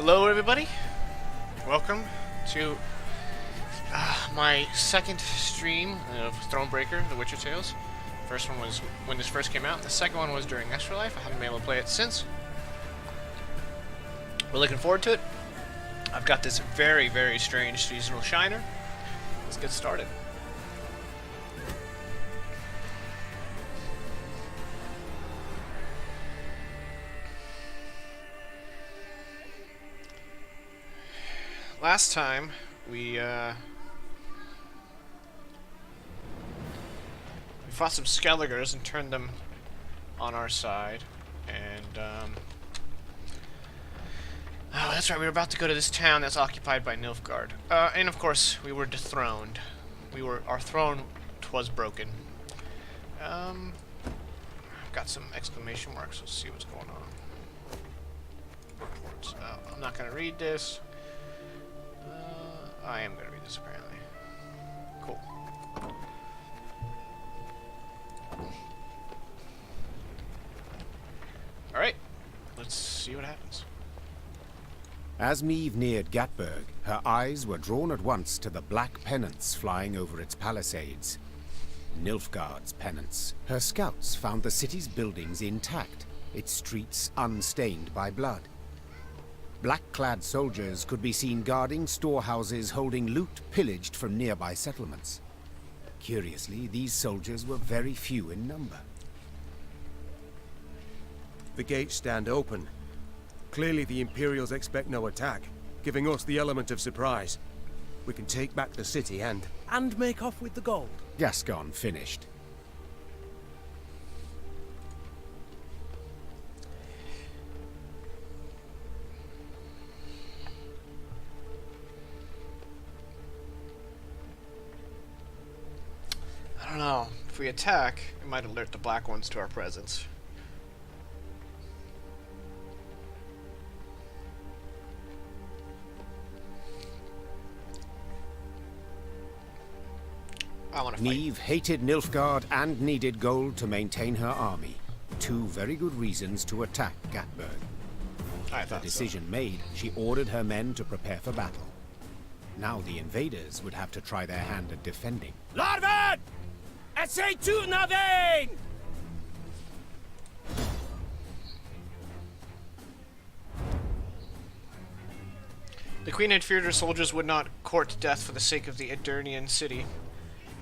Hello everybody, welcome to my second stream of Thronebreaker, The Witcher Tales. First one was when this first came out, the second one was during Extra Life. I haven't been able to play it since. We're looking forward to it. I've got this very, very strange seasonal shiner. Let's get started. Last time, we fought some Skelligers and turned them on our side, and, oh, that's right, we were about to go to this town that's occupied by Nilfgaard. And of course, we were dethroned. Our throne was broken. I've got some exclamation marks, let's see what's going on. Reports. I'm not gonna read this. I am going to read this, apparently. Cool. Alright, let's see what happens. As Meve neared Gatburg, her eyes were drawn at once to the black pennants flying over its palisades. Nilfgaard's pennants. Her scouts found the city's buildings intact, its streets unstained by blood. Black-clad soldiers could be seen guarding storehouses holding loot pillaged from nearby settlements. Curiously, these soldiers were very few in number. The gates stand open. Clearly the Imperials expect no attack, giving us the element of surprise. We can take back the city and make off with the gold. Gascon finished. I don't know. If we attack, it might alert the black ones to our presence. I want to fight. Meve hated Nilfgaard and needed gold to maintain her army. Two very good reasons to attack Gatburg. I thought The decision made, she ordered her men to prepare for battle. Now the invaders would have to try their hand at defending. Larven! Essay to Navain! The Queen had feared her soldiers would not court death for the sake of the Aedirnian city.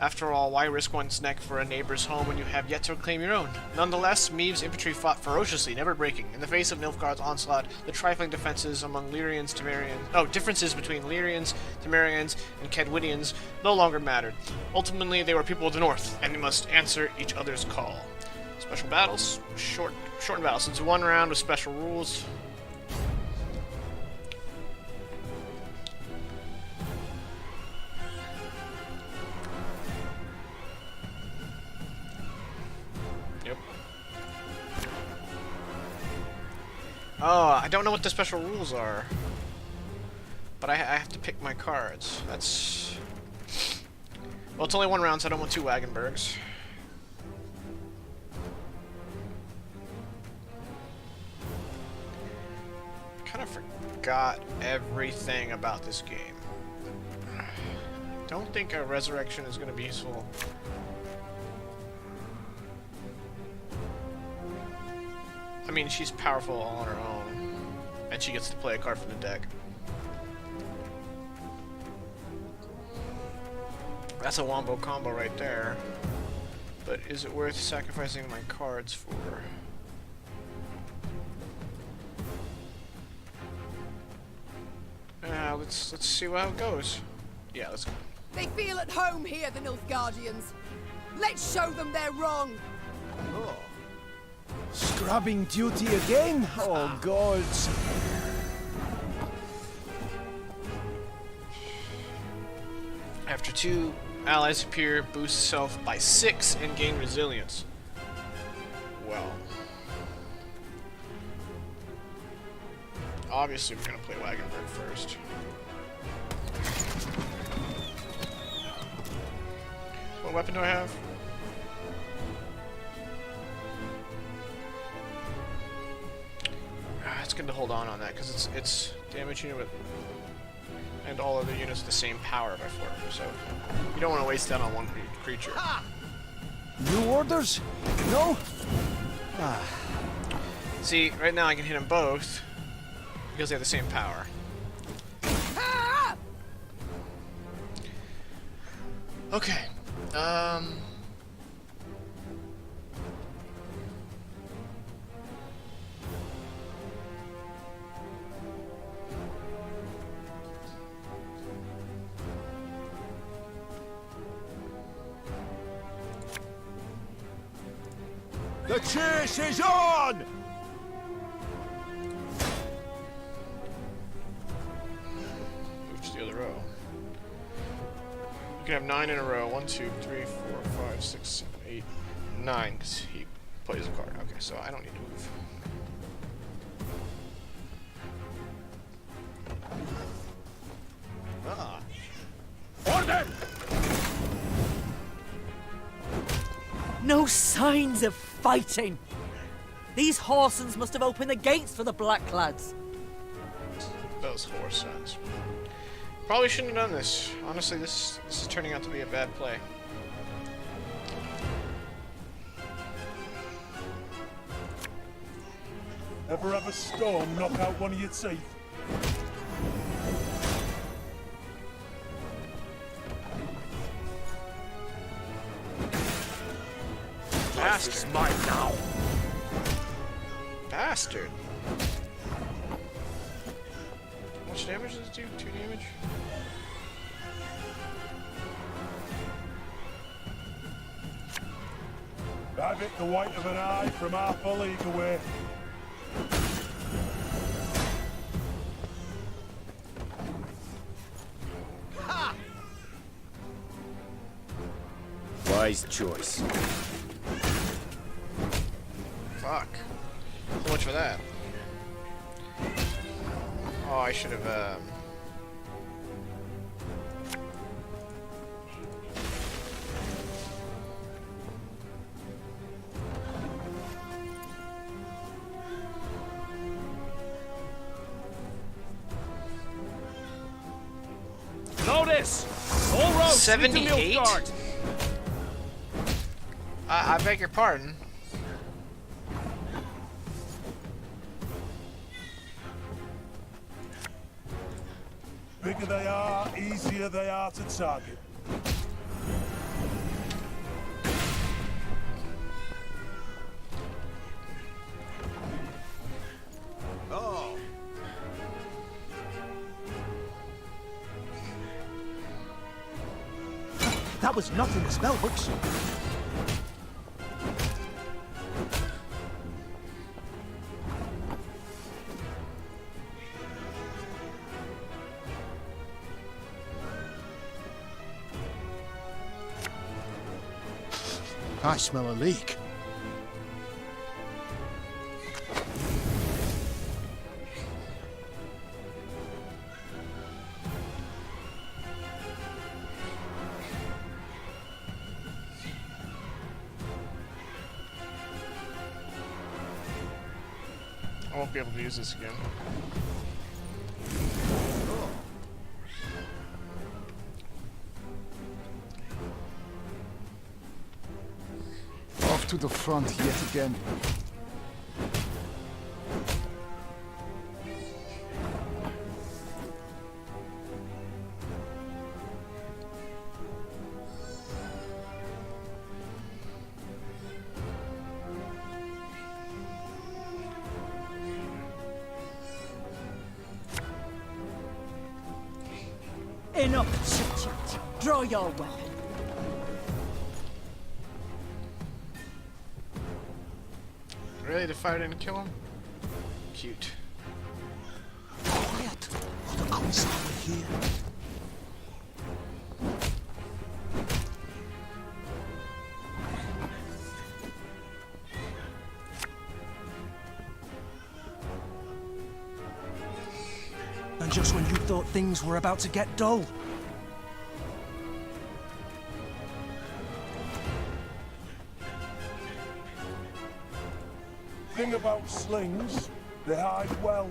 After all, why risk one's neck for a neighbor's home when you have yet to reclaim your own? Nonetheless, Meve's infantry fought ferociously, never breaking. In the face of Nilfgaard's onslaught, the trifling differences between Lyrians, Temerians, and Kedwidians no longer mattered. Ultimately, they were people of the north, and they must answer each other's call. Special battles, shortened battles, into one round with special rules. Oh, I don't know what the special rules are. But I have to pick my cards. That's... Well, it's only one round, so I don't want two Wagenbergs. Kind of forgot everything about this game. Don't think a resurrection is going to be useful. I mean, she's powerful all on her own, and she gets to play a card from the deck. That's a wombo combo right there. But is it worth sacrificing my cards for? Let's see how it goes. Yeah, let's go. They feel at home here, the Nilfgaardians. Let's show them they're wrong. Oh. Scrubbing duty again? Oh, gods. After two allies appear, boost self by 6 and gain resilience. Well. Obviously, we're going to play Wagenberg first. What weapon do I have? looking to hold on that because it's damage unit with and all other units the same power by 4. So you don't want to waste that on one creature. New orders? No? See, right now I can hit them both because they have the same power. Okay. The chase is on! Move to the other row. You can have 9 in a row. 1, 2, 3, 4, 5, 6, 7, 8, 9. Because he plays a card. Okay, so I don't need to move. Order! No signs of fighting. These Horsons must have opened the gates for the black lads. Those horse sons. Probably shouldn't have done this. Honestly, this is turning out to be a bad play. Ever have a storm knock out one of your teeth? Bastard. This is mine now. Bastard. How much damage does it do? 2 damage? I've hit the white of an eye from half a league away. Wise choice. Fuck. So much for that. Oh, I should have, Notice! All roads 78? Nilfgaard. I beg your pardon. Bigger they are, easier they are to target. Oh. That was not in the spell books. I smell a leak. I won't be able to use this again. Off to the front yet again. Enough chit-chat. Draw your weapon. Really? The fire didn't kill him? Cute. Quiet, or the commissar will hear. And just when you thought things were about to get dull. Thing about slings, they hide well.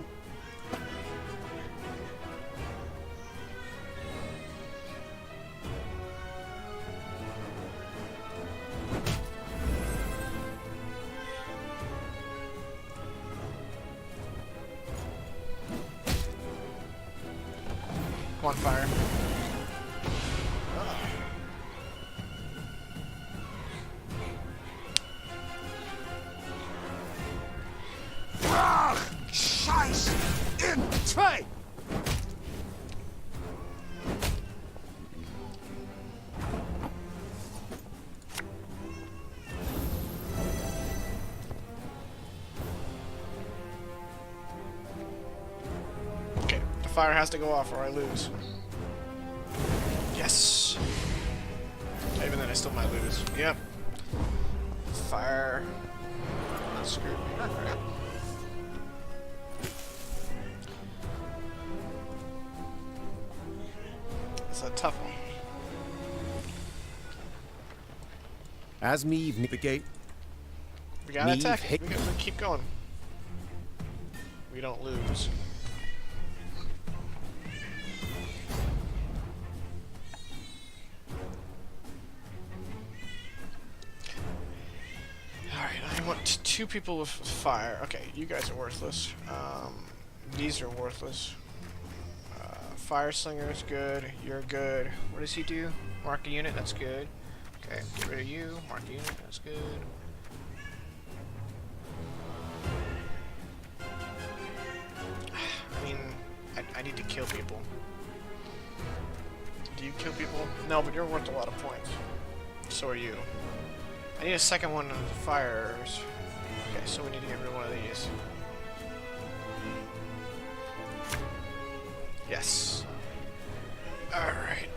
Come on, fire. Scheiß in zwei! Okay, the fire has to go off or I lose. Yes. Even then, I still might lose. Yep. Fire. Not screwed me. Alright. It's a tough one. As Meve The gate. We gotta Meve attack. hit- We gotta keep going. We don't lose. Alright, I want two people with fire. Okay, you guys are worthless. These are worthless. Fire Slinger is good. You're good. What does he do? Mark a unit. That's good. Okay, get rid of you. Mark a unit. That's good. I mean, I need to kill people. Do you kill people? No, but you're worth a lot of points. So are you. I need a second one of the fires. Okay, so we need to get rid of one of these. Yes. Alright.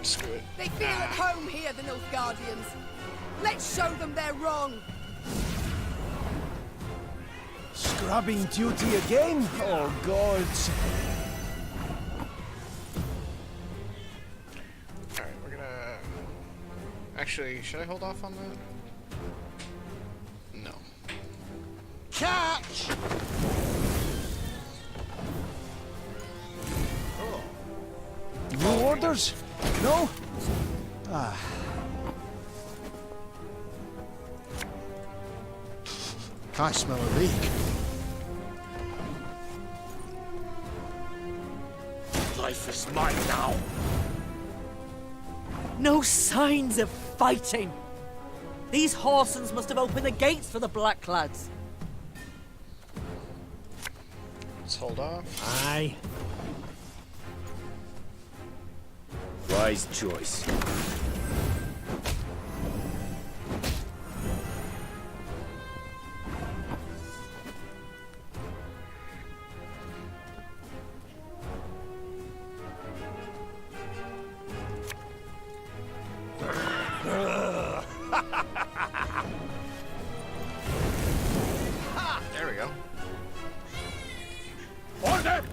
Screw it. They feel at home here, the Nilfgaardians. Let's show them they're wrong. Scrubbing duty again? Oh, gods. Alright, we're gonna... Actually, should I hold off on that? No. Catch! No orders? No? Ah. I smell a leak. Life is mine now. No signs of fighting. These Horsens must have opened the gates for the black lads. Let's hold off. Aye. Wise choice. There we go. Order!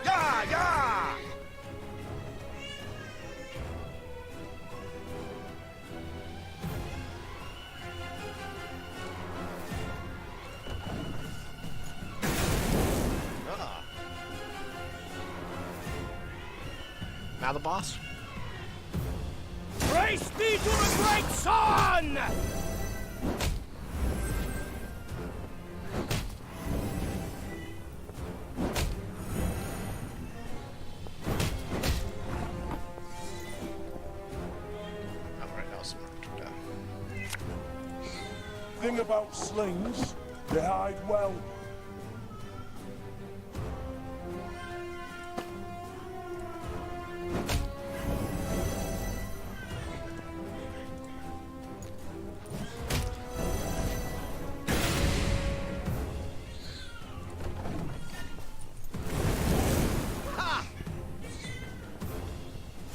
Yeah, yeah! Now the boss. Praise be to the great sun! Alright, that was smart. Thing about slings, they hide well.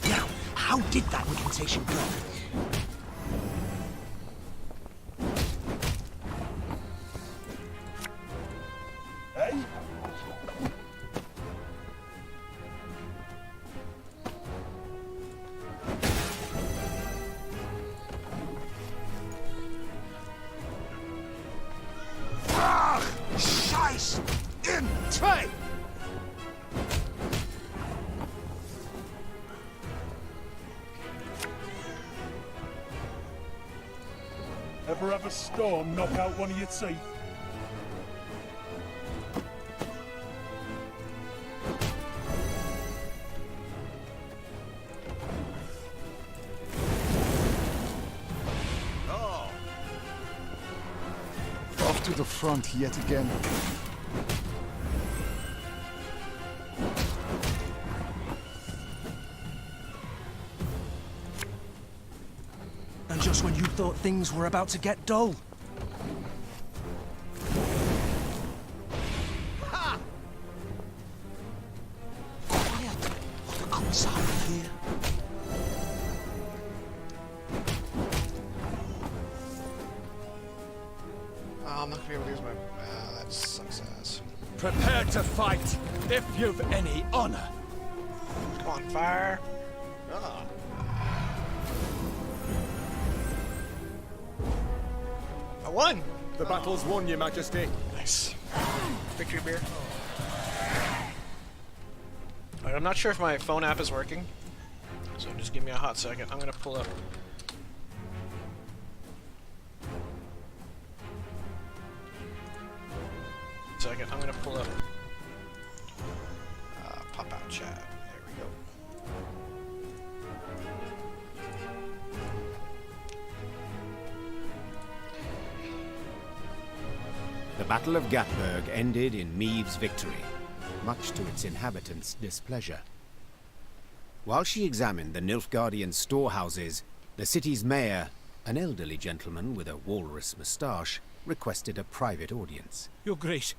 Now, how did that organization go? Eh? way! Ever have a storm knock out one of your teeth? Off to the front yet again. And just when you thought things were about to get dull. Quiet! Outside here. Oh, I'm not gonna be able to use my... that sucks ass. Prepare to fight, if you've any honor. Come on, fire! Ah. I won! The battle's won, Your Majesty. Nice. Victory beer. Alright, I'm not sure if my phone app is working, so just give me a hot second. I'm gonna pull up. I'm gonna pull up pop out chat. There we go. The Battle of Gatburg ended in Meve's victory, much to its inhabitants' displeasure. While she examined the Nilfgaardian storehouses, the city's mayor, an elderly gentleman with a walrus moustache, requested a private audience. Your Grace,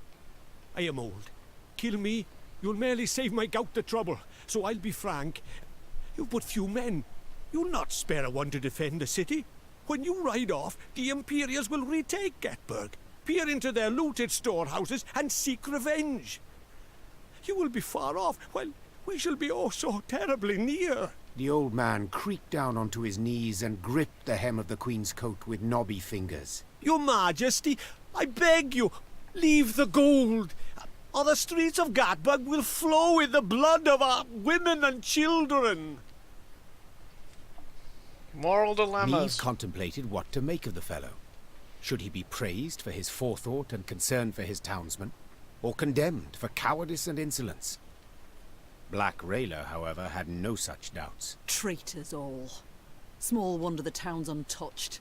I am old. Kill me, you'll merely save my gout the trouble. So I'll be frank. You've but few men. You'll not spare a one to defend the city. When you ride off, the Imperials will retake Gatburg, peer into their looted storehouses, and seek revenge. You will be far off, while we shall be oh so terribly near. The old man creaked down onto his knees and gripped the hem of the Queen's coat with knobby fingers. Your Majesty, I beg you, leave the gold, or the streets of Gatburg will flow with the blood of our women and children. Moral dilemmas. Meve contemplated what to make of the fellow. Should he be praised for his forethought and concern for his townsmen, or condemned for cowardice and insolence? Black Rayla, however, had no such doubts. Traitors all. Small wonder the town's untouched.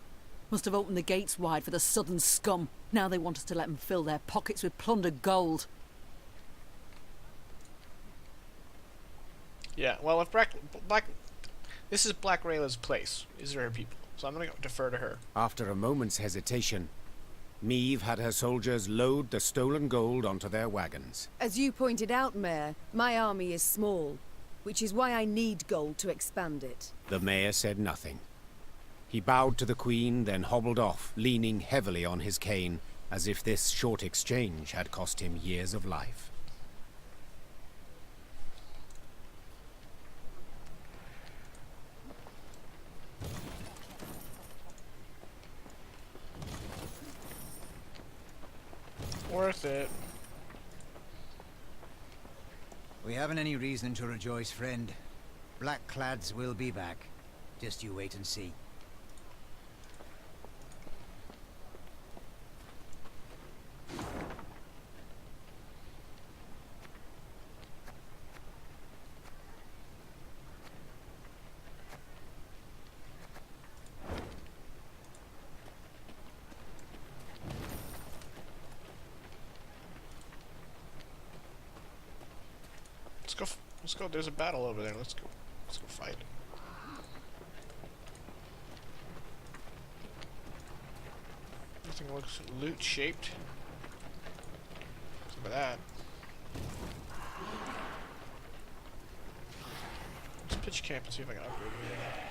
Must have opened the gates wide for the southern scum. Now they want us to let them fill their pockets with plundered gold. Yeah, well, if this is Black Rayla's place. These are her people, so I'm gonna defer to her. After a moment's hesitation, Meve had her soldiers load the stolen gold onto their wagons. As you pointed out, Mayor, my army is small, which is why I need gold to expand it. The mayor said nothing. He bowed to the Queen, then hobbled off, leaning heavily on his cane, as if this short exchange had cost him years of life. Worth it. We haven't any reason to rejoice, friend. Black Clads will be back. Just you wait and see. Let's go. There's a battle over there. Let's go fight it. Everything looks loot shaped. Some of that. Let's pitch camp and see if I can upgrade anything.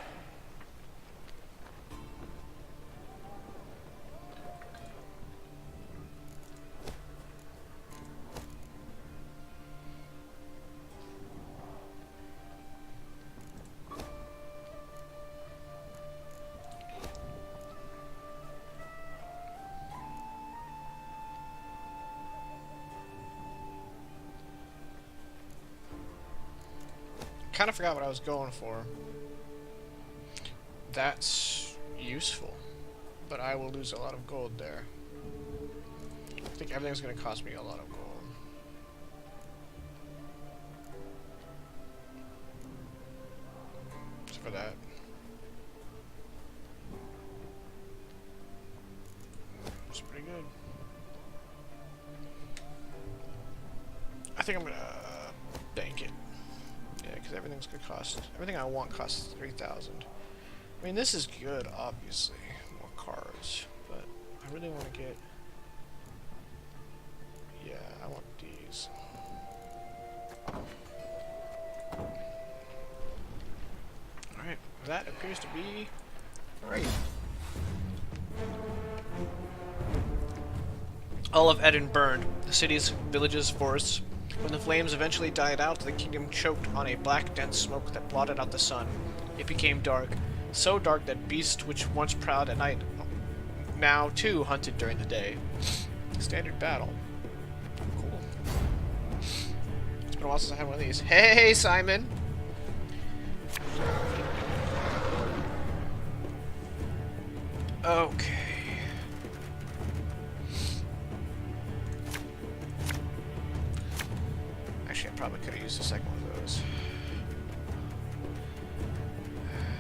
kind of forgot what I was going for. That's useful, but I will lose a lot of gold there. I think everything's going to cost me a lot of gold. Except for that. It's pretty good. I think I'm going to bank it. Yeah, because everything's going to cost... Everything I want costs 3,000. I mean, this is good, obviously. More cars. But I really want to get... Yeah, I want these. Alright, that appears to be... Great. All of Aedirn burned. The cities, villages, forests. When the flames eventually died out, the kingdom choked on a black, dense smoke that blotted out the sun. It became dark. So dark that beasts which once prowled at night now, too, hunted during the day. Standard battle. Cool. It's been a while since I had one of these. Hey, Simon! Okay. Actually, I probably could have used a second one of those.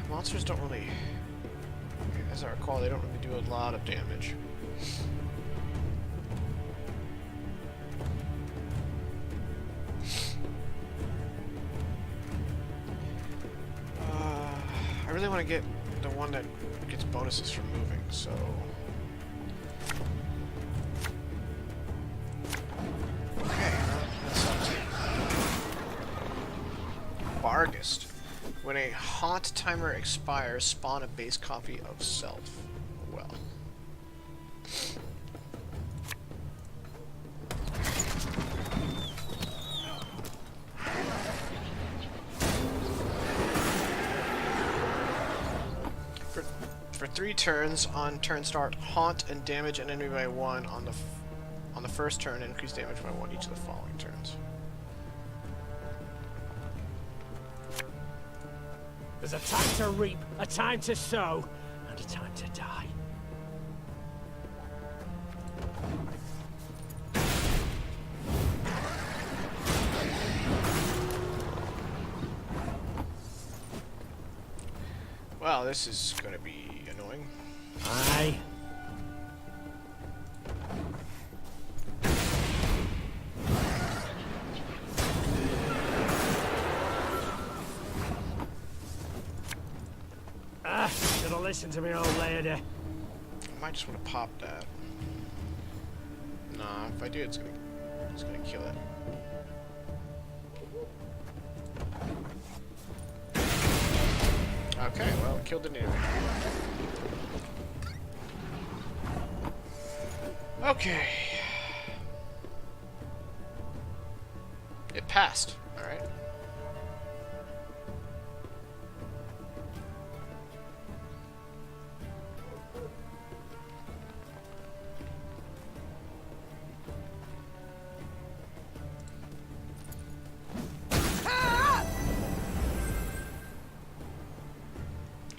Monsters don't really, as I recall, they don't really do a lot of damage. I really want to get the one that gets bonuses from moving, so... Okay, that sucks. Bargist. When a haunt timer expires, spawn a base copy of self. Well. For 3 turns on turn start, haunt and damage an enemy by 1 on the first turn, and increase damage by 1 each of the following turns. There's a time to reap, a time to sow, and a time to die. Well, this is gonna be annoying. Aye. Should've listened to me old lady. I might just want to pop that. Nah, if I do, it's gonna kill it. Okay, well, it killed the enemy. Okay. It passed. Alright.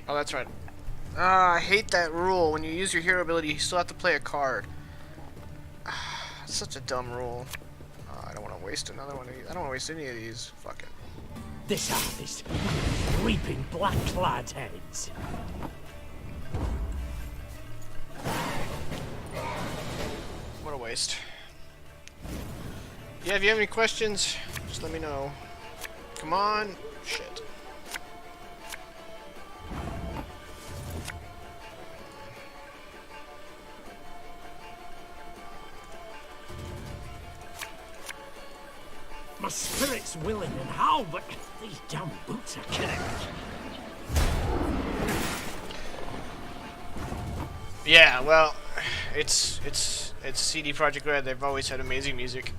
Oh, that's right. Ah, I hate that rule. When you use your hero ability, you still have to play a card. That's such a dumb rule. I don't want to waste another one of these. I don't want to waste any of these. Fuck it. This harvest, reaping black-clad heads. What a waste. Yeah, if you have any questions, just let me know. Come on. Shit. My spirit's willing and how, but these damn boots are killing me. Yeah, well, it's CD Projekt Red. They've always had amazing music.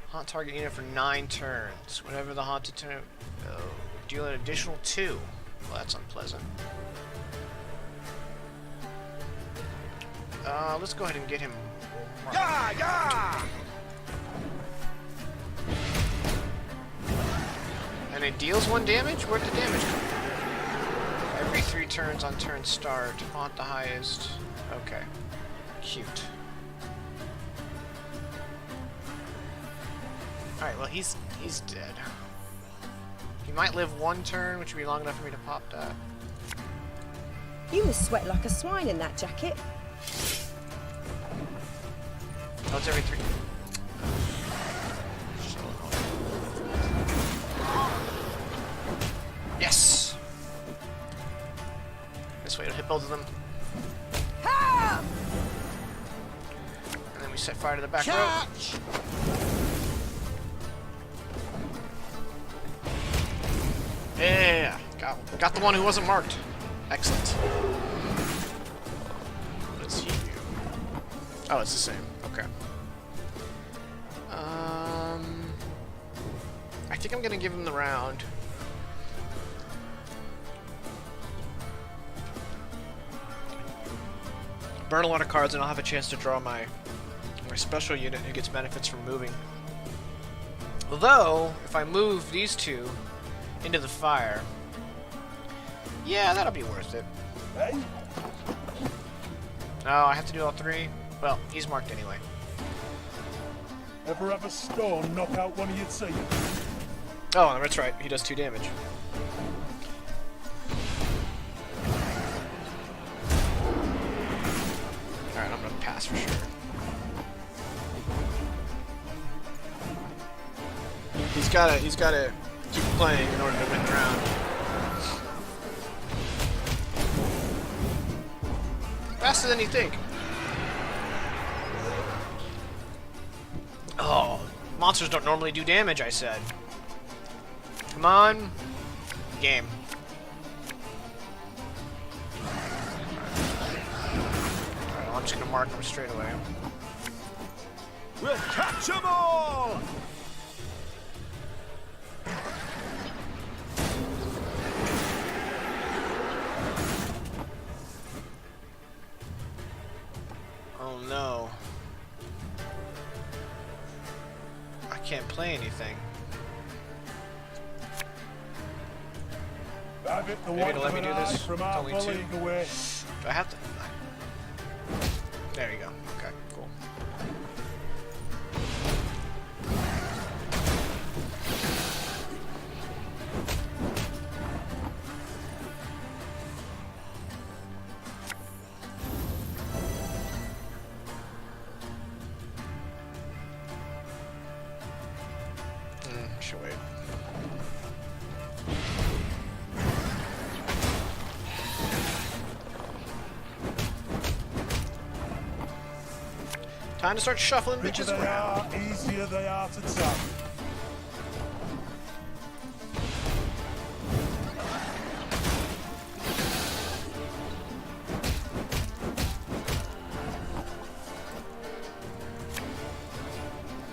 Haunt target unit for 9 turns. Whenever the haunted turn, deal an additional 2. Well, that's unpleasant. Let's go ahead and get him. And it deals 1 damage? Where'd the damage come from? Every 3 turns on turn start. Haunt the highest. Okay. Cute. Alright, well he's dead. He might live 1 turn, which would be long enough for me to pop that. You must sweat like a swine in that jacket. Oh, it's every 3. Yes! This way to hit both of them. And then we set fire to the back row. Yeah! Got the one who wasn't marked. Excellent. What does he do? Oh, it's the same. Okay. I think I'm gonna give him the round. Burn a lot of cards and I'll have a chance to draw my special unit who gets benefits from moving. Although, if I move these 2 into the fire, yeah, that'll be worth it. Hey? Oh, I have to do all 3? Well, he's marked anyway. Ever have a stone knock out one of your team? Oh, that's right. He does 2 damage. Alright, I'm gonna pass for sure. He's gotta keep playing in order to win round. Faster than you think. Oh, monsters don't normally do damage, I said. Come on. Game. Alright, well, I'm just gonna mark them straight away. We'll catch them all! Oh no. I can't play anything. I've hit the Maybe one to let me of do an eye this. from It's half only a 2. league away. Do I have to? There you go. Okay, cool. Should wait. Time to start shuffling Bigger bitches they around. are, easier they are to tap.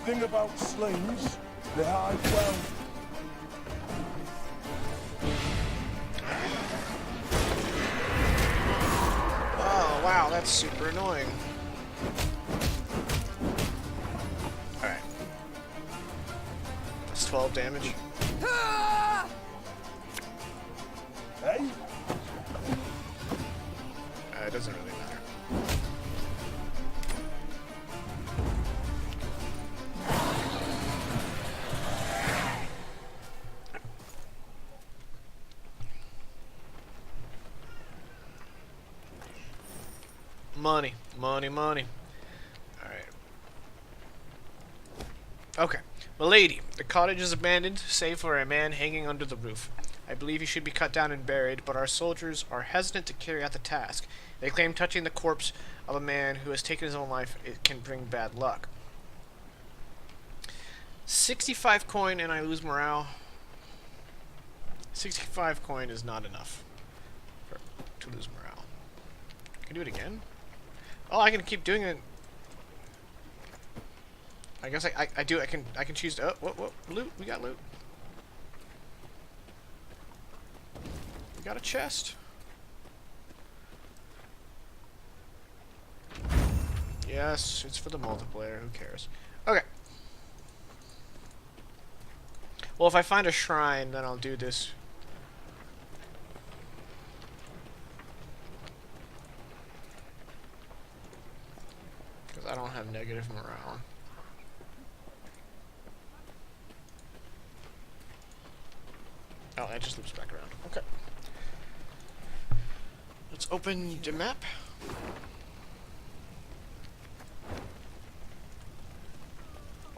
Thing about slings, they hide well. Oh, wow, that's super annoying. Alright. That's 12 damage. Hey? It doesn't really matter. Money, money, money. Alright. Okay. Milady, the cottage is abandoned, save for a man hanging under the roof. I believe he should be cut down and buried, but our soldiers are hesitant to carry out the task. They claim touching the corpse of a man who has taken his own life it can bring bad luck. 65 coin and I lose morale. 65 coin is not enough to lose morale. Can I do it again? Oh, I can keep doing it. I guess I do. I can choose to. Oh, what loot? We got loot. We got a chest. Yes, it's for the multiplayer. Who cares? Okay. Well, if I find a shrine, then I'll do this. Because I don't have negative morale. Oh, that just loops back around. Okay. Let's open the map.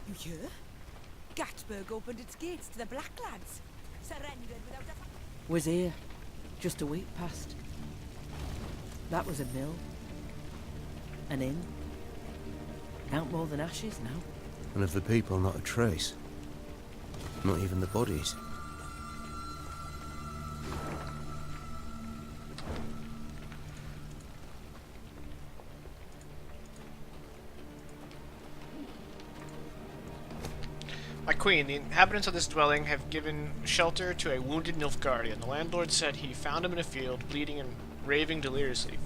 You hear? Gatburg opened its gates to the Black Lads. Surrendered without a... Was here. Just a week past. That was a mill. An inn. Out more than ashes now. And of the people, not a trace. Not even the bodies. My queen, the inhabitants of this dwelling have given shelter to a wounded Nilfgaardian. The landlord said he found him in a field, bleeding and raving deliriously.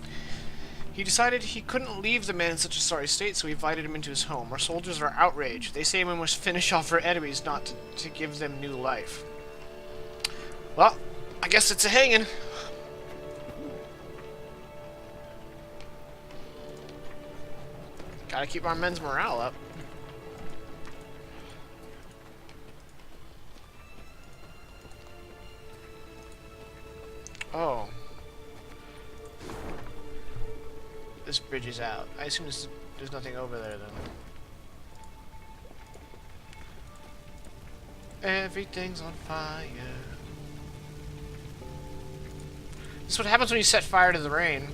He decided he couldn't leave the man in such a sorry state, so he invited him into his home. Our soldiers are outraged. They say we must finish off our enemies, not to give them new life. Well, I guess it's a hanging. Gotta keep our men's morale up. Oh. This bridge is out. I assume there's nothing over there then. Everything's on fire. This is what happens when you set fire to the rain.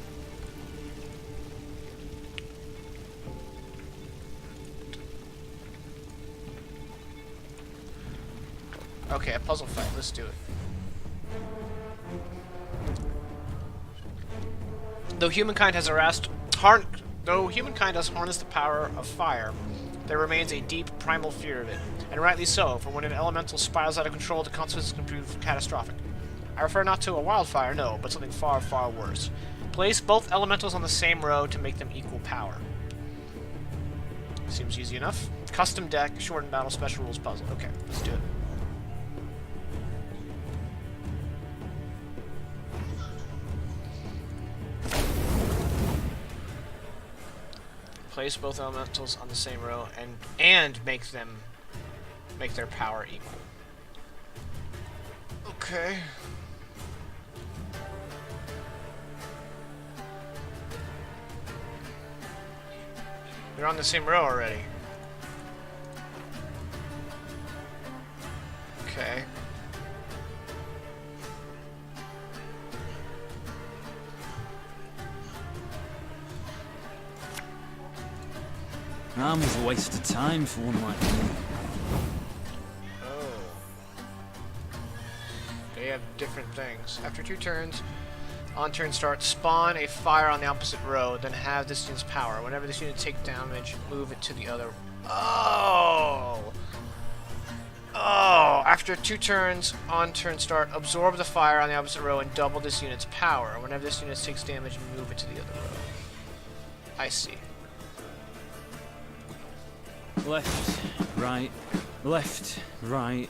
Okay, a puzzle fight. Let's do it. Though humankind has harnessed the power of fire, there remains a deep primal fear of it, and rightly so, for when an elemental spirals out of control, the consequences can prove catastrophic. I refer not to a wildfire, no, but something far, far worse. Place both elementals on the same row to make them equal power. Seems easy enough. Custom deck, shortened battle, special rules puzzle. Okay, let's do it. Place both elementals on the same row and make their power equal. Okay. They're on the same row already. Okay. Arm's a waste of time for one like me. Oh. They have different things. After 2 turns, on turn start, spawn a fire on the opposite row, then have this unit's power. Whenever this unit takes damage, move it to the other. Oh! Oh! After 2 turns, on turn start, absorb the fire on the opposite row and double this unit's power. Whenever this unit takes damage, move it to the other row. I see. Left, right, left, right.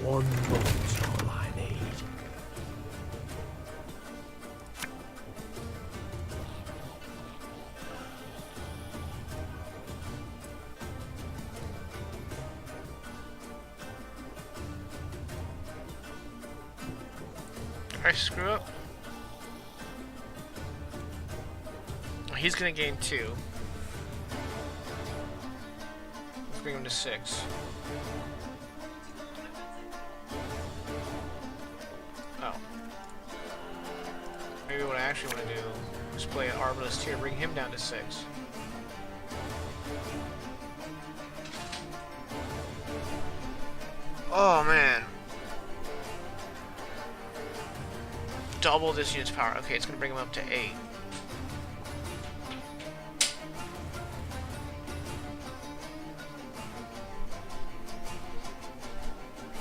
One moment's all I need. I screw up. He's gonna gain 2. Let's bring him to 6. Oh. Maybe what I actually want to do is play an arbalist here, bring him down to 6. Oh man. Double this unit's power. Okay, it's gonna bring him up to 8.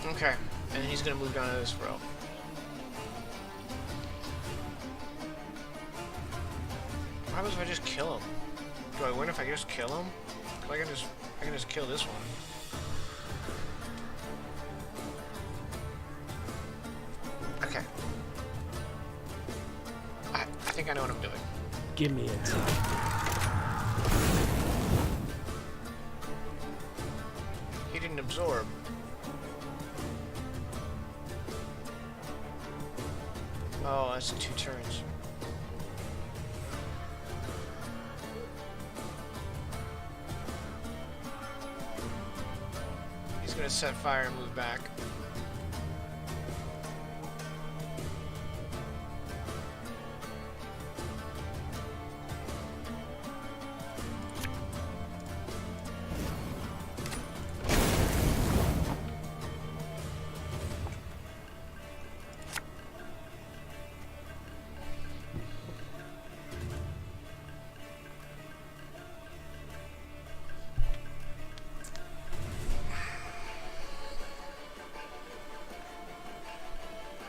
Okay, and he's gonna move down to this row. What happens if I just kill him? Do I win if I just kill him? I can just kill this one. Okay. I think I know what I'm doing. Give me a tip. He didn't absorb. Oh, that's 2 turns. He's gonna set fire and move back.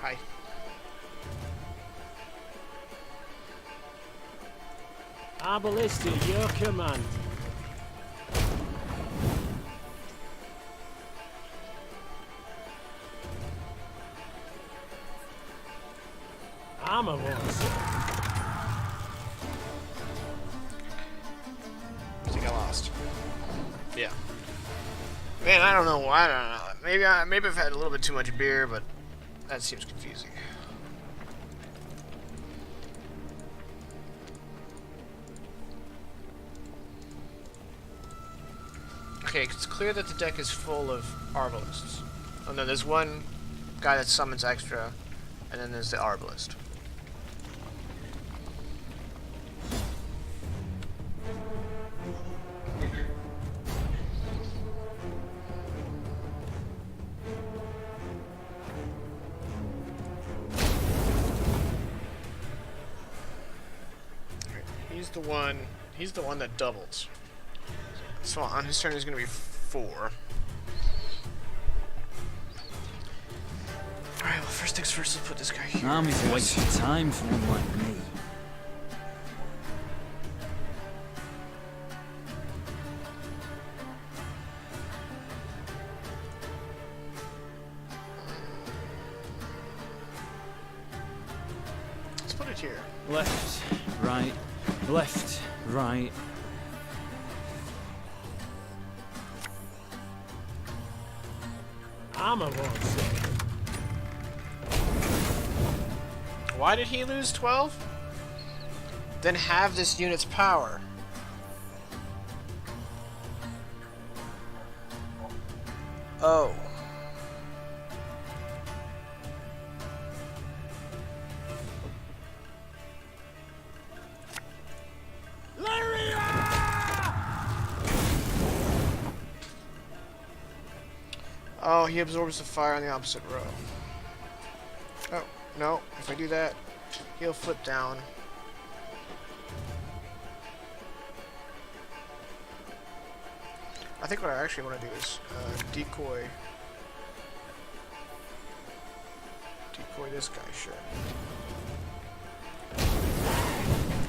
Hi. Arbalist at your command. Armor one, sir. I think I lost. Yeah. Man, I don't know. I don't know. Maybe I've had a little bit too much beer, but that seems confusing. Okay, it's clear that the deck is full of Arbalists. Oh no, there's one guy that summons extra, and then there's the Arbalist. He's the one that doubles. So on his turn, he's going to be 4. Alright, well, first things first, let's put this guy here. Army's a waste of time for one like me. Let's put it here. Left, right, left, right. Armor one, sir. Why did he lose 12? Then have this unit's power. Oh. Oh, he absorbs the fire on the opposite row. Oh, no. If I do that, he'll flip down. I think what I actually want to do is decoy this guy, sure.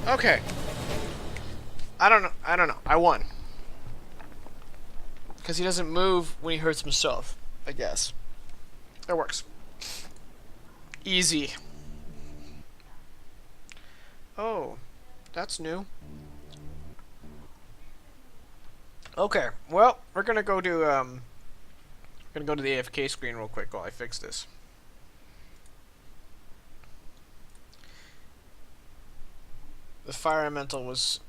Okay. I don't know. I won. Because he doesn't move when he hurts himself, I guess. That works. Easy. Oh, that's new. Okay, well, we're gonna go to the AFK screen real quick while I fix this. The fire elemental was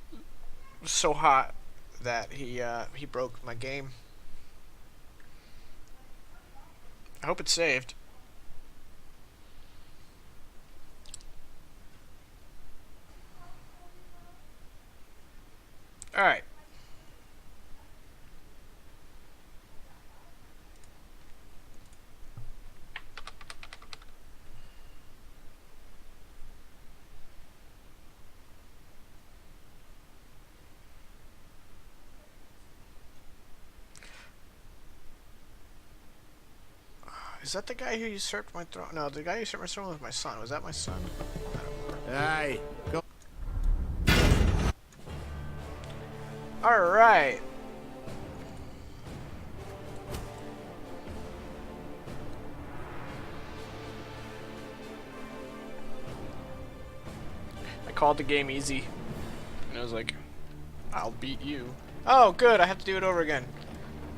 so hot that he broke my game. I hope it's saved. All right. Is that the guy who usurped my throne? No, the guy who usurped my throne was my son. Was that my son? I don't remember. Aye. Go. Alright. I called the game easy. And I was like, I'll beat you. Oh, good. I have to do it over again.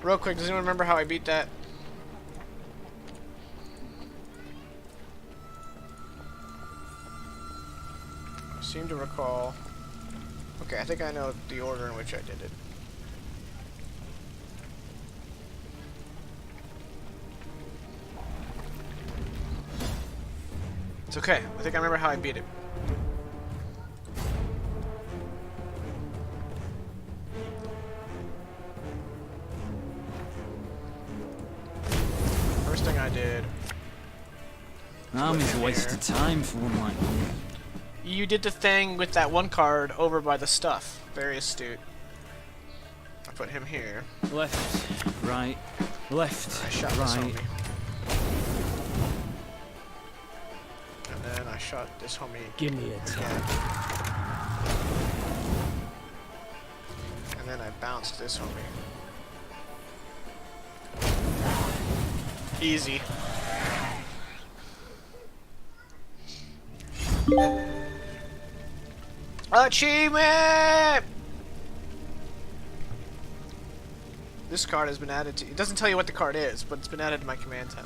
Real quick, does anyone remember how I beat that? I seem to recall. Okay, I think I know the order in which I did it. It's okay. I think I remember how I beat it. First thing I did. Army's a waste of time for one like me. You did the thing with that one card over by the stuff. Very astute. I put him here. Left, right, left, I shot this right. homie. And then I shot this homie. Give me a tap. And then I bounced this homie. Easy. Achievement! This card has been added to. It doesn't tell you what the card is, but it's been added to my command tab.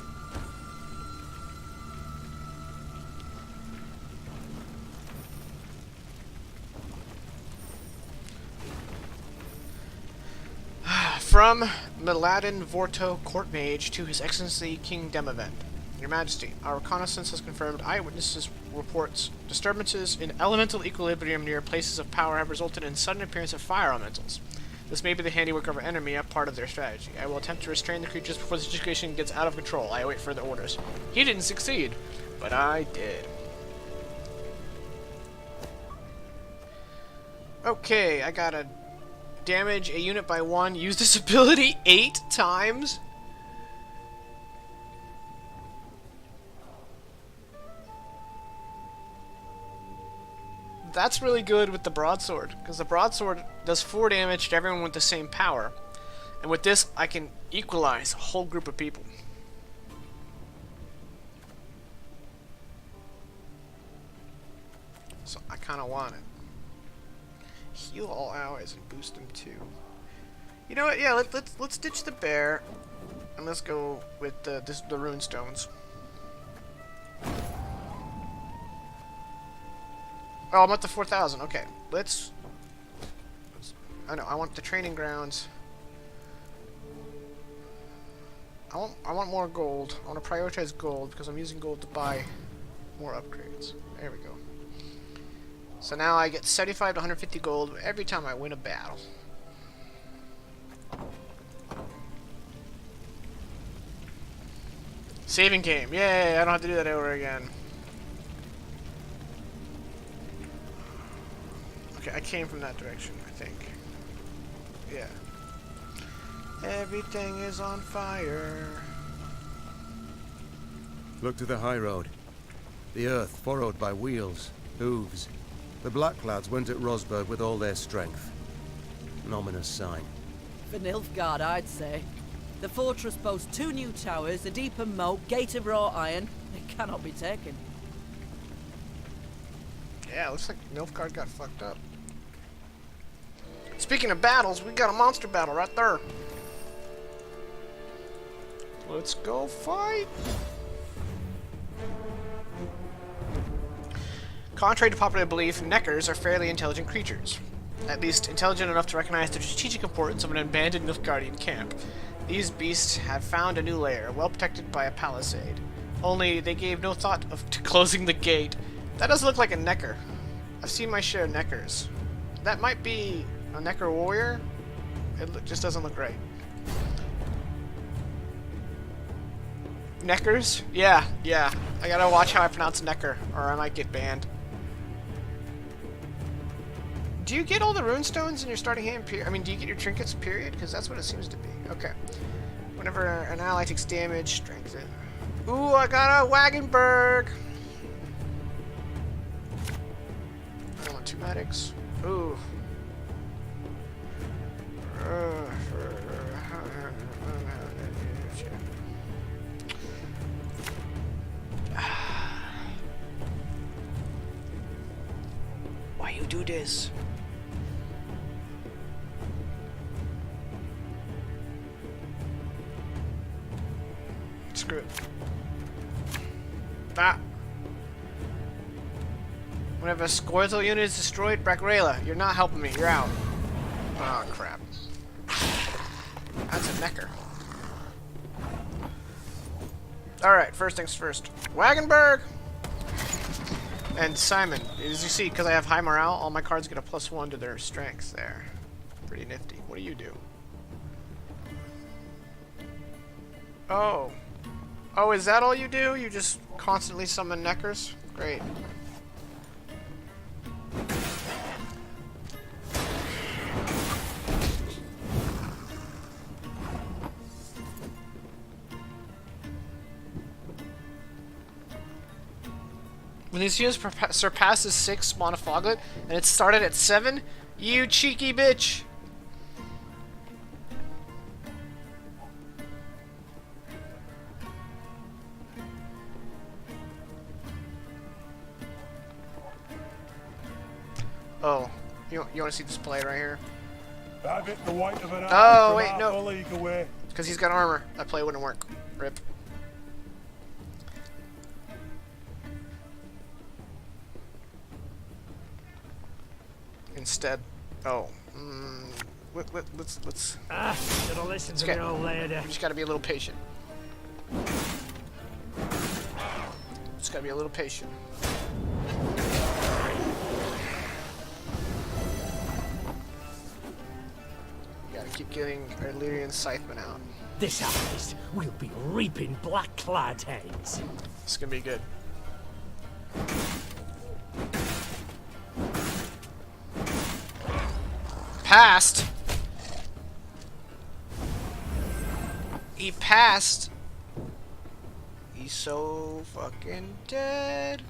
From Miladin Vorto, Court Mage, to His Excellency King Demavend. Your Majesty, our reconnaissance has confirmed eyewitnesses reports disturbances in elemental equilibrium near places of power have resulted in sudden appearance of fire elementals. This may be the handiwork of our enemy, a part of their strategy. I will attempt to restrain the creatures before the situation gets out of control. I await further orders. He didn't succeed, but I did. Okay, I gotta damage a unit by 1, use this ability 8 times. That's really good with the broadsword, because the broadsword does 4 damage to everyone with the same power. And with this, I can equalize a whole group of people. So I kind of want it. Heal all allies and boost them too. You know what? Yeah, let's ditch the bear, and let's go with the rune stones. Oh, I'm at the 4,000. Okay, let's. I know. I want the training grounds. I want more gold. I want to prioritize gold because I'm using gold to buy more upgrades. There we go. So now I get 75 to 150 gold every time I win a battle. Saving game. Yay! I don't have to do that over again. Okay, I came from that direction, I think. Yeah. Everything is on fire. Look to the high road. The earth furrowed by wheels, hooves. The Blacklads went at Rosberg with all their strength. An ominous sign. For Nilfgaard, I'd say. The fortress boasts 2 new towers, a deeper moat, gate of raw iron. It cannot be taken. Yeah, looks like Nilfgaard got fucked up. Speaking of battles, we got a monster battle right there. Let's go fight. Contrary to popular belief, Neckers are fairly intelligent creatures. At least intelligent enough to recognize the strategic importance of an abandoned Nilfgaardian camp. These beasts have found a new lair, well protected by a palisade. Only they gave no thought to closing the gate. That doesn't look like a Necker. I've seen my share of Neckers. That might be a Necker warrior. It just doesn't look right. Neckers? Yeah. I gotta watch how I pronounce Necker, or I might get banned. Do you get all the runestones in your starting hand period? I mean, do you get your trinkets period? Because that's what it seems to be. Okay. Whenever an ally takes damage, strengthen. Ooh, I got a Wagenberg. I want 2 medics. Ooh. Why you do this? Screw it. Ah. Whenever a Squirtle unit is destroyed, Bragrela, you're not helping me. You're out. Oh crap. That's a necker. Alright, first things first. Wagenberg! And Simon, as you see, because I have high morale, all my cards get a +1 to their strength there. Pretty nifty. What do you do? Oh. Oh, is that all you do? You just constantly summon neckers? Great. When these units surpasses 6 Monofoglet, and it started at 7, you cheeky bitch! Oh, you want to see this play right here? Have it the weight of an Oh, wait, no. away. Because he's got armor. That play wouldn't work. Rip. Instead, oh, let's. Should have listened to the old lady. We just gotta be a little patient. Just gotta be a little patient. Gotta keep getting Aedirn Scytheman out. This harvest, we'll be reaping black-clad heads. It's gonna be good. Passed. He passed. He's so fucking dead.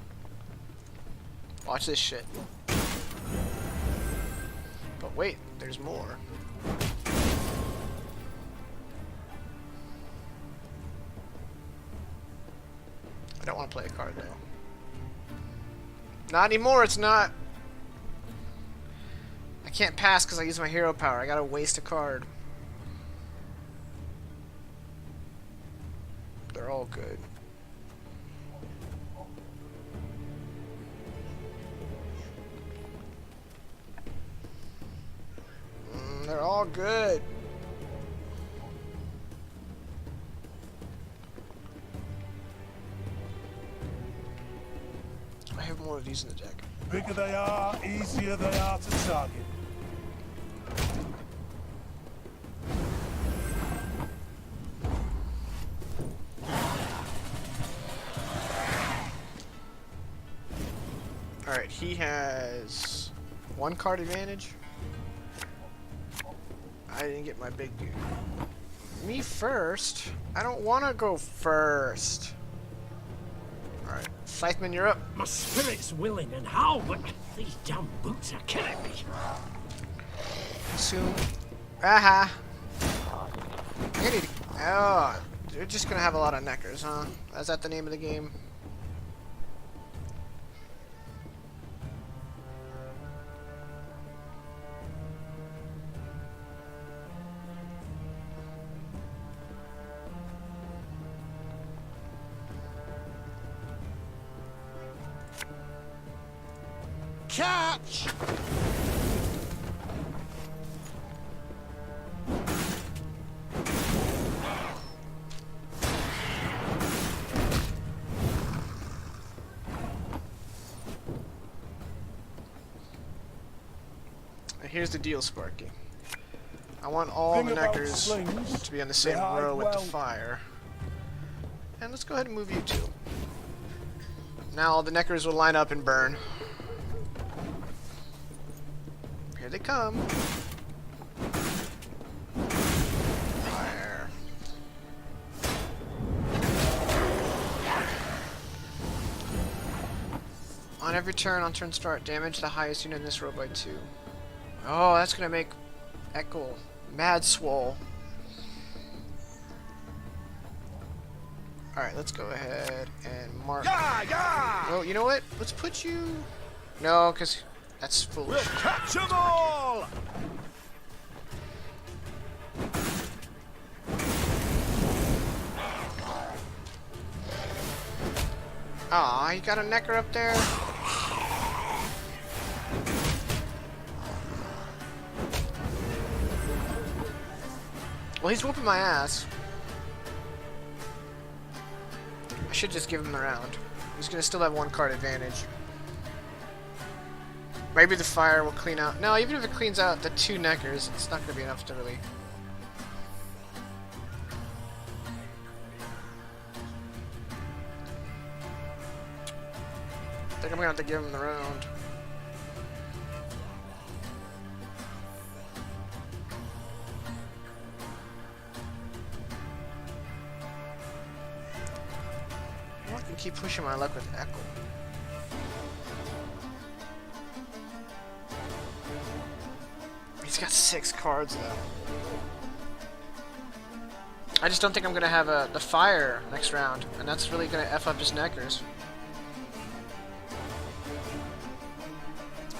Watch this shit. But wait, there's more. I don't want to play a card though. Not anymore, it's not. I can't pass because I use my hero power. I gotta waste a card. They're all good. They're all good. I have more of these in the deck. Bigger they are, easier they are to target. Alright, he has 1 card advantage. I didn't get my big dude. Me first? I don't want to go first. Alright, Scytheman, you're up. My spirit's willing and how, but these damn boots are killing me. Soon. Aha! I need to... Oh, you're just gonna have a lot of neckers, huh? Is that the name of the game? Catch! Here's the deal, Sparky. I want all the neckers to be on the same row with the fire. And let's go ahead and move you two. Now all the neckers will line up and burn. Here they come. Fire. every turn on turn start, damage the highest unit in this row by 2. Oh, that's gonna make Echo mad swole. Alright, let's go ahead and mark. Oh, you know what? Let's put you... No, because that's foolish. We'll catch 'em all! Aw, you got a necker up there? Well, he's whooping my ass. I should just give him the round. He's gonna still have 1 card advantage. Maybe the fire will clean out. No, even if it cleans out the 2 neckers, it's not gonna be enough to really... I think I'm gonna have to give him the round. Well, I can keep pushing my luck with Echo. He's got 6 cards though. I just don't think I'm gonna have the fire next round, and that's really gonna F up his neckers.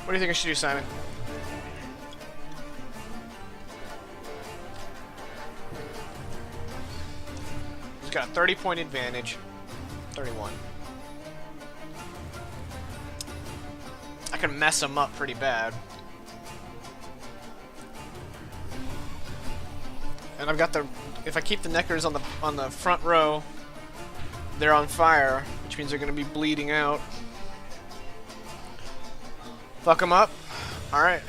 What do you think I should do, Simon? He's got a 30-point advantage. 31. I can mess him up pretty bad. And I've got the... If I keep the neckers on the front row, they're on fire, which means they're going to be bleeding out. Fuck him up. Alright.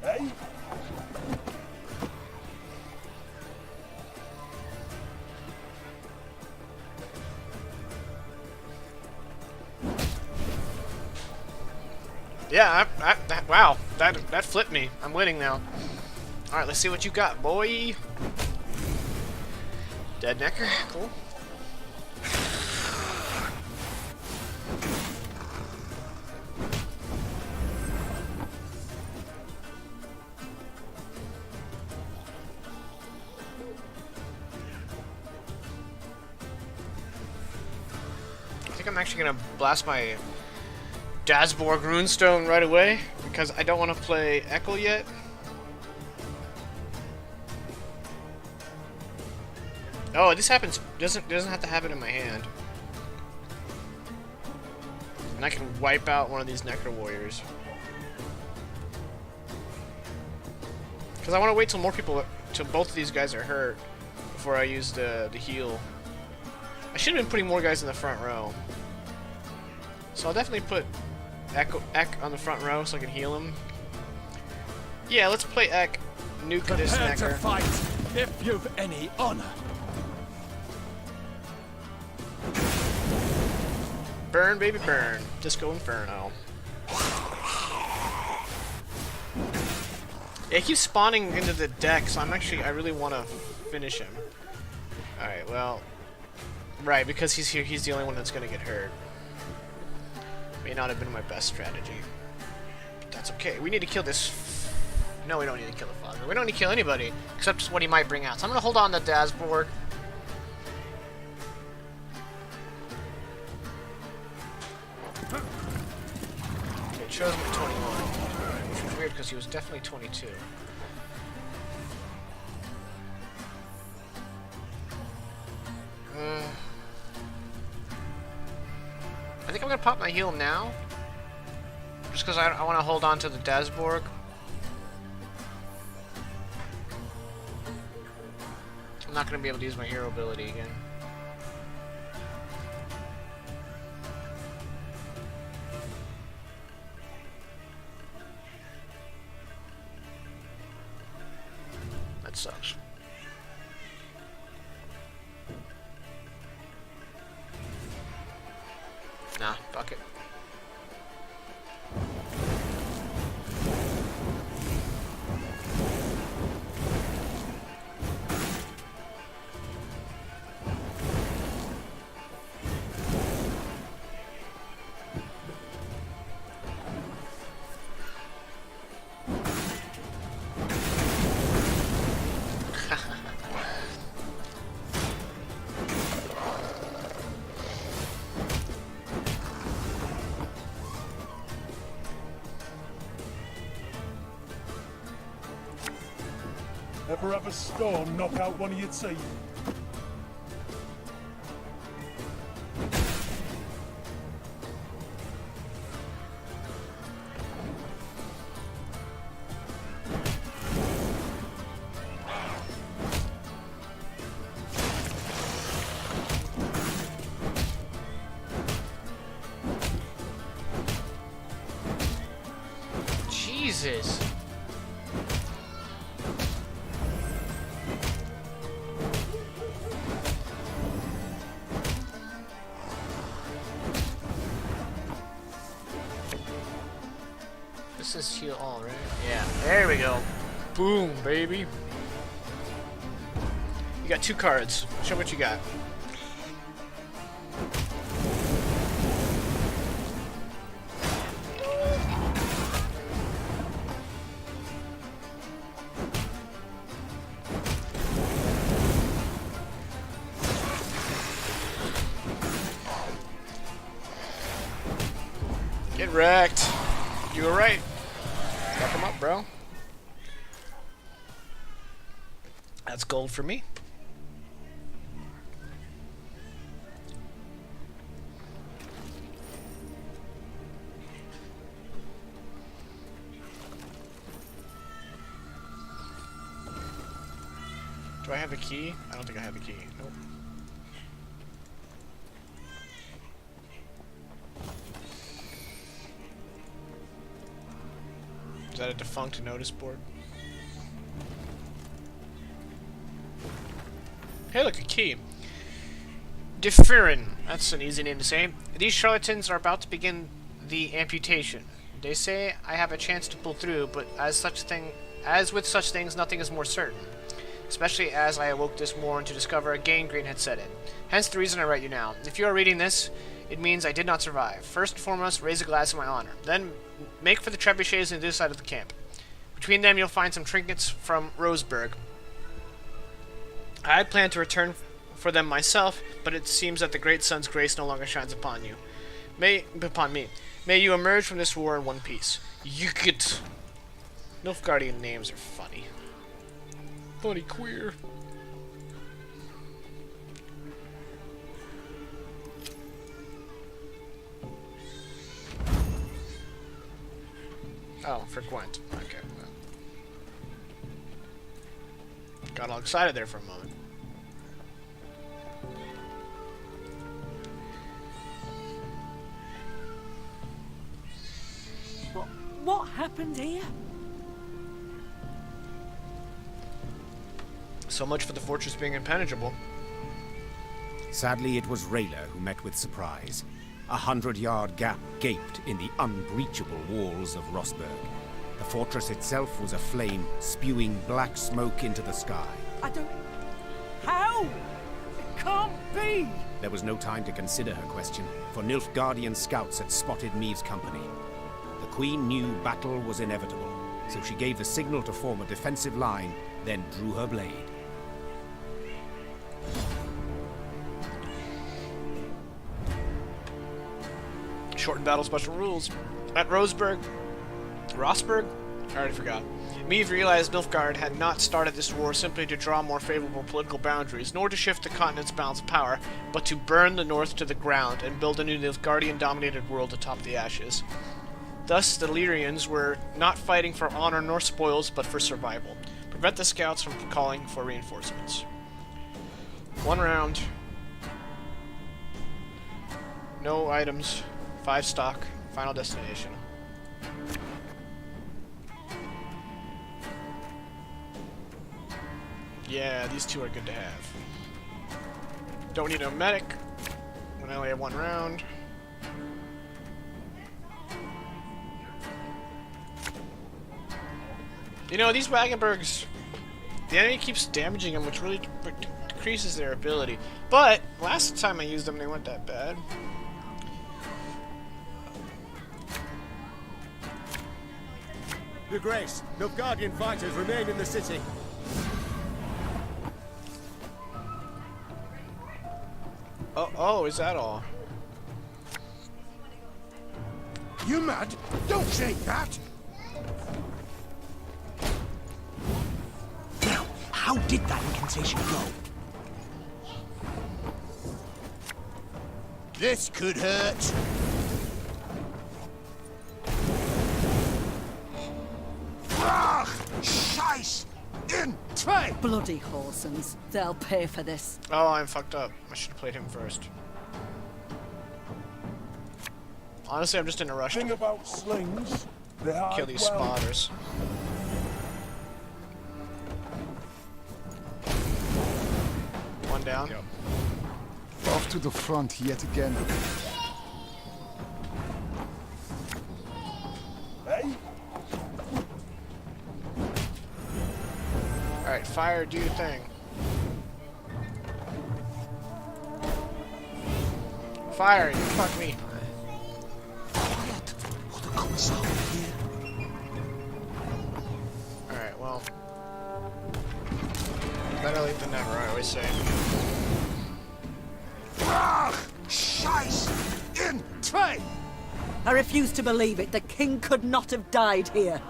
Hey? Yeah, wow, that flipped me. I'm winning now. Alright, let's see what you got, boy. Dead necker, cool. I think I'm actually gonna blast my Dasborg Runestone right away because I don't want to play Echo yet. Oh, this happens. Doesn't have to happen in my hand, and I can wipe out one of these Necro Warriors. Because I want to wait till more people, till both of these guys are hurt before I use the heal. I should have been putting more guys in the front row. So I'll definitely put Ek on the front row so I can heal him. Yeah, let's play Ek. Nuke this Prepare Necker. to fight if you've any honor. Burn, baby, burn. Disco Inferno. Yeah, he keeps spawning into the deck, so I really want to finish him. Alright, well... Right, because he's here, he's the only one that's going to get hurt. May not have been my best strategy. But that's okay. We need to kill this... No, we don't need to kill the father. We don't need to kill anybody, except what he might bring out. So I'm going to hold on to Dasborg. Okay, it shows me 21. Which is weird, because he was definitely 22. I think I'm gonna pop my heal now, just because I want to hold on to the Dasborg. I'm not gonna be able to use my hero ability again. That sucks. Nah, fuck it. Ever have a storm knock out one of your teeth? Jesus. This is heal all, right? Yeah, there we go. Boom, baby. You got 2 cards. Show what you got. Get wrecked. You were right. Fuck him up, bro. That's gold for me. Do I have a key? I don't think I have a key. Nope. Is that a defunct notice board? Hey, look, a key. Defirin. That's an easy name to say. These charlatans are about to begin the amputation. They say I have a chance to pull through, but as with such things, nothing is more certain. Especially as I awoke this morning to discover a gangrene had set in. Hence the reason I write you now. If you are reading this, it means I did not survive. First and foremost, raise a glass in my honor. Then make for the trebuchets on the other side of the camp. Between them, you'll find some trinkets from Roseburg. I had planned to return for them myself, but it seems that the Great Sun's grace no longer shines upon you. Upon me. May you emerge from this war in one piece. Yukit. Nilfgaardian names are funny. Funny queer. Oh, for Gwent. Okay. Got all excited there for a moment. What happened here? So much for the fortress being impenetrable. Sadly, it was Rayla who met with surprise. 100-yard gap gaped in the unbreachable walls of Rosberg. The fortress itself was aflame, spewing black smoke into the sky. I don't... How? It can't be! There was no time to consider her question, for Nilfgaardian scouts had spotted Meve's company. The Queen knew battle was inevitable, so she gave the signal to form a defensive line, then drew her blade. Shortened battle special rules. At Rosberg? I already forgot. Meve realized Nilfgaard had not started this war simply to draw more favorable political boundaries, nor to shift the continent's balance of power, but to burn the north to the ground and build a new Nilfgaardian-dominated world atop the ashes. Thus, the Lyrians were not fighting for honor nor spoils, but for survival. Prevent the scouts from calling for reinforcements. 1 round. No items. 5 stock. Final destination. Yeah, these 2 are good to have. Don't need a medic when I only have 1 round. You know, these Wagenbergs, the enemy keeps damaging them, which really decreases their ability. But last time I used them, they weren't that bad. Your Grace, Nilfgaardian fighters remain in the city. Oh, is that all? You mad? Don't say that! Now, How did that incantation go? This could hurt. Ah! Scheiß! In tray! Bloody Horsons. They'll pay for this. Oh, I'm fucked up. I should have played him first. Honestly, I'm just in a rush Thing to about slings, they hide kill these well. spotters. One down. Off to the front yet again. Hey? Alright, fire, do your thing. Fire, you fuck me. Quiet, or the commissar will hear. Alright, well. Better late than never, I always say. Ah! Scheiß! In tray! I refuse to believe it. The king could not have died here.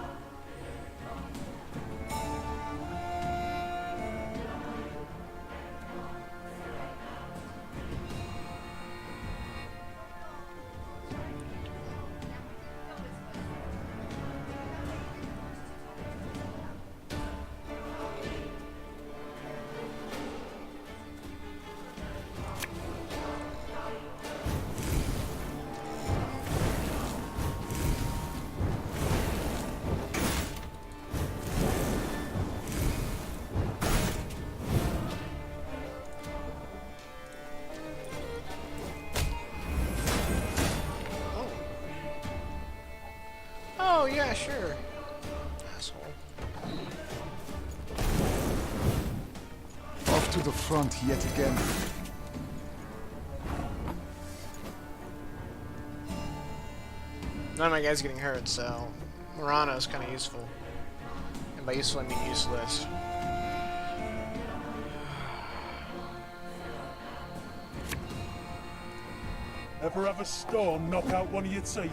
Oh, yeah, sure. Asshole. Off to the front yet again. None of my guys getting hurt, so Murano is kind of useful. And by useful, I mean useless. Ever have a storm knock out one of your teeth?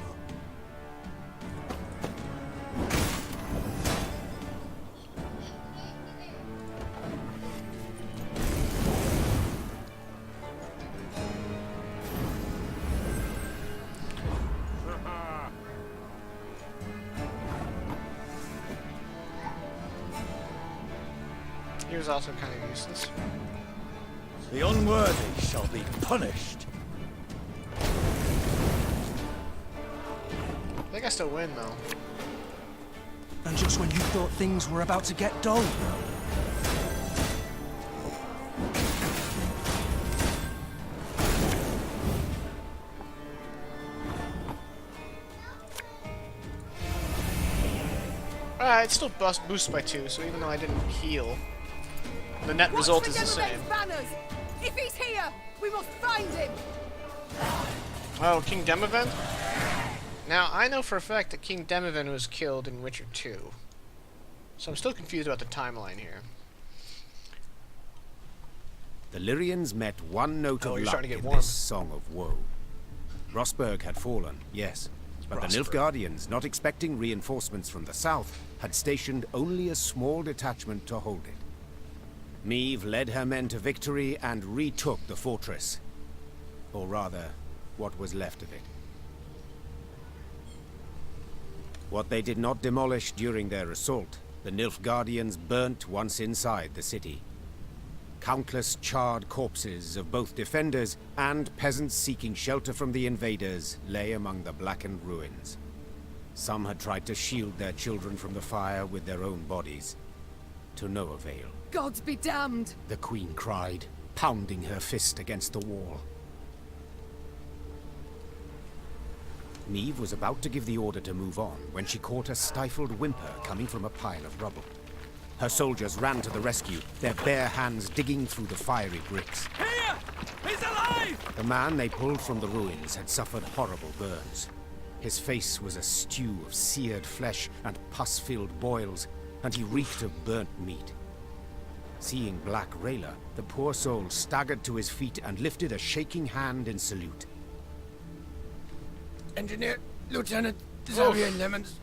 He was also kind of useless. The unworthy shall be punished. I think I still win, though. And just when you thought things were about to get dull. It still boosts by 2, so even though I didn't heal, the net result is the same. Banners! If he's here, we must find him! Oh, King Demavend? Now, I know for a fact that King Demavend was killed in Witcher 2. So I'm still confused about the timeline here. The Lyrians met one note Oh, of you're luck starting to in get warm. this song of woe. Rosberg had fallen, yes, but the Nilfgaardians, not expecting reinforcements from the south, had stationed only a small detachment to hold it. Meve led her men to victory and retook the fortress. Or rather, what was left of it. What they did not demolish during their assault, the Nilfgaardians burnt once inside the city. Countless charred corpses of both defenders and peasants seeking shelter from the invaders lay among the blackened ruins. Some had tried to shield their children from the fire with their own bodies. To no avail. Gods be damned! The Queen cried, pounding her fist against the wall. Meve was about to give the order to move on when she caught a stifled whimper coming from a pile of rubble. Her soldiers ran to the rescue, their bare hands digging through the fiery bricks. Here! He's alive! The man they pulled from the ruins had suffered horrible burns. His face was a stew of seared flesh and pus-filled boils, and he reeked of burnt meat. Seeing Black Rayla, the poor soul staggered to his feet and lifted a shaking hand in salute. Engineer, Lieutenant Xavier Lemons,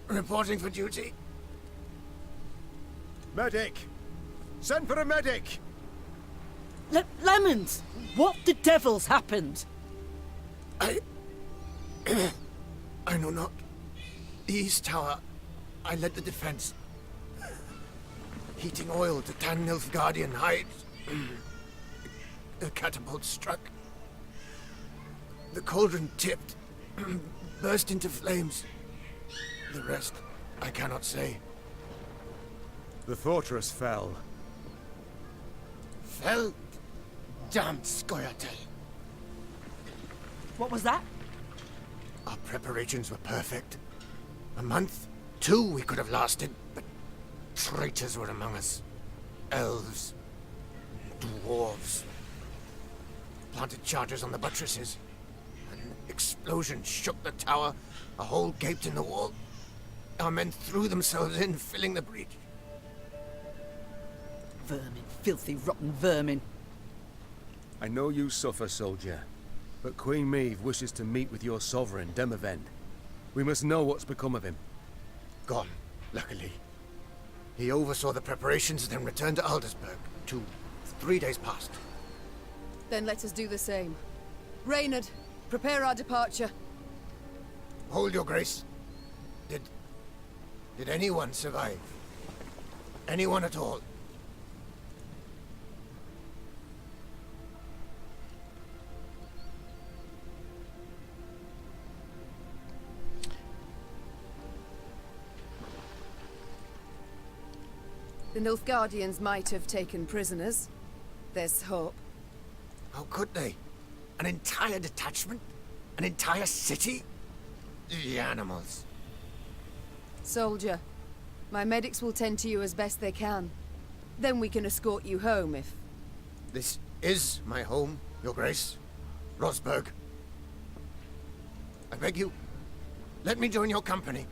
reporting for duty. Medic! Send for a medic! Lemons! What the devil's happened? I know not. The East Tower, I led the defense. Heating oil to tan Nilfgaardian hides. The catapult struck. The cauldron tipped, burst into flames. The rest, I cannot say. The fortress fell. Fell? Damned Scoia'tael. What was that? Our preparations were perfect. A month, 2 we could have lasted, but traitors were among us. Elves, dwarves. Planted charges on the buttresses. An explosion shook the tower, a hole gaped in the wall. Our men threw themselves in, filling the breach. Vermin, filthy, rotten vermin. I know you suffer, soldier, but Queen Meve wishes to meet with your sovereign, Demavend. We must know what's become of him. Gone, luckily. He oversaw the preparations, then returned to Aldersburg. 3 days past. Then let us do the same. Reynard, prepare our departure. Hold your grace. Did anyone survive? Anyone at all? The Nilfgaardians might have taken prisoners. There's hope. How could they? An entire detachment? An entire city? The animals. Soldier, my medics will tend to you as best they can. Then we can escort you home if... This is my home, your grace. Rosberg. I beg you, let me join your company.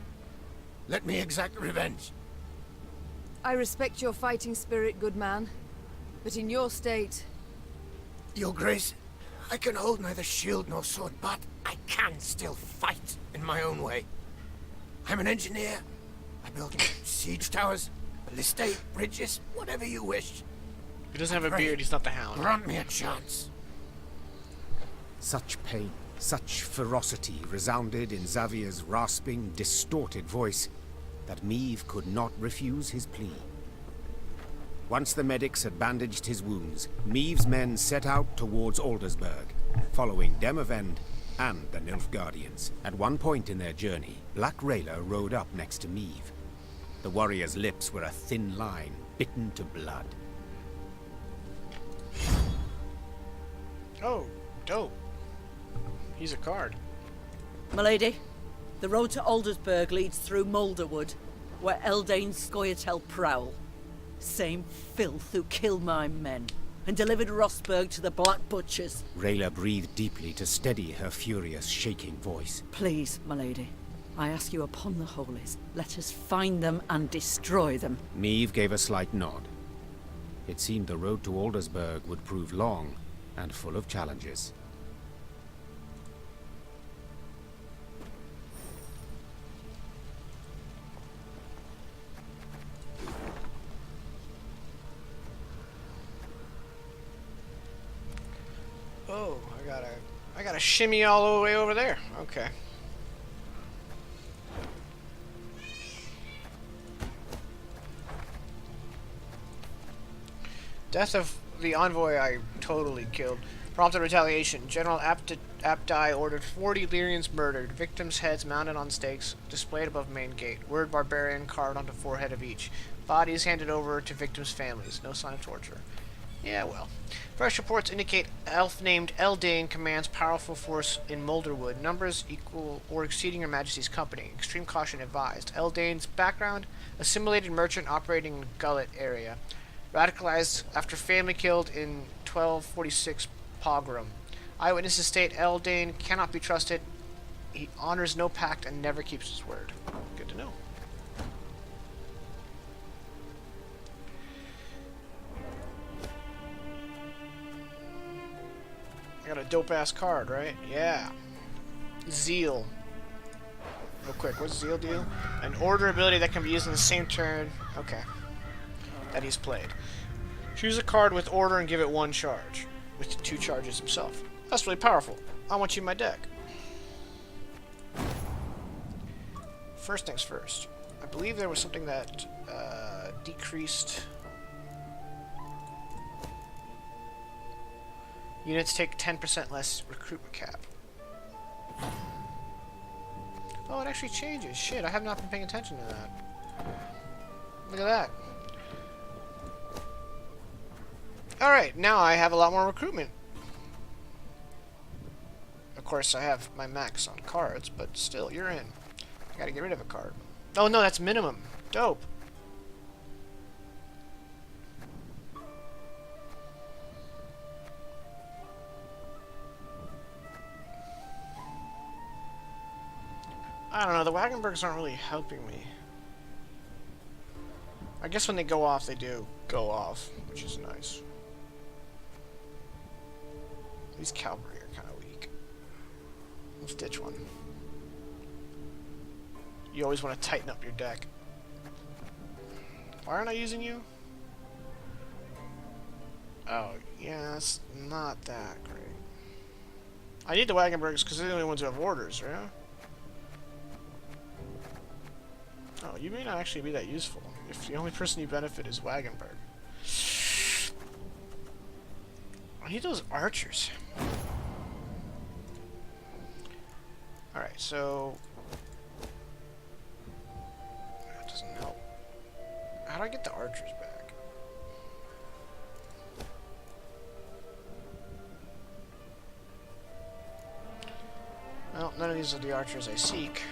Let me exact revenge. I respect your fighting spirit, good man. But in your state... Your grace, I can hold neither shield nor sword, but I can still fight in my own way. I'm an engineer. I build siege towers, ballistae, bridges, whatever you wish. He doesn't have a beard, he's not the Hound. Grant me a chance. Such pain, such ferocity resounded in Xavier's rasping, distorted voice that Meve could not refuse his plea. Once the medics had bandaged his wounds, Meve's men set out towards Aldersburg, following Demavend and the Nilfgaardians. At one point in their journey, Black Rayla rode up next to Meve. The warrior's lips were a thin line, bitten to blood. Oh, dope. He's a card. Milady, the road to Aldersburg leads through Moulderwood, where Eldain's Scoia'tael prowl. Same filth who killed my men, and delivered Rosberg to the Black Butchers. Rayla breathed deeply to steady her furious, shaking voice. Please, milady, I ask you upon the holies, let us find them and destroy them. Meve gave a slight nod. It seemed the road to Aldersburg would prove long and full of challenges. Oh, I gotta shimmy all the way over there. Okay. Death of the envoy I totally killed. Prompted retaliation. General Abdai ordered 40 Lyrians murdered. Victims' heads mounted on stakes, displayed above main gate. Word barbarian carved onto forehead of each. Bodies handed over to victims' families. No sign of torture. Yeah, well. Fresh reports indicate elf named Eldain commands powerful force in Moulderwood. Numbers equal or exceeding your majesty's company. Extreme caution advised. Eldain's background, assimilated merchant operating in Gullet area. Radicalized after family killed in 1246 pogrom. Eyewitnesses state Eldain cannot be trusted. He honors no pact and never keeps his word. Good to know. I got a dope-ass card, right? Yeah. Zeal. Real quick, what's Zeal do? An order ability that can be used in the same turn. Okay. That he's played. Choose a card with order and give it 1 charge, with 2 charges himself. That's really powerful. I want you in my deck. First things first. I believe there was something that decreased... Units take 10% less recruitment cap. Oh, it actually changes. Shit, I have not been paying attention to that. Look at that. Alright, now I have a lot more recruitment. Of course, I have my max on cards, but still, you're in. I gotta get rid of a card. Oh no, that's minimum. Dope. I don't know, the Wagenbergs aren't really helping me. I guess when they go off, they do go off, which is nice. These cavalry are kind of weak. Let's ditch one. You always want to tighten up your deck. Why aren't I using you? Oh, yeah, that's not that great. I need the Wagenbergs because they're the only ones who have orders, right? Oh, you may not actually be that useful if the only person you benefit is Wagenberg. I need those archers. Alright, so... That doesn't help. How do I get the archers back? Well, none of these are the archers I seek,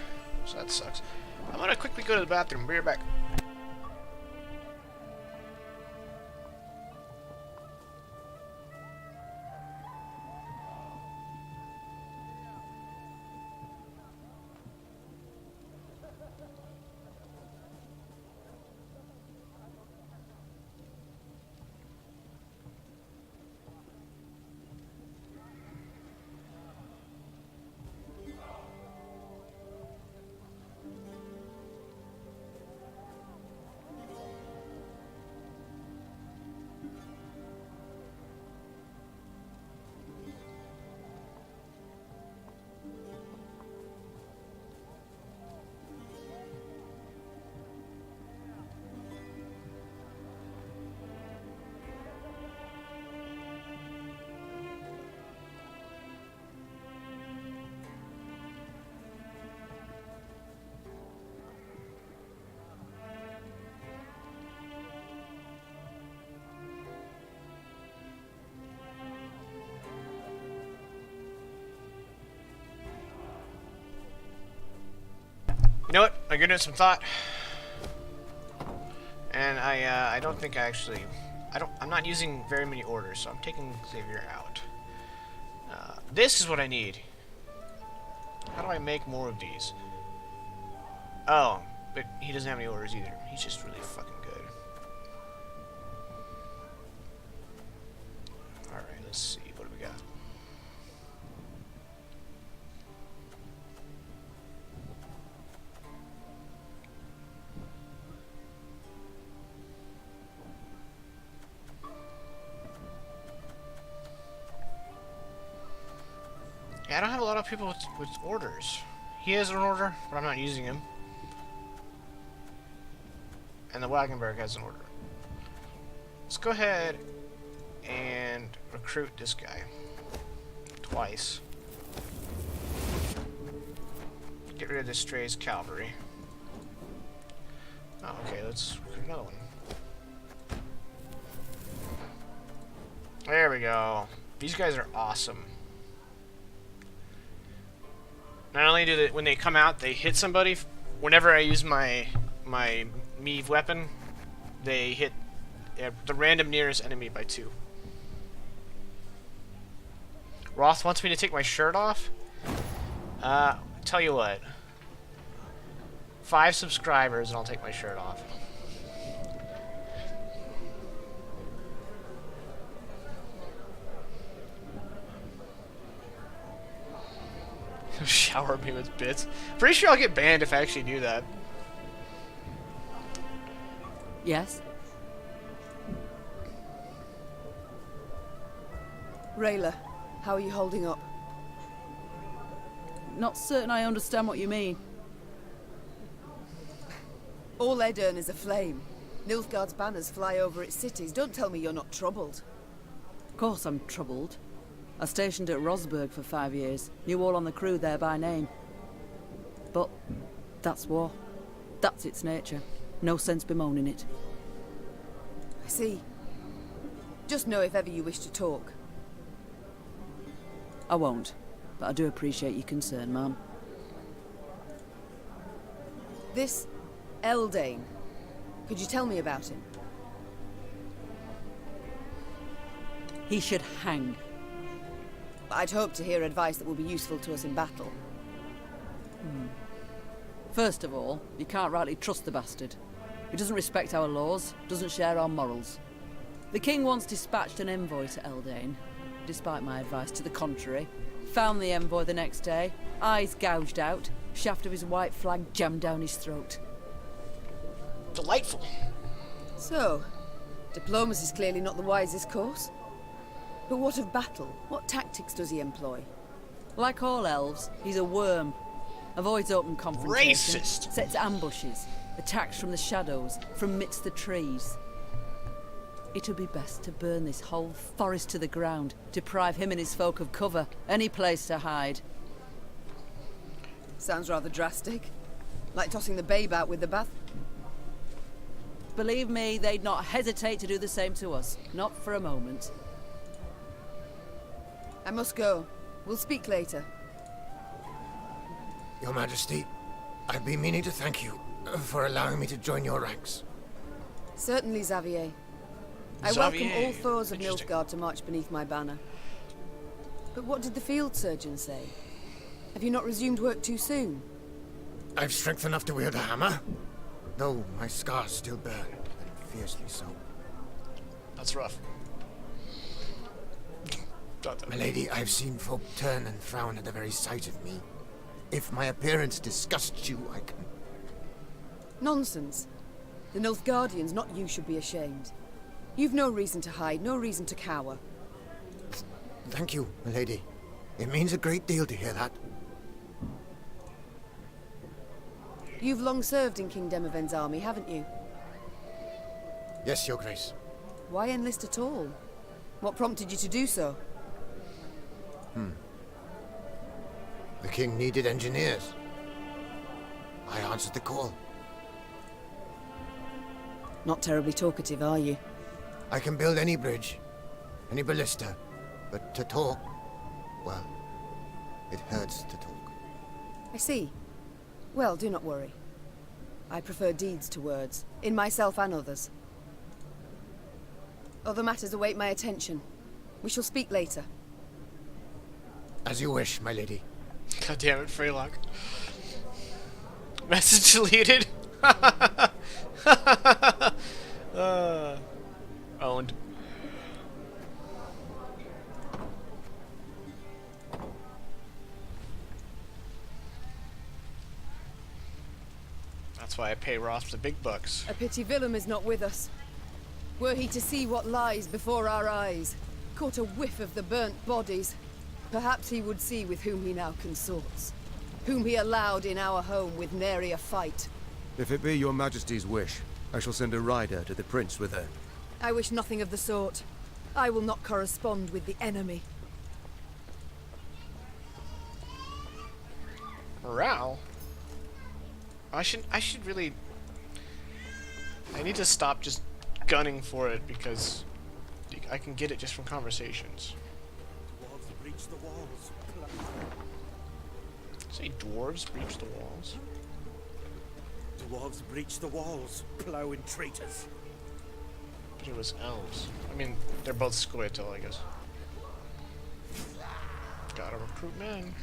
so that sucks. I'm gonna quickly go to the bathroom. Be right back. You know what? I gave it some thought, and I don't think I actually, I'm not using very many orders, so I'm taking Xavier out. This is what I need. How do I make more of these? Oh, but he doesn't have any orders either. He's just really fucking good. All right, let's see. What do we got? Yeah, I don't have a lot of people with orders. He has an order, but I'm not using him. And the Wagenberg has an order. Let's go ahead and recruit this guy. Twice. Get rid of this Stray's cavalry. Oh, okay, let's recruit another one. There we go. These guys are awesome. Not only do they, when they come out, they hit somebody. Whenever I use my Meve weapon, they hit the random nearest enemy by 2. Roth wants me to take my shirt off. Tell you what. 5 subscribers and I'll take my shirt off. Shower me with bits. Pretty sure I'll get banned if I actually do that. Yes? Rayla, how are you holding up? Not certain I understand what you mean. All Aedirn is aflame. Nilfgaard's banners fly over its cities. Don't tell me you're not troubled. Of course I'm troubled. I stationed at Rosberg for 5 years. Knew all on the crew there by name. But that's war. That's its nature. No sense bemoaning it. I see. Just know if ever you wish to talk. I won't, but I do appreciate your concern, ma'am. This Eldane. Could you tell me about him? He should hang. I'd hope to hear advice that will be useful to us in battle. First of all, you can't rightly trust the bastard. He doesn't respect our laws, doesn't share our morals. The king once dispatched an envoy to Eldane, despite my advice to the contrary. Found the envoy the next day, eyes gouged out, shaft of his white flag jammed down his throat. Delightful. So, diplomacy is clearly not the wisest course. But what of battle? What tactics does he employ? Like all elves, he's a worm. Avoids open confrontation. Racist. Sets ambushes. Attacks from the shadows, from midst the trees. It would be best to burn this whole forest to the ground, deprive him and his folk of cover, any place to hide. Sounds rather drastic. Like tossing the babe out with the bath. Believe me, they'd not hesitate to do the same to us. Not for a moment. I must go. We'll speak later. Your Majesty, I've been meaning to thank you for allowing me to join your ranks. Certainly, Xavier. I welcome all foes of Nilfgaard to march beneath my banner. But what did the field surgeon say? Have you not resumed work too soon? I've strength enough to wield a hammer, though my scars still burn, and fiercely so. That's rough. Milady, I've seen folk turn and frown at the very sight of me. If my appearance disgusts you, I can... Nonsense. The Nilfgaardians, not you, should be ashamed. You've no reason to hide, no reason to cower. Thank you, milady. It means a great deal to hear that. You've long served in King Demoven's army, haven't you? Yes, Your Grace. Why enlist at all? What prompted you to do so? The king needed engineers. I answered the call. Not terribly talkative, are you? I can build any bridge, any ballista, but to talk, well, it hurts to talk. I see. Well, do not worry. I prefer deeds to words, in myself and others. Other matters await my attention. We shall speak later. As you wish, my lady. God damn it, Freylock. Message deleted. Owned. That's why I pay Roth the big bucks. A pity Willem is not with us. Were he to see what lies before our eyes, caught a whiff of the burnt bodies, perhaps he would see with whom he now consorts, whom he allowed in our home with nary a fight. If it be your Majesty's wish, I shall send a rider to the prince with her. I wish nothing of the sort. I will not correspond with the enemy. Morale? I should really... I need to stop just gunning for it because I can get it just from conversations. Dwarves breach the walls. Say dwarves breach the walls. Dwarves breach the walls, plowing traitors. But it was elves. I mean, they're both Scoia'tael, I guess. Gotta recruit men.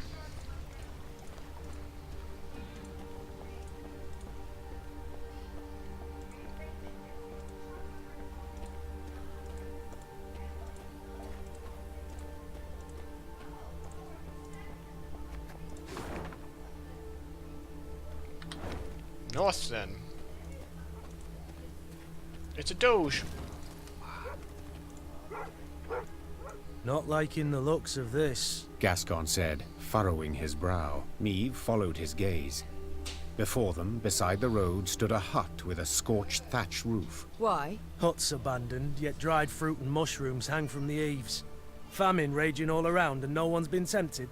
North, then. It's a doge. Not liking the looks of this, Gascon said, furrowing his brow. Meve followed his gaze. Before them, beside the road, stood a hut with a scorched thatch roof. Why? Hut's abandoned, yet dried fruit and mushrooms hang from the eaves. Famine raging all around and no one's been tempted.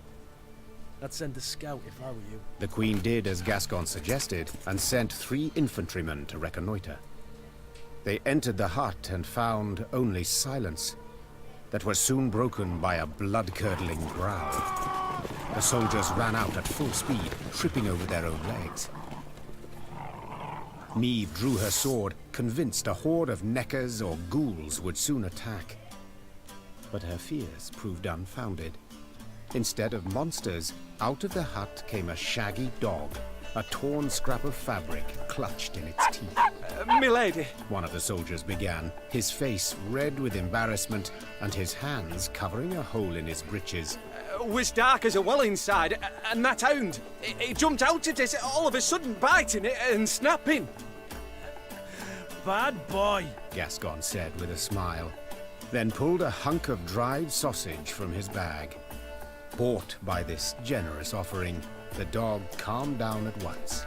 I'd send a scout if I were you. The Queen did as Gascon suggested, and sent 3 infantrymen to reconnoiter. They entered the hut and found only silence, that was soon broken by a blood-curdling growl. The soldiers ran out at full speed, tripping over their own legs. Meve drew her sword, convinced a horde of neckers or ghouls would soon attack. But her fears proved unfounded. Instead of monsters, out of the hut came a shaggy dog, a torn scrap of fabric clutched in its teeth. Milady! One of the soldiers began, his face red with embarrassment and his hands covering a hole in his breeches. Was dark as a well inside, and that hound, it jumped out at us all of a sudden, biting it and snapping. Bad boy, Gascon said with a smile, then pulled a hunk of dried sausage from his bag. Bought by this generous offering, the dog calmed down at once.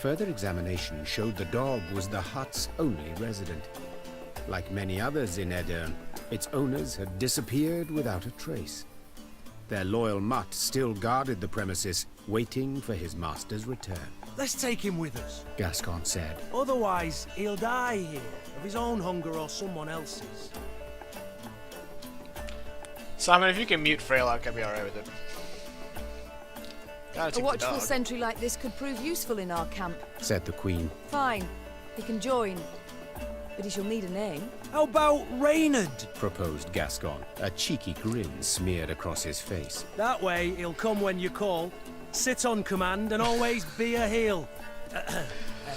Further examination showed the dog was the hut's only resident. Like many others in Aedirn, its owners had disappeared without a trace. Their loyal mutt still guarded the premises, waiting for his master's return. let's take him with us, Gascon said. Otherwise, he'll die here, of his own hunger or someone else's. Simon, if you can mute Freylock, I'd be alright with it. Gotta A take watchful the dog. sentry like this could prove useful in our camp. Said the Queen. Fine, he can join, but he shall need a name. How about Reynard? Proposed Gascon, a cheeky grin smeared across his face. That way, he'll come when you call, sit on command, and always be a heel.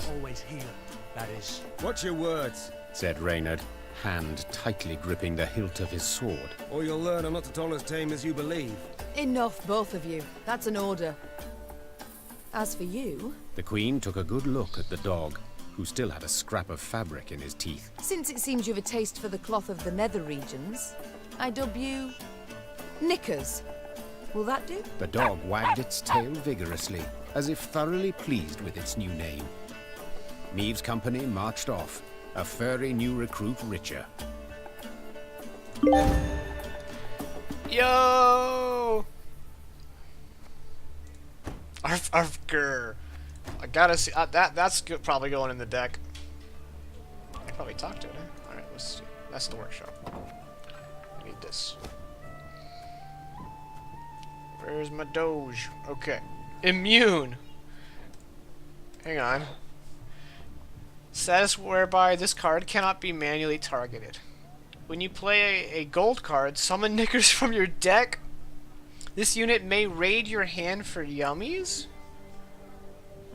Always heel, that is. Watch your words, said Reynard, hand tightly gripping the hilt of his sword. or you'll learn I'm not at all as tame as you believe. Enough, both of you. That's an order. As for you, The Queen took a good look at the dog, who still had a scrap of fabric in his teeth. since it seems you've a taste for the cloth of the nether regions, I dub you... Knickers. Will that do? The dog wagged its tail vigorously, as if thoroughly pleased with its new name. Meve's company marched off, a furry new recruit richer. Yo! Arf, arf, grr. I gotta see that's probably going in the deck. I probably talked to it. Eh? All right, let's see. That's the workshop. I need this. Where's my Doge? Okay, immune. Hang on. Status whereby this card cannot be manually targeted. When you play a gold card, summon Knickers from your deck. This unit may raid your hand for yummies?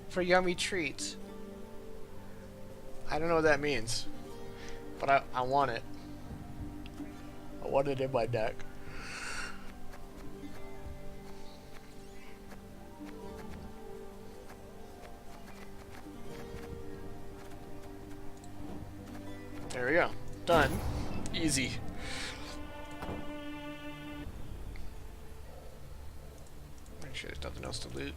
For yummy treats. I don't know what that means. But I want it. I want it in my deck. There we go. Done. Easy. Make sure there's nothing else to loot.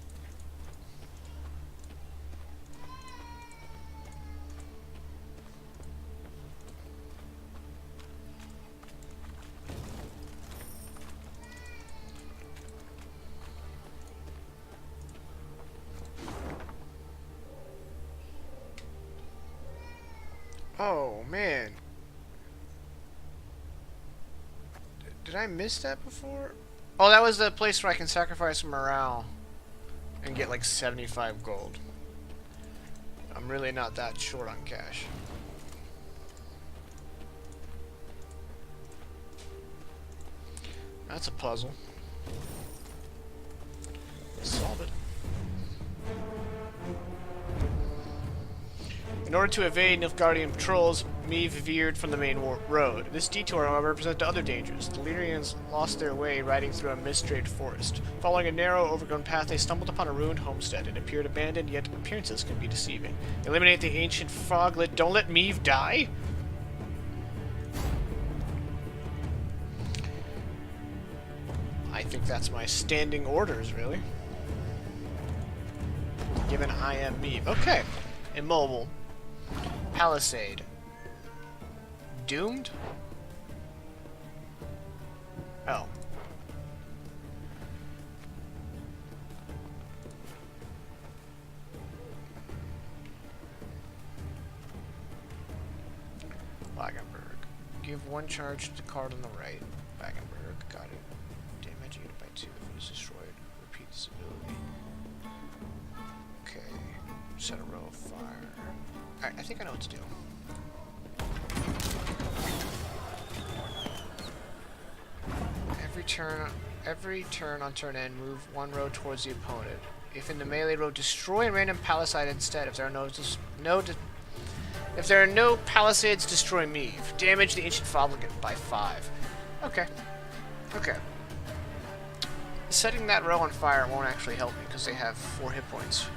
Oh, man. Did I miss that before? Oh, that was the place where I can sacrifice morale and get like 75 gold. I'm really not that short on cash. That's a puzzle. Let's solve it. In order to evade Nilfgaardian patrols, Meve veered from the main road. This detour, however, presented other dangers. The Lyrians lost their way riding through a mist-draped forest. Following a narrow, overgrown path, they stumbled upon a ruined homestead. It appeared abandoned, yet appearances can be deceiving. Eliminate the ancient froglet. Don't let Meve die? that's my standing orders, really. Given I am Meve. Okay. Immobile. Palisade. Doomed? Oh. Wagenberg. Give one charge to the card on the right. Wagenberg. Got it. Damage unit by 2 if it is destroyed. Repeat this ability. Okay. Set a row of fire. Alright, I think I know what to do. Every turn on turn end, move one row towards the opponent. If in the melee row, destroy a random palisade instead. If there are no palisades, destroy Meve. Damage the ancient Fobligate by 5. Okay. Okay. Setting that row on fire won't actually help me because they have 4 hit points.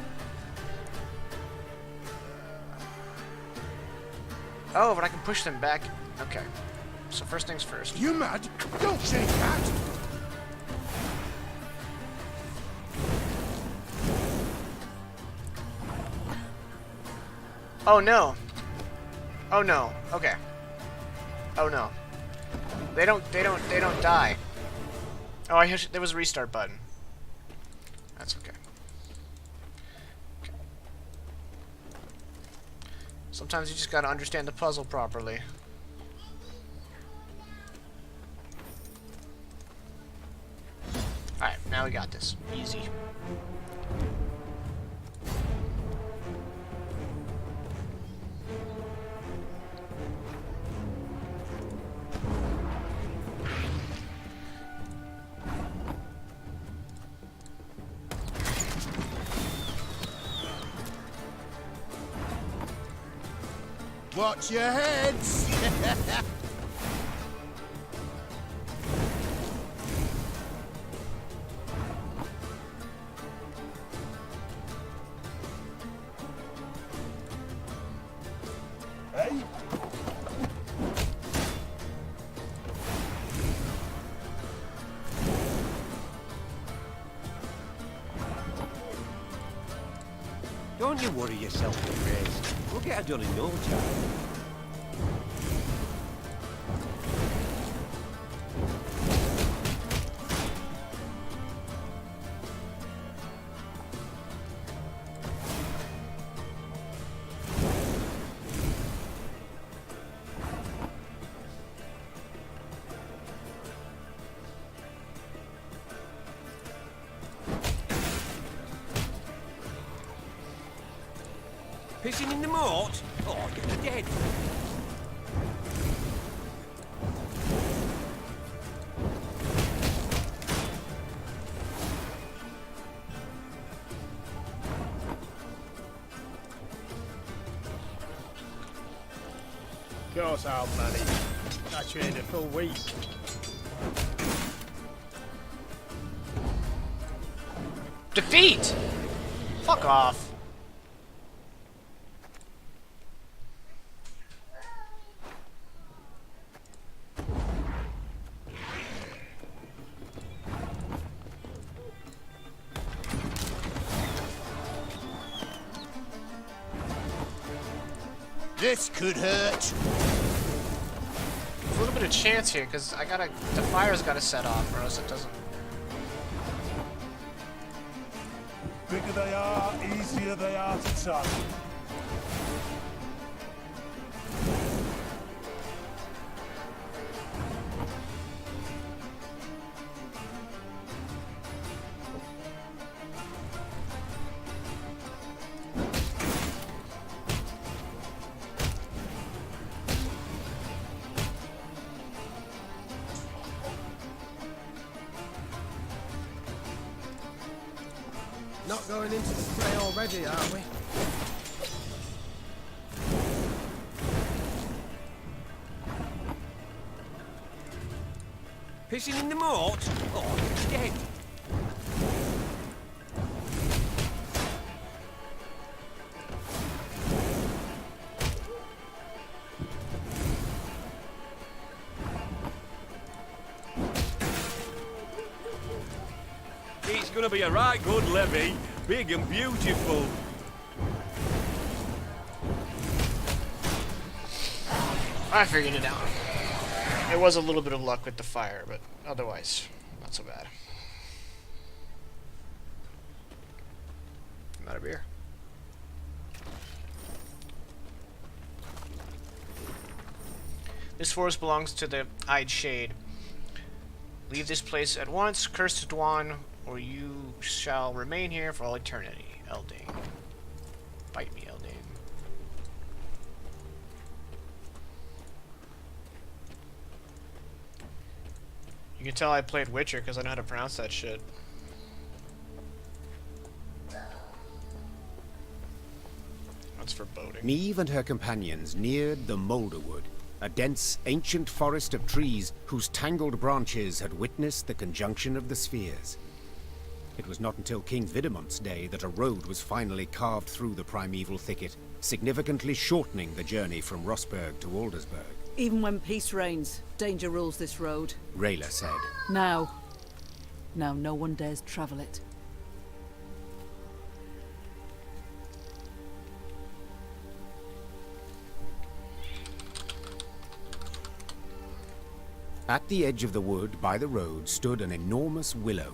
Oh, but I can push them back. Okay. So first things first. You mad? Don't say that! Oh no. Oh no. Okay. Oh no. They don't die. Oh, there was a restart button. That's okay. Sometimes you just gotta understand the puzzle properly. Alright, now we got this. Easy. Watch your heads! Hey? Don't you worry yourself, Grace. We'll get her done in no time. Pissing in the moat? Oh, you're dead. Course I'll manage. I trained a full week. Defeat! Fuck off. This could hurt. A little bit of chance here, because the fire's gotta set off, or else it doesn't. Bigger they are, easier they are to touch. Not going into the fray already, are we? Pissing in the moat? Oh, you're dead. gonna be a right good levy, big and beautiful. I figured it out. It was a little bit of luck with the fire, but otherwise, not so bad. I'm out of beer. This forest belongs to the Eyed Shade. Leave this place at once, cursed Dwan, or you shall remain here for all eternity. Eldane. Bite me, Eldane. You can tell I played Witcher because I know how to pronounce that shit. That's foreboding. Meve and her companions neared the Moulderwood, a dense, ancient forest of trees whose tangled branches had witnessed the conjunction of the spheres. It was not until King Vidamont's day that a road was finally carved through the primeval thicket, significantly shortening the journey from Rosberg to Aldersburg. Even when peace reigns, danger rules this road. Rayla said. Now no one dares travel it. At the edge of the wood by the road stood an enormous willow.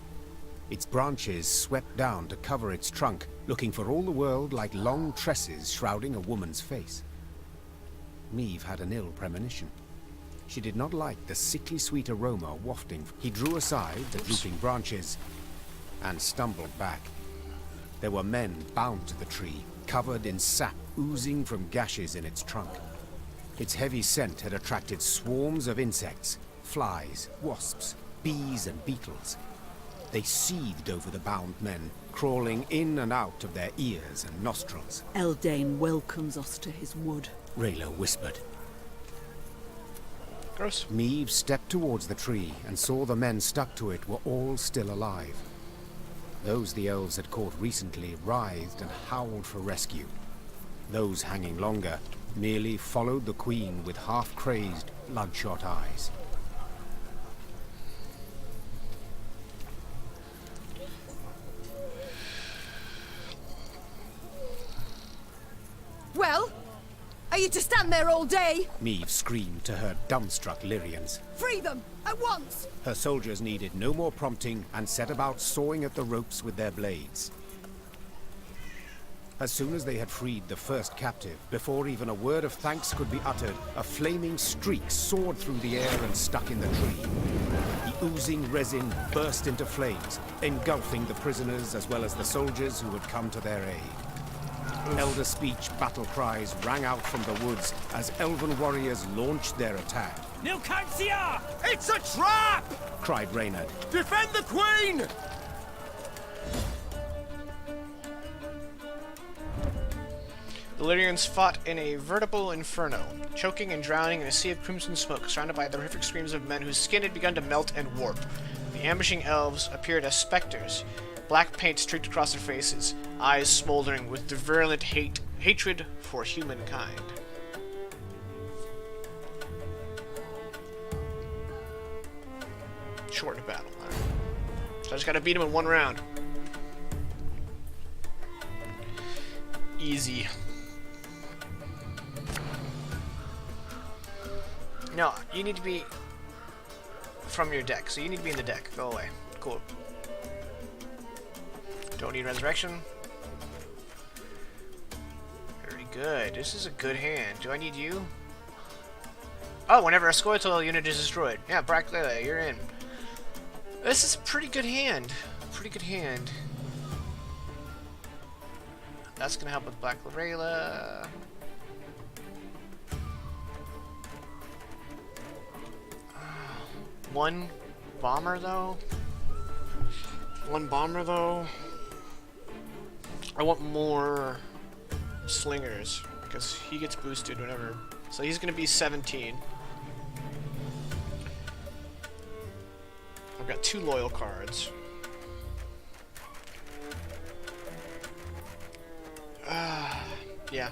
Its branches swept down to cover its trunk, looking for all the world like long tresses shrouding a woman's face. Meve had an ill premonition. She did not like the sickly sweet aroma wafting. He drew aside the drooping branches and stumbled back. There were men bound to the tree, covered in sap oozing from gashes in its trunk. Its heavy scent had attracted swarms of insects, flies, wasps, bees and beetles. They seethed over the bound men, crawling in and out of their ears and nostrils. Eldane welcomes us to his wood, Rayla whispered. Gross. Meve stepped towards the tree and saw the men stuck to it were all still alive. Those the elves had caught recently writhed and howled for rescue. Those hanging longer merely followed the queen with half-crazed, bloodshot eyes. Well, are you to stand there all day? Meve screamed to her dumbstruck Lyrians. Free them, at once! Her soldiers needed no more prompting and set about sawing at the ropes with their blades. As soon as they had freed the first captive, before even a word of thanks could be uttered, a flaming streak soared through the air and stuck in the tree. The oozing resin burst into flames, engulfing the prisoners as well as the soldiers who had come to their aid. Elder speech battle cries rang out from the woods as elven warriors launched their attack. Nilcancia! It's a trap! Cried Reynard. Defend the queen! The Lyrians fought in a veritable inferno, choking and drowning in a sea of crimson smoke, surrounded by the horrific screams of men whose skin had begun to melt and warp. The ambushing elves appeared as specters, black paint streaked across their faces, eyes smoldering with virulent hatred for humankind. Shortened battle. All right. So I just gotta beat him in one round. Easy. No, you need to be from your deck. So you need to be in the deck. Go away. Cool. Don't need resurrection. Very good. This is a good hand. Do I need you? Oh, whenever a Scoia'tael unit is destroyed. Yeah, Bracklele, you're in. This is a pretty good hand. Pretty good hand. That's gonna help with Black Lorela. One bomber though. I want more slingers because he gets boosted whenever. So he's gonna be 17. I've got 2 loyal cards. Yeah.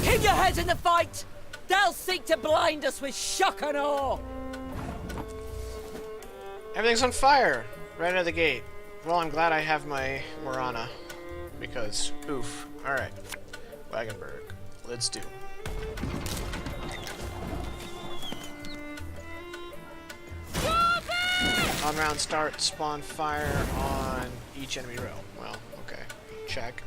Keep your heads in the fight! They'll seek to blind us with shock and awe! Everything's on fire right out of the gate. Well, I'm glad I have my Morana, because, oof. Alright. Wagenburg. Let's do. On round start, spawn fire on each enemy row. Well, okay. Check.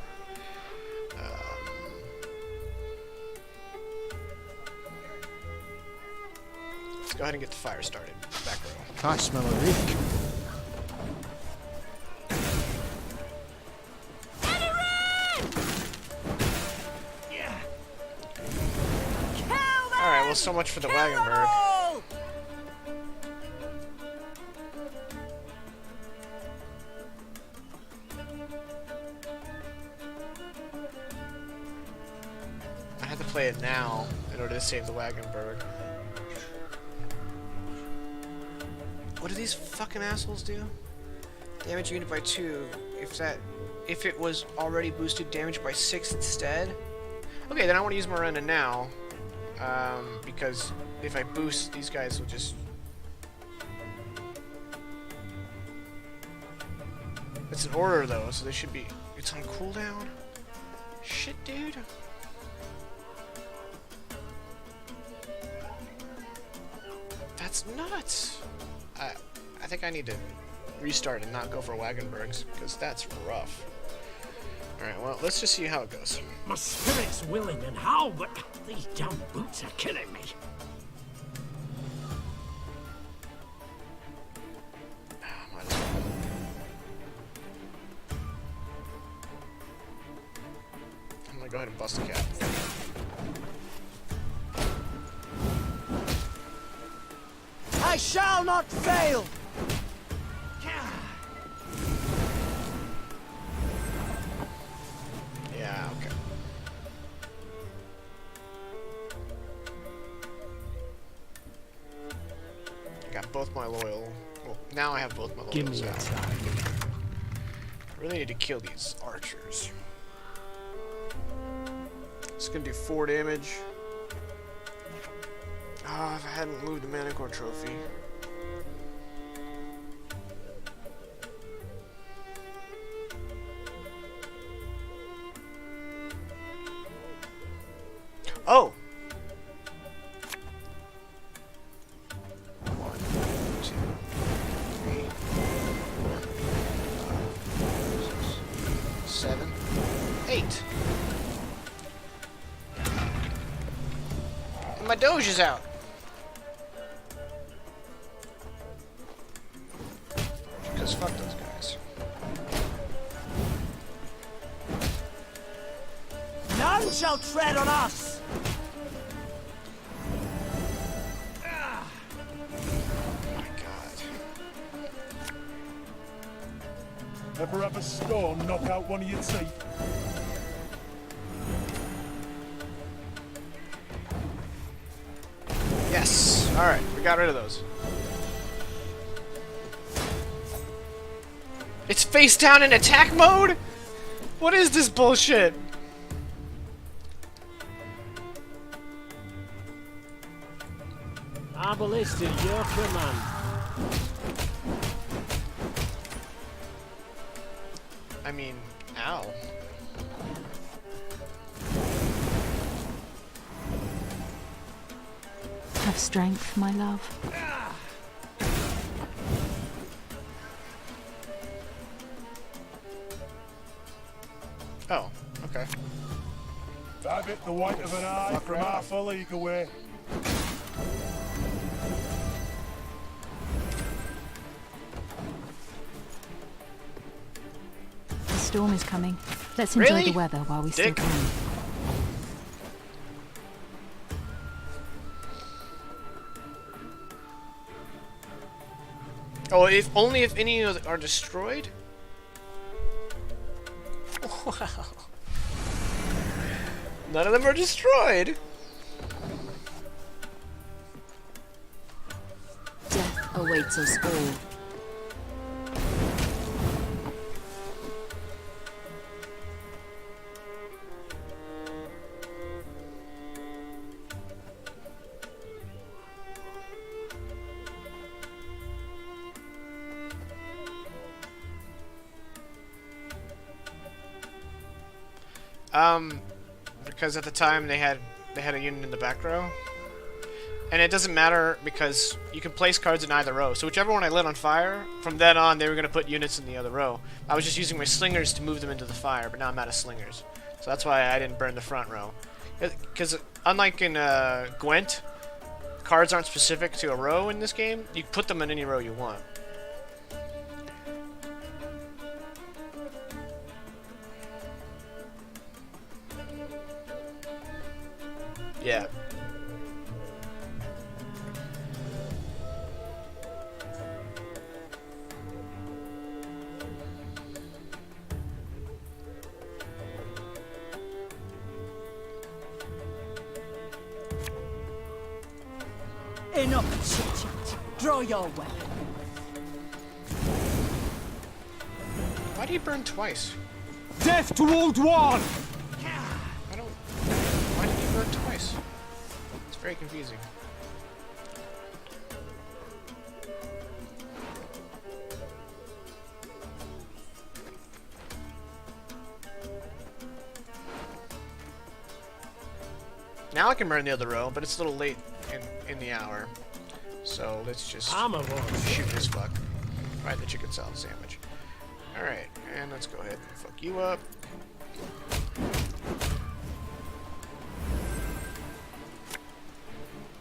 Let's go ahead and get the fire started. Back row. I smell a reek. Alright, well, so much for the Wagenburg. I had to play it now in order to save the Wagenburg. What do these fucking assholes do? Damage unit by 2. If it was already boosted, damage by 6 instead. Okay, then I want to use Morena now. Because if I boost, these guys will just... It's an order though, so they should be... It's on cooldown? Shit, dude. That's nuts! I think I need to restart and not go for Wagenbergs, because that's rough. Alright, well, let's just see how it goes. My spirit's willing and how, but these damn boots are killing me. Might as well. I'm gonna go ahead and bust the cap. I shall not fail! Yeah, okay. I got both my loyal... Well, now I have both my loyals. Give me a time. I really need to kill these archers. It's gonna do 4 damage. Ah, if I hadn't moved the Manicore trophy. Oh! 1, 2, 3, 4, 5, 6, 7, 8. And my Doge is out. Because fuck those guys. None shall tread on us! Ever have a storm knock out one of your teeth? Yes! Alright, we got rid of those. It's face down in attack mode? What is this bullshit? Our ballista, your command. I mean, ow. Have strength, my love. Oh, okay. That bit the white of an eye from half a league away. The storm is coming. Let's enjoy Really? the weather while we still Dick. can. Oh, if only if any of them are destroyed? Wow. None of them are destroyed. Death awaits us all. Because at the time they had a unit in the back row. And it doesn't matter because you can place cards in either row. So whichever one I lit on fire, from then on they were going to put units in the other row. I was just using my slingers to move them into the fire, but now I'm out of slingers. So that's why I didn't burn the front row. Because unlike in Gwent, cards aren't specific to a row in this game. You can put them in any row you want. Yeah. Enough chit-chat. Draw your weapon. Why do you burn twice? Death to Old One! I don't... Why did you burn twice? It's very confusing. Now I can burn the other row, but it's a little late in the hour. So let's just shoot this fuck. Right, the chicken salad sandwich. Alright, and let's go ahead and fuck you up.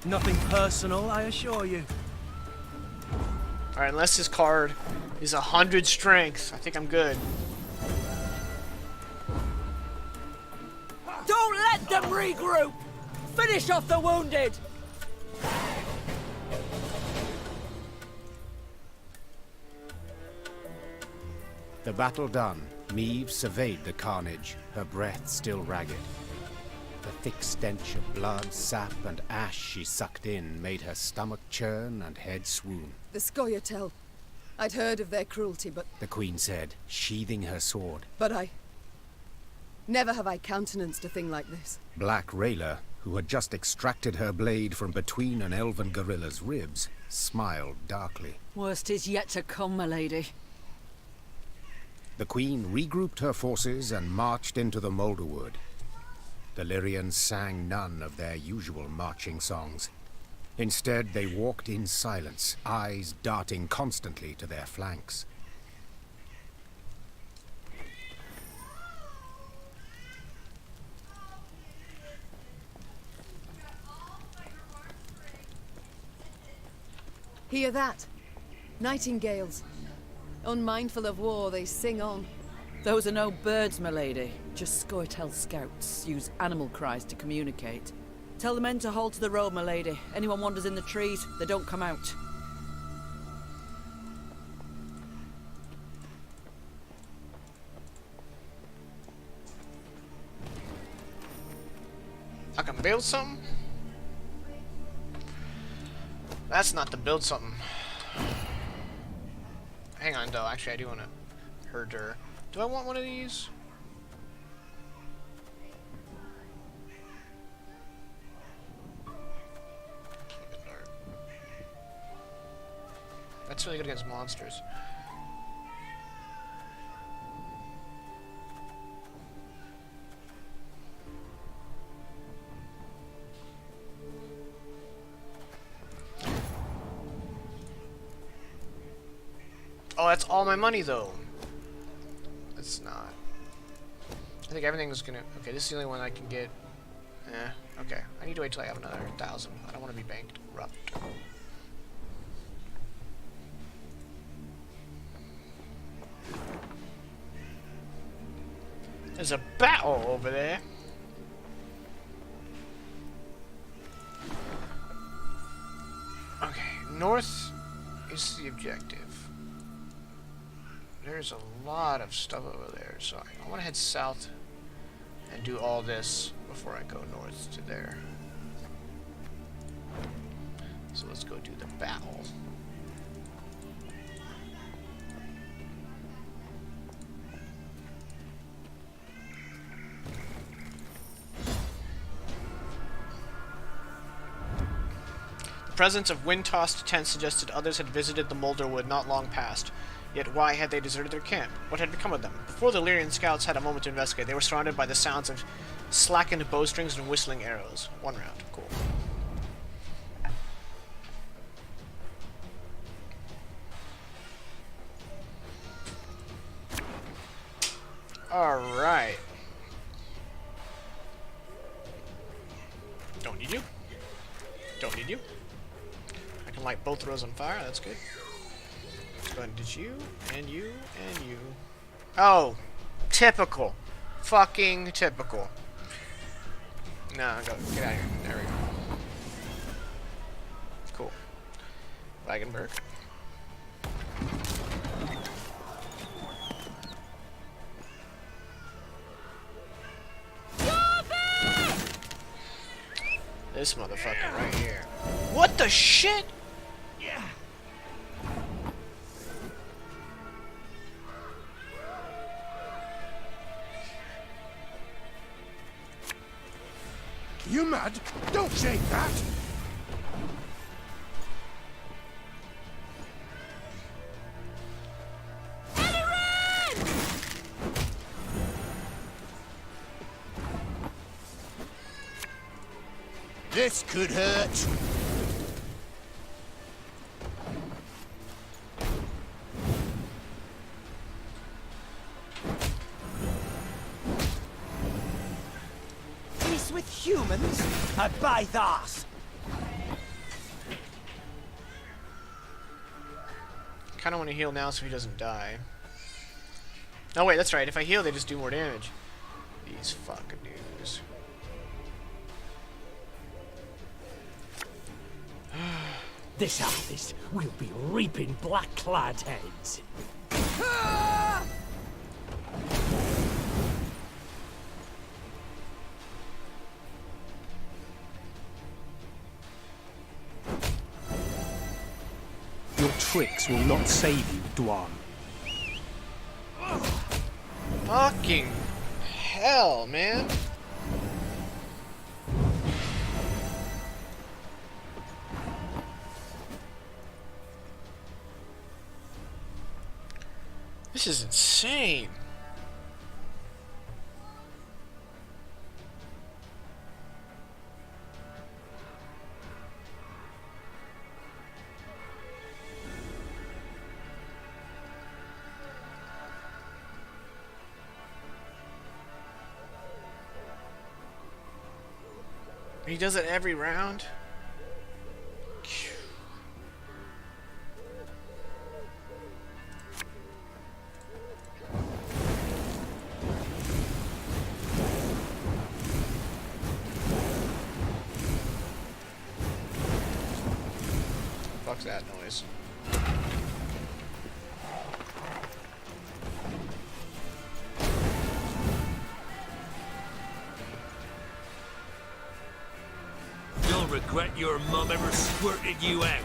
Nothing personal, I assure you. Alright, unless his card is 100 strength, I think I'm good. Don't let them regroup! Finish off the wounded! The battle done, Meve surveyed the carnage, her breath still ragged. The thick stench of blood, sap, and ash she sucked in made her stomach churn and head swoon. The Scoia'tael. I'd heard of their cruelty, but... The Queen said, sheathing her sword. But never have I countenanced a thing like this. Black Rayla, who had just extracted her blade from between an elven gorilla's ribs, smiled darkly. Worst is yet to come, my lady. The Queen regrouped her forces and marched into the Moulderwood. The Lyrians sang none of their usual marching songs. Instead, they walked in silence, eyes darting constantly to their flanks. Hear that? Nightingales. Unmindful of war, they sing on. Those are no birds, my lady. Just Scoia'tael scouts use animal cries to communicate. Tell the men to hold to the road, my lady. Anyone wanders in the trees, they don't come out. I can build something? That's not to build something. Hang on, though. Actually, I do want a herder. Do I want one of these? That's really good against monsters. Oh, that's all my money, though. It's not. I think everything's gonna... Okay, this is the only one I can get. Okay. I need to wait till I have another 1,000. I don't want to be bankrupt. There's a battle over there. Okay, north is the objective. There's a lot of stuff over there, so I want to head south and do all this before I go north to there. So let's go do the battle. The presence of wind-tossed tents suggested others had visited the Moulderwood not long past. Yet why had they deserted their camp? What had become of them? Before the Lyrian scouts had a moment to investigate, they were surrounded by the sounds of slackened bowstrings and whistling arrows. 1 round. Cool. Alright. Don't need you. Don't need you. I can light both rows on fire, that's good. Let's go ahead and ditch you, and you, and you. Oh! Typical. Fucking typical. Nah, go, get out of here. There we go. Cool. Wagenberg. This motherfucker right here. What the shit? Yeah. You mad? Don't say that! This could hurt. Peace with humans? I buy that. Kind of want to heal now so he doesn't die. Oh wait, that's right. If I heal, they just do more damage. These fucking dudes. This harvest will be reaping black-clad heads. Your tricks will not save you, Dwan. Fucking hell, man. This is insane. He does it every round? Fuck's that noise? You'll regret your mum ever squirted you out.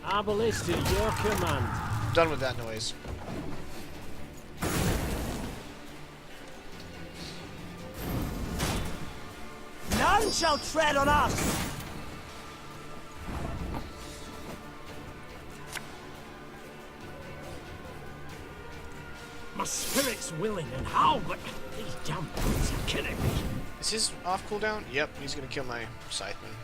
Obelisk to your command. Done with that noise. None shall tread on us! My spirit's willing and how, but these damn boots are killing me. Is his off cooldown? Yep, he's gonna kill my Scytheman.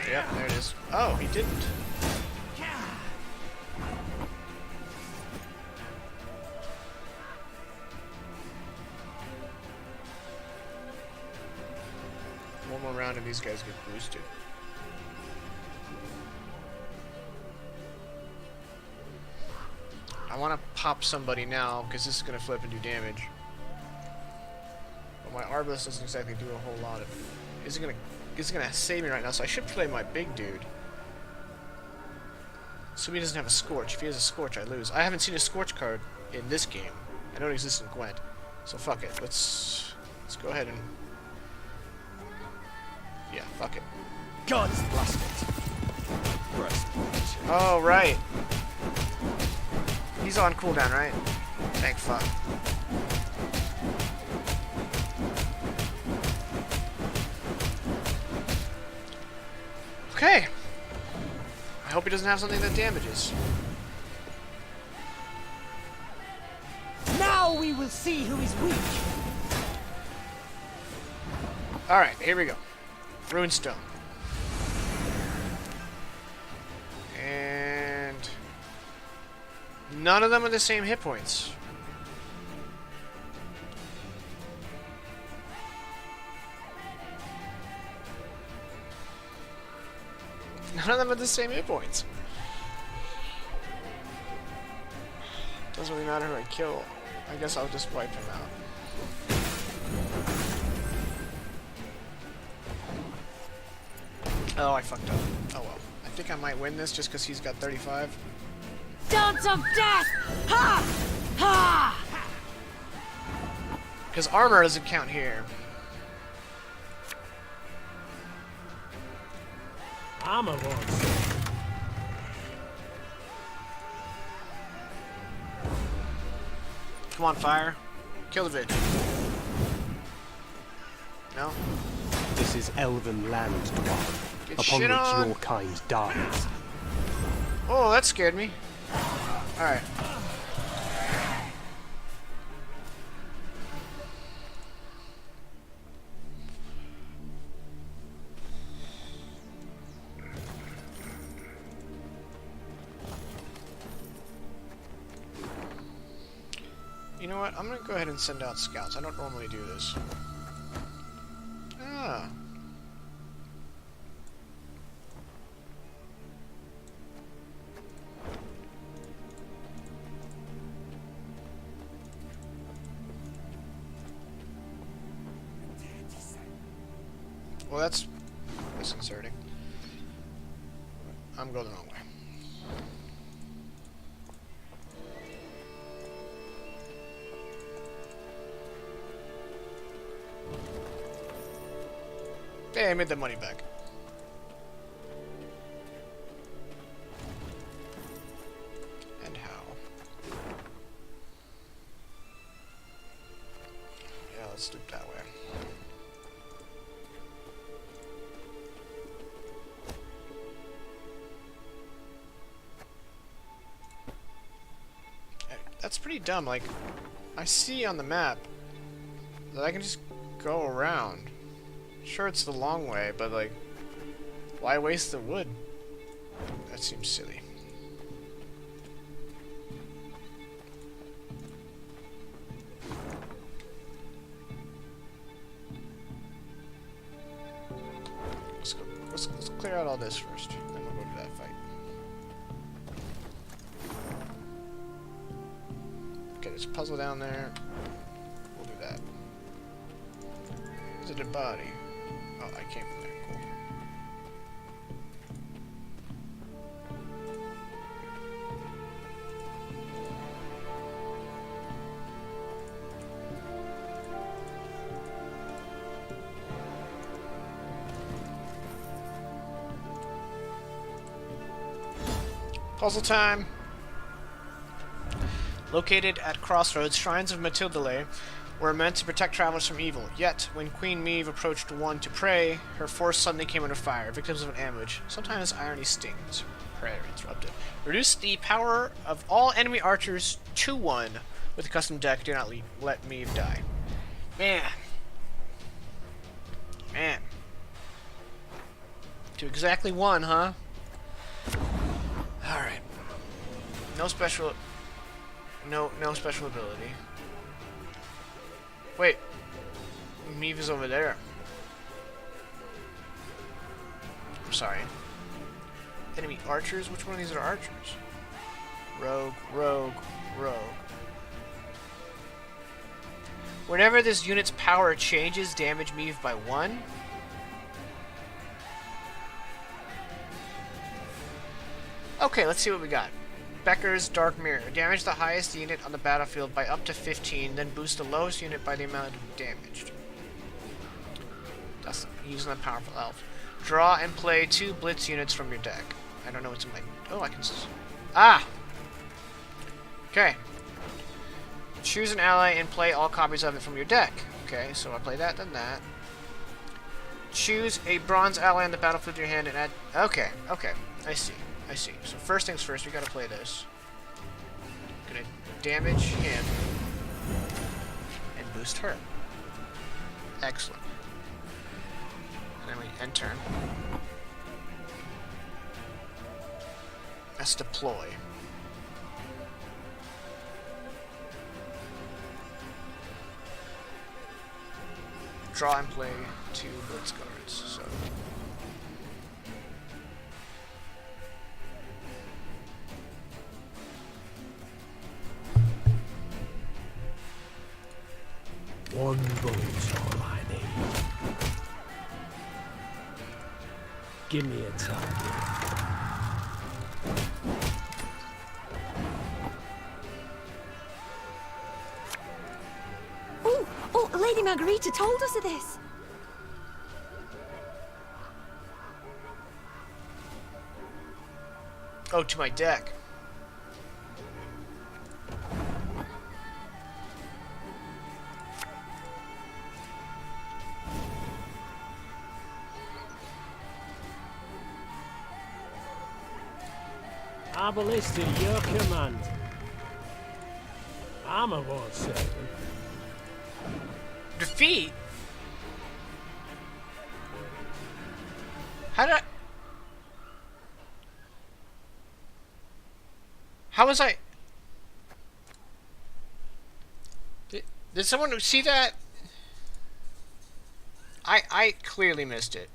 Yep, there it is. Oh, he didn't. One more round and these guys get boosted. I want to pop somebody now because this is going to flip and do damage. But my Arbalest doesn't exactly do a whole lot of it. Is it going to save me right now? So I should play my big dude. So he doesn't have a Scorch. If he has a Scorch, I lose. I haven't seen a Scorch card in this game. I know it exists in Gwent. So fuck it. Let's go ahead and... Yeah, fuck it. God's blast it. Oh, right. He's on cooldown, right? Thank fuck. Okay. I hope he doesn't have something that damages. Now we will see who is weak. Alright, here we go. Runestone. And none of them are the same hit points. None of them are the same hit points. Doesn't really matter who I kill. I guess I'll just wipe him out. Oh, I fucked up. Oh well. I think I might win this just because he's got 35. Dance of death! Ha! Ha! Because armor doesn't count here. Armor was. Come on, fire. Kill the bitch. No? This is elven land, dwarf, Get upon shit which on. your kind dies. Oh, that scared me. Alright. You know what? I'm gonna go ahead and send out scouts. I don't normally do this. Ah. Well, that's disconcerting. I'm going the wrong way. Hey, I made that money back. And how? Yeah, let's do it that way. Hey, that's pretty dumb. Like, I see on the map that I can just go around. Sure, it's the long way, but like, why waste the wood? That seems silly. Let's clear out all this first, then we'll go to that fight. Okay, there's a puzzle down there. We'll do that. There's a dead body. Oh, I came from there. Cool. Puzzle time! Located at Crossroads, shrines of Matildale were meant to protect travelers from evil. Yet, when Queen Meve approached one to pray, her force suddenly came under fire, victims of an ambush. Sometimes irony stings. Prayer interrupted. Reduce the power of all enemy archers to 1 with a custom deck. Do not let Meve die. Man. Man. To exactly 1, huh? Alright. No special... No special ability. Wait. Meve is over there. I'm sorry. Enemy archers? Which one of these are archers? Rogue, rogue, rogue. Whenever this unit's power changes, damage Meve by 1. Okay, let's see what we got. Becker's Dark Mirror. Damage the highest unit on the battlefield by up to 15, then boost the lowest unit by the amount damaged. That's using a powerful elf. Draw and play 2 blitz units from your deck. I don't know what's in my... Oh, I can... Ah! Okay. Choose an ally and play all copies of it from your deck. Okay, so I play that, then that. Choose a bronze ally on the battlefield in your hand and add... Okay, okay. I see. I see. So first things first, we gotta play this. Gonna damage him. And boost her. Excellent. And then we end turn. Let's deploy. Draw and play 2 Blitz cards, so... One bullet's all I need. Give me a target. Oh, Lady Margarita told us of this. Oh, to my deck. Our ballista, your command. I'm a ward servant. Defeat? How did I... How was I... Did someone see that? I clearly missed it.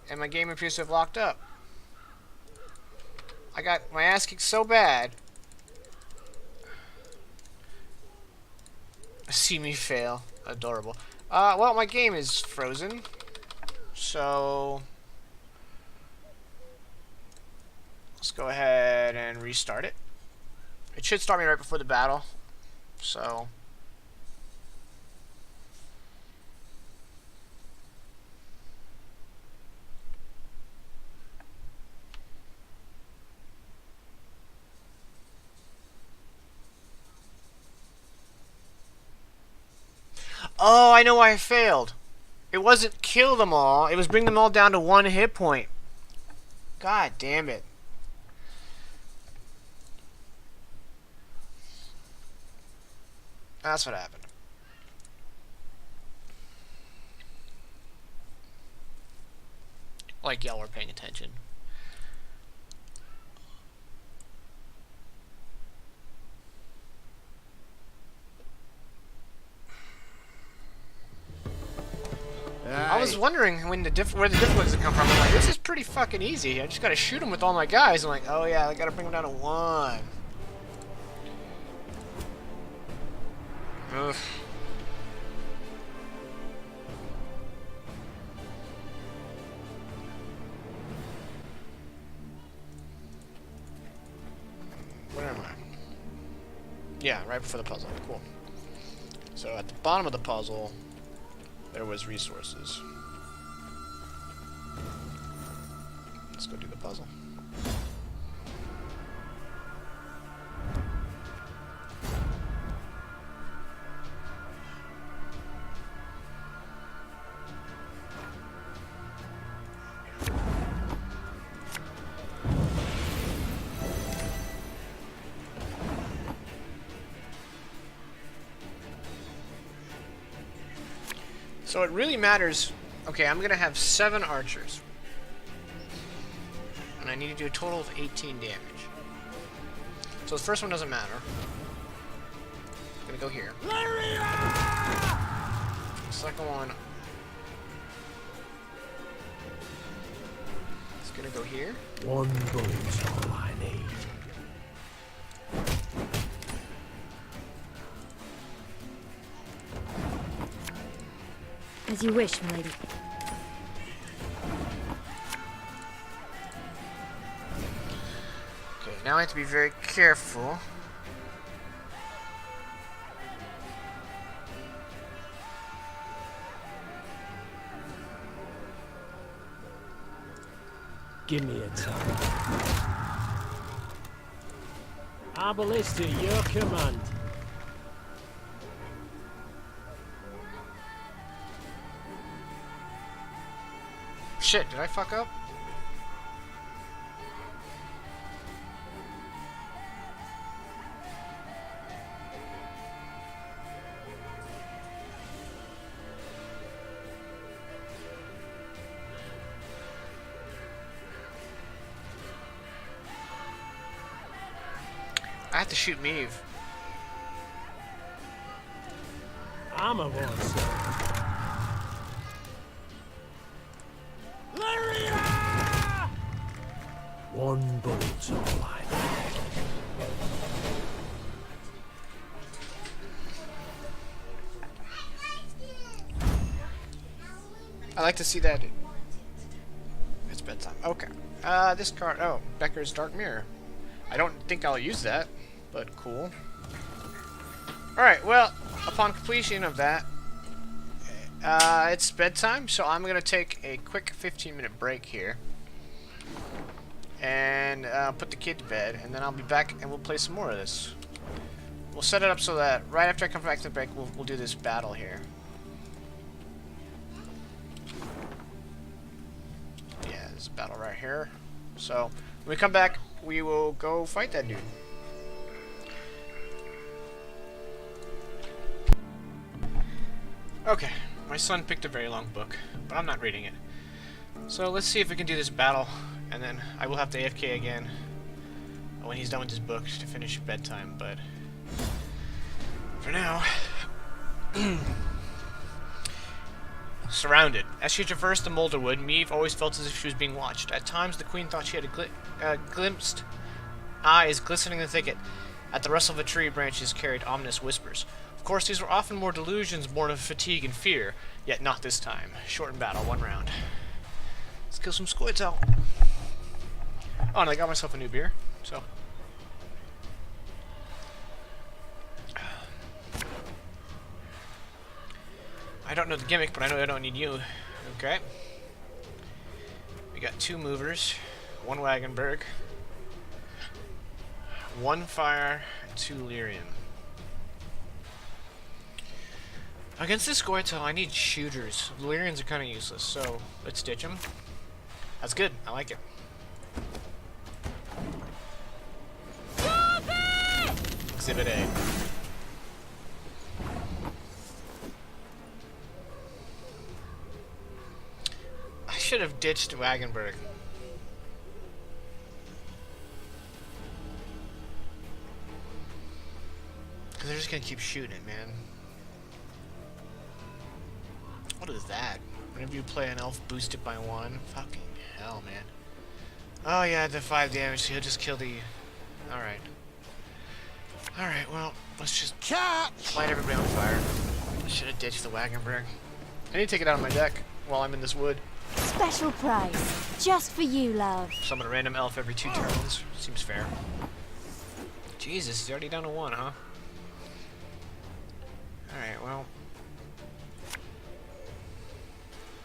And my game appears to have locked up. I got my ass kicked so bad. See me fail. Adorable. Well, my game is frozen. So... let's go ahead and restart it. It should start me right before the battle. So... oh, I know why I failed. It wasn't kill them all. It was bring them all down to 1 hit point. God damn it. That's what happened. Like y'all were paying attention. I was wondering when where the difficulties come from. I'm like, this is pretty fucking easy. I just gotta shoot him with all my guys. I'm like, oh yeah, I gotta bring him down to 1. Ugh. Where am I? Yeah, right before the puzzle. Cool. So at the bottom of the puzzle, there was resources. Let's go do the puzzle. So it really matters. Okay, I'm gonna have 7 archers. And I need to do a total of 18 damage. So the first one doesn't matter. I'm gonna go here. The second one. It's gonna go here. One bullet's all I need. As you wish, milady. Okay, now I have to be very careful. Give me a target. Our ballista, your command. Shit, did I fuck up? I have to shoot Meve. I'm a one, sir. Lyria! One bullet's all I need. I like to see that. It's bedtime. Okay. This card. Oh, Becker's Dark Mirror. I don't think I'll use that, but cool. Alright, well, upon completion of that, it's bedtime, so I'm going to take a quick 15-minute break here. And put the kid to bed, and then I'll be back and we'll play some more of this. We'll set it up so that right after I come back to the break, we'll do this battle here. Yeah, this battle right here. So, when we come back, we will go fight that dude. Okay, my son picked a very long book, but I'm not reading it. So let's see if we can do this battle, and then I will have to AFK again when he's done with his book to finish bedtime, but for now... Surrounded. As she traversed the Moulderwood, Meve always felt as if she was being watched. At times, the queen thought she had glimpsed eyes glistening in the thicket. At the rustle of a tree branches carried ominous whispers. Of course, these were often more delusions born of fatigue and fear, yet not this time. Shortened battle, 1 round. Let's kill some Squirtle. Oh, and I got myself a new beer, so... I don't know the gimmick, but I know I don't need you. Okay. We got 2 movers, 1 Wagenberg, 1 fire, 2 lyrium. Against this Squirtle, I need shooters. The lyrians are kind of useless, so let's ditch them. That's good. I like it. Exhibit A. I should have ditched Wagenberg. Because they're just going to keep shooting, man. What is that? Whenever you play an elf, boost it by 1. Fucking hell, man. Oh yeah, the 5 damage, so he'll just kill the... Alright. Alright, well, let's just light everybody on fire. I should have ditched the Wagenberg. I need to take it out of my deck while I'm in this wood. Special price, just for you, love. Summon a random elf every 2 turns. Seems fair. Jesus, he's already down to 1, huh? Alright, well...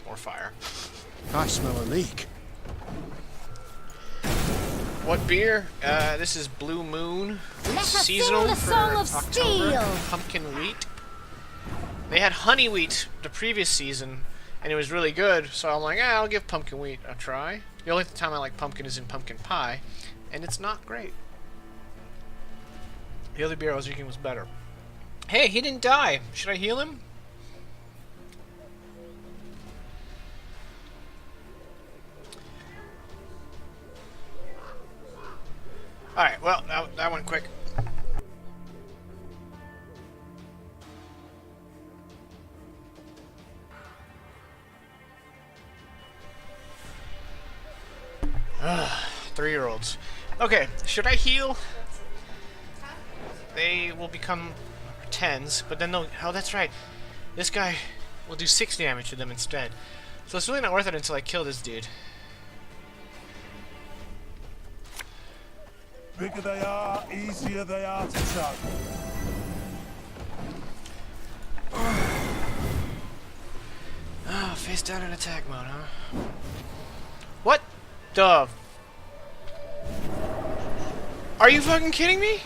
More fire. I smell a leak. What beer? This is Blue Moon. Let us Seasonal sing the for song of October. steel. Pumpkin wheat. They had honey wheat the previous season, and it was really good. So I'm like, I'll give pumpkin wheat a try. The only time I like pumpkin is in pumpkin pie, and it's not great. The other beer I was drinking was better. Hey, he didn't die. Should I heal him? Alright, well, that went quick. Ugh, 3-year-olds. Okay, should I heal? They will become 10s, but then they'll... Oh, that's right. This guy will do 6 damage to them instead. So it's really not worth it until I kill this dude. Bigger they are, easier they are to tug. Oh, face down in attack mode, huh? What the... Are you fucking kidding me?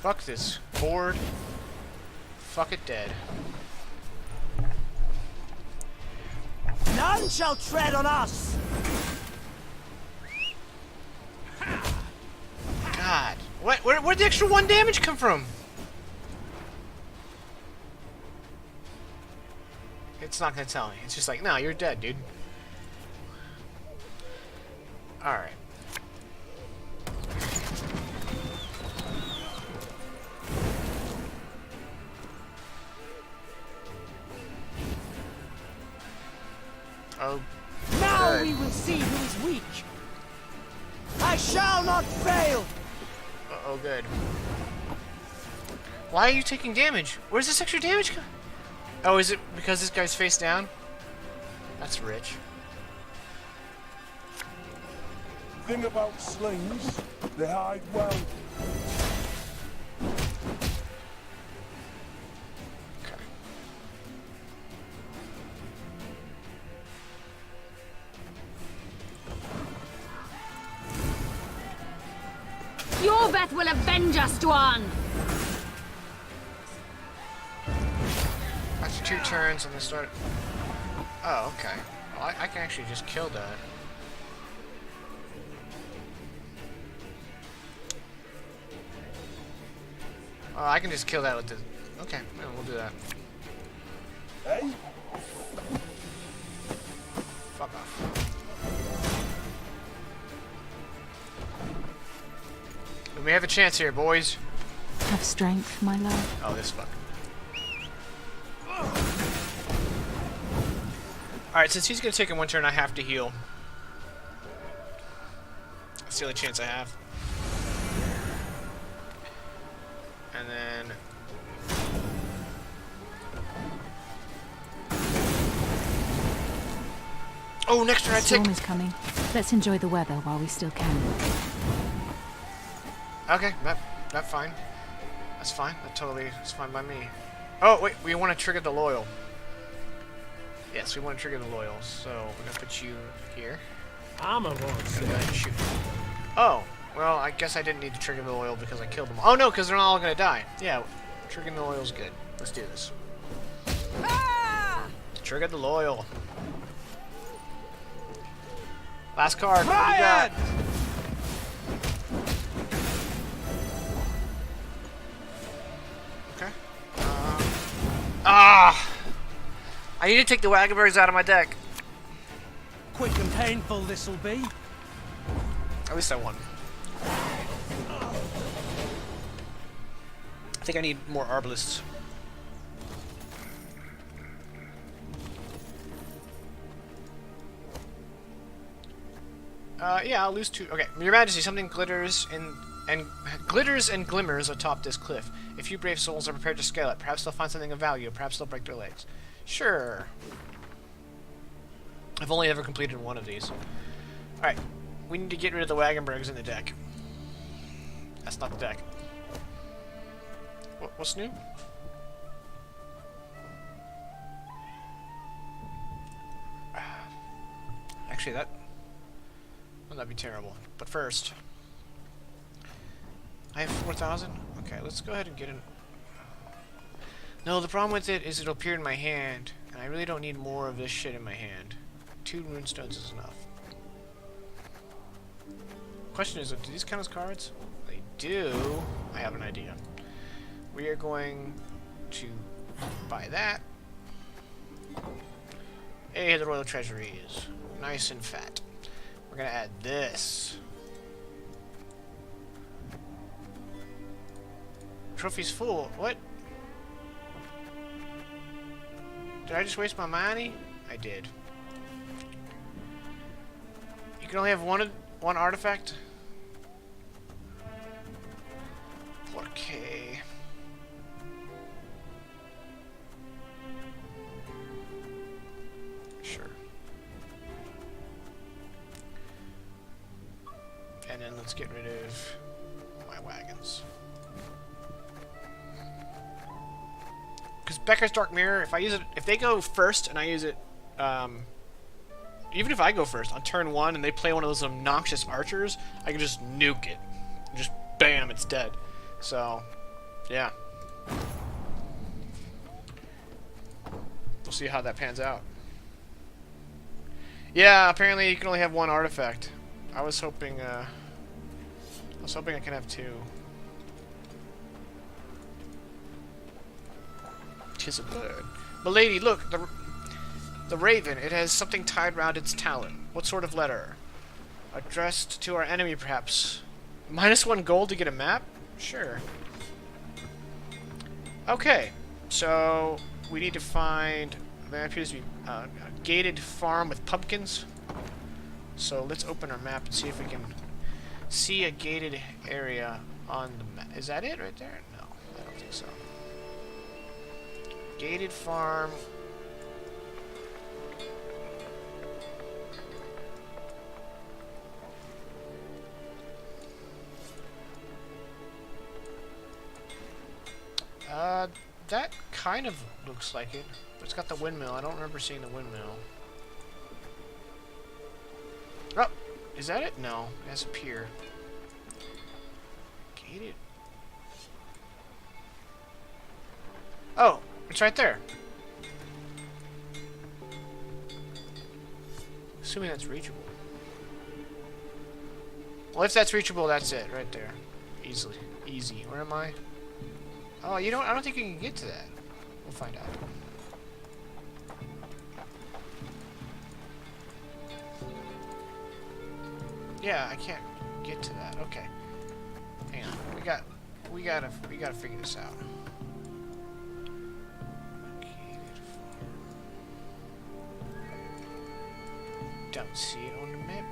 Fuck this. Bored. Fuck it dead. None shall tread on us! God. What? Where'd the extra 1 damage come from? It's not gonna tell me. It's just like, no, you're dead, dude. Alright. Oh. Now good. we will see who is weak. I shall not fail! Uh-oh, good. Why are you taking damage? Where's this extra damage come? Oh, is it because this guy's face down? That's rich. Thing about slings, they hide well. Your death will avenge us, Dwan! After 2 turns and then start... Oh, okay. Well, I can actually just kill that. Oh, I can just kill that with the... Okay, yeah, we'll do that. Hey? Fuck off. We may have a chance here, boys. Have strength, my love. Oh, this fuck. Alright, since he's gonna take in 1 turn, I have to heal. That's the only chance I have. And then... Oh, next turn I take... Storm is coming. Let's enjoy the weather while we still can. Okay, that's fine. That's fine. That's fine by me. Oh, wait, we want to trigger the loyal. Yes, we want to trigger the loyal, so we're gonna put you here. I'm a one. Go ahead and shoot. Oh, well, I guess I didn't need to trigger the loyal because I killed them. Oh no, because they're not all gonna die. Yeah, triggering the loyal's good. Let's do this. Trigger the loyal. Last card. What do you got? Okay. I need to take the Wagonbergs out of my deck. Quick and painful this'll be. At least I won. I think I need more Arbalists. Yeah, I'll lose 2. Okay, Your Majesty, something glitters and glimmers atop this cliff. A few brave souls are prepared to scale it. Perhaps they'll find something of value. Perhaps they'll break their legs. Sure. I've only ever completed 1 of these. Alright, we need to get rid of the Wagonbergs in the deck. That's not the deck. What's new? Actually, that'd be terrible. But first, I have 4,000. Okay, let's go ahead and get in. No, the problem with it is it'll appear in my hand, and I really don't need more of this shit in my hand. 2 runestones is enough. Question is, do these count as cards? They do. I have an idea. We are going to buy that. Hey, the royal treasury is nice and fat. We're gonna add this. Trophy's full. What? Did I just waste my money? I did. You can only have one artifact? 4K. Sure. And then let's get rid of my wagons. Because Becker's Dark Mirror, if I use it, if they go first and I use it, even if I go first on turn 1 and they play one of those obnoxious archers, I can just nuke it. Just bam, it's dead. So, Yeah. We'll see how that pans out. Yeah, apparently you can only have one artifact. I was hoping I can have two. Tis a bird. Milady, look, the raven. It has something tied round its talon. What sort of letter? Addressed to our enemy, perhaps. -1 gold to get a map? Sure. Okay, so we need to find. There appears to be a gated farm with pumpkins. So let's open our map and see if we can see a gated area on the map. Is that it right there? No, I don't think so. Gated farm. That kind of looks like it. But it's got the windmill. I don't remember seeing the windmill. Oh, is that it? No, it has a pier. Gated. Oh, it's right there. Assuming that's reachable. Well, if that's reachable, that's it, right there. Easily. Easy. Where am I? Oh, you know what? I don't think you can get to that. We'll find out. Yeah, I can't get to that. Okay. Hang on. We gotta figure this out. Don't see it on the map.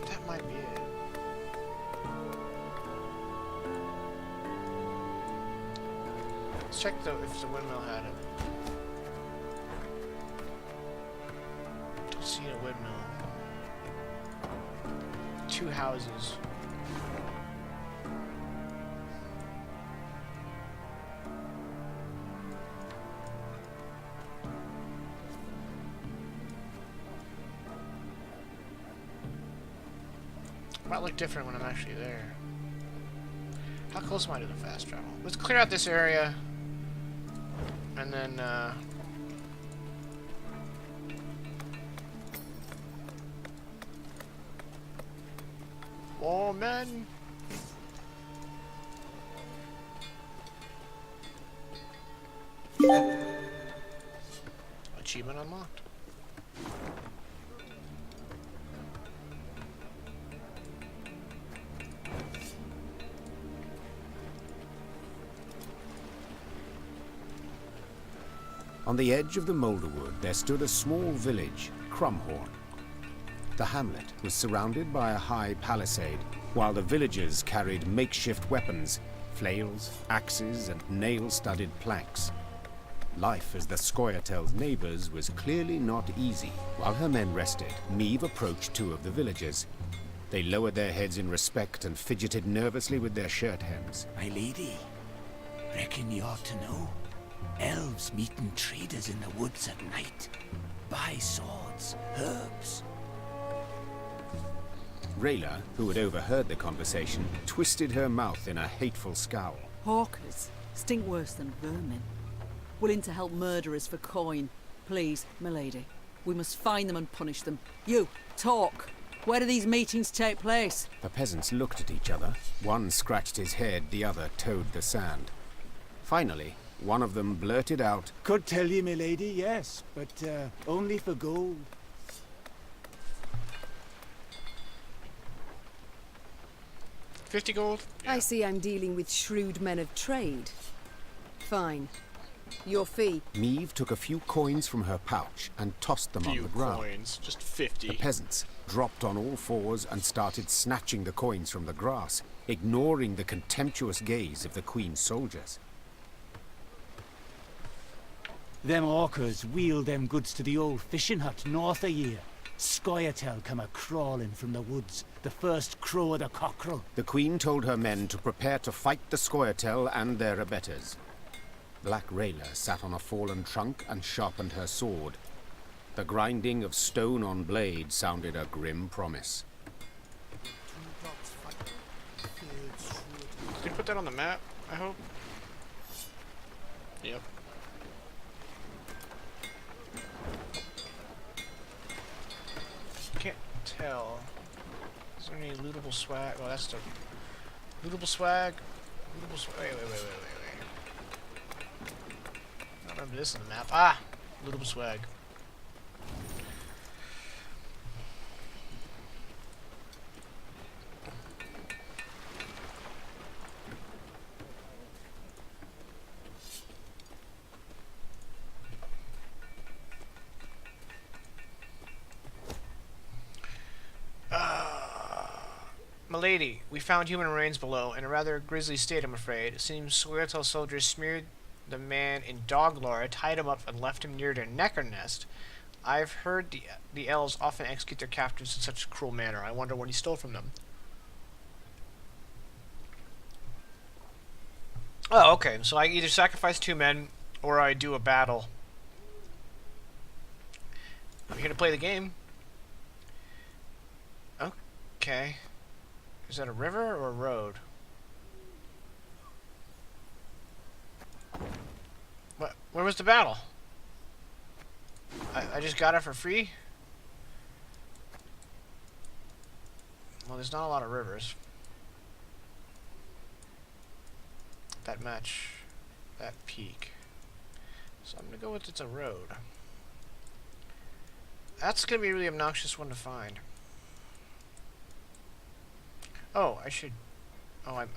That might be it. Let's check though if the windmill had it. Don't see a windmill. 2 houses. Might look different when I'm actually there. How close am I to the fast travel? Let's clear out this area. And then, oh, man. Achievement unlocked. On the edge of the Moulderwood, there stood a small village, Crumhorn. The hamlet was surrounded by a high palisade, while the villagers carried makeshift weapons, flails, axes, and nail-studded planks. Life as the Scoia'tael's neighbors was clearly not easy. While her men rested, Meve approached 2 of the villagers. They lowered their heads in respect and fidgeted nervously with their shirt hems. My lady, reckon you ought to know. Elves meeting traders in the woods at night. Buy swords, herbs. Rayla, who had overheard the conversation, twisted her mouth in a hateful scowl. Hawkers stink worse than vermin. Willing to help murderers for coin. Please, milady. We must find them and punish them. You, talk. Where do these meetings take place? The peasants looked at each other. One scratched his head, the other toed the sand. Finally, one of them blurted out, "Could tell you, milady, yes, but only for gold." $50 gold? Yeah. I see I'm dealing with shrewd men of trade. Fine. Your fee. Meve took a few coins from her pouch and tossed them on the ground. Coins, just 50. The peasants dropped on all fours and started snatching the coins from the grass, ignoring the contemptuous gaze of the Queen's soldiers. Them hawkers wheeled them goods to the old fishing hut north of here. Scoia'tael come a-crawling from the woods. The first crow of the cockerel. The Queen told her men to prepare to fight the Scoia'tael and their abettors. Black Rayla sat on a fallen trunk and sharpened her sword. The grinding of stone on blade sounded a grim promise. Did you put that on the map, I hope? Yep. Can't tell. Is there any lootable swag? Oh, that's the lootable swag. Lootable swag. Wait. I don't remember this on the map. Ah! Lootable swag. Milady, we found human remains below, in a rather grisly state, I'm afraid. It seems Scoia'tael soldiers smeared the man in dog lard, tied him up, and left him near their necker nest. I've heard the elves often execute their captives in such a cruel manner. I wonder what he stole from them. Oh, okay. So I either sacrifice 2 men, or I do a battle. I'm here to play the game. Okay. Is that a river or a road? What? Where was the battle? I just got it for free? Well, there's not a lot of rivers that match that peak. So I'm gonna go with it's a road. That's gonna be a really obnoxious one to find. Oh, I should. Oh, I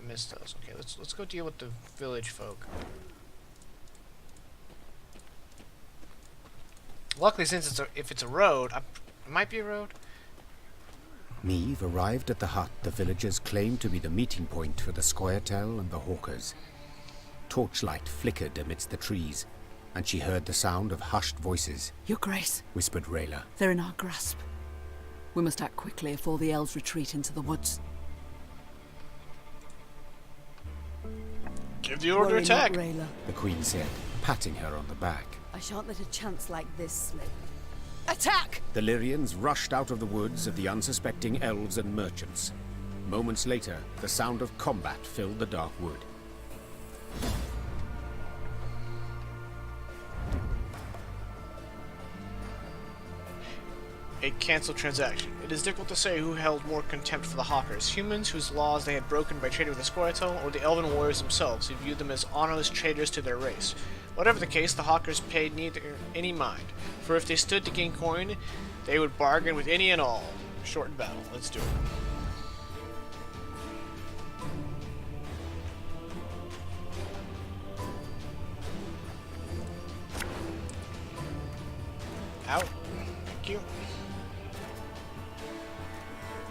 missed those. Okay, let's go deal with the village folk. Luckily, since if it's a road, it might be a road. Meve arrived at the hut the villagers claimed to be the meeting point for the Scoia'tael and the hawkers. Torchlight flickered amidst the trees, and she heard the sound of hushed voices. Your Grace, whispered Rayla. They're in our grasp. We must act quickly before the elves retreat into the woods. Give the order to attack, Rayla. The Queen said, patting her on the back. I shan't let a chance like this slip. Attack! The Lyrians rushed out of the woods at the unsuspecting elves and merchants. Moments later, the sound of combat filled the dark wood. A cancelled transaction. It is difficult to say who held more contempt for the Hawkers, humans whose laws they had broken by trading with the Scoia'tael, or the elven warriors themselves who viewed them as honorless traitors to their race. Whatever the case, the Hawkers paid neither any mind, for if they stood to gain coin, they would bargain with any and all. Shortened battle. Let's do it. Out. Thank you.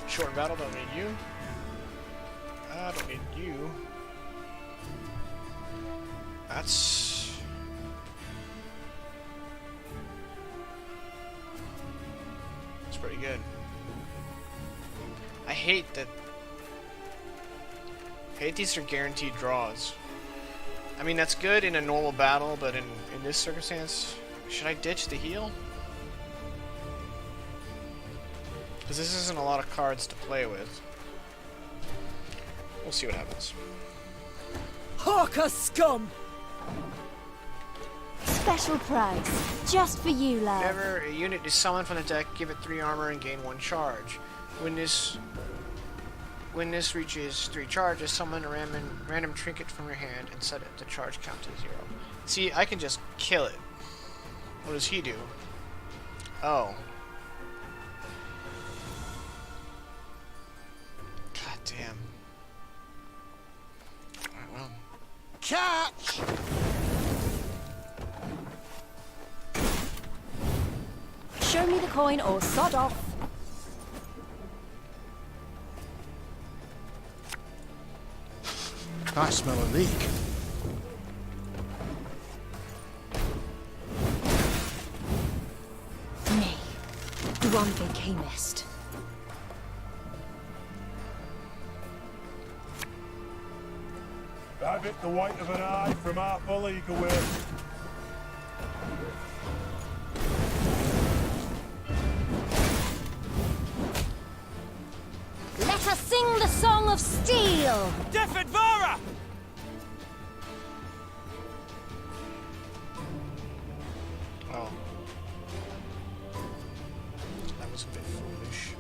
Short battle, don't need you. I don't need you. That's... pretty good. I hate that... these are guaranteed draws. I mean, that's good in a normal battle, but in this circumstance, should I ditch the heal? Because this isn't a lot of cards to play with. We'll see what happens. Hawker scum! Special price, just for you, love. Whenever a unit is summoned from the deck, give it 3 armor and gain 1 charge. When this reaches 3 charges, summon a random trinket from your hand and set the charge count to 0. See, I can just kill it. What does he do? Oh. God damn. Alright, well. Catch! Show me the coin or sod off. I smell a leak. Me. Duan camest. Have it the white of an eye from half a league away. Let us sing the song of steel! Defedvara! Oh. That was a bit foolish.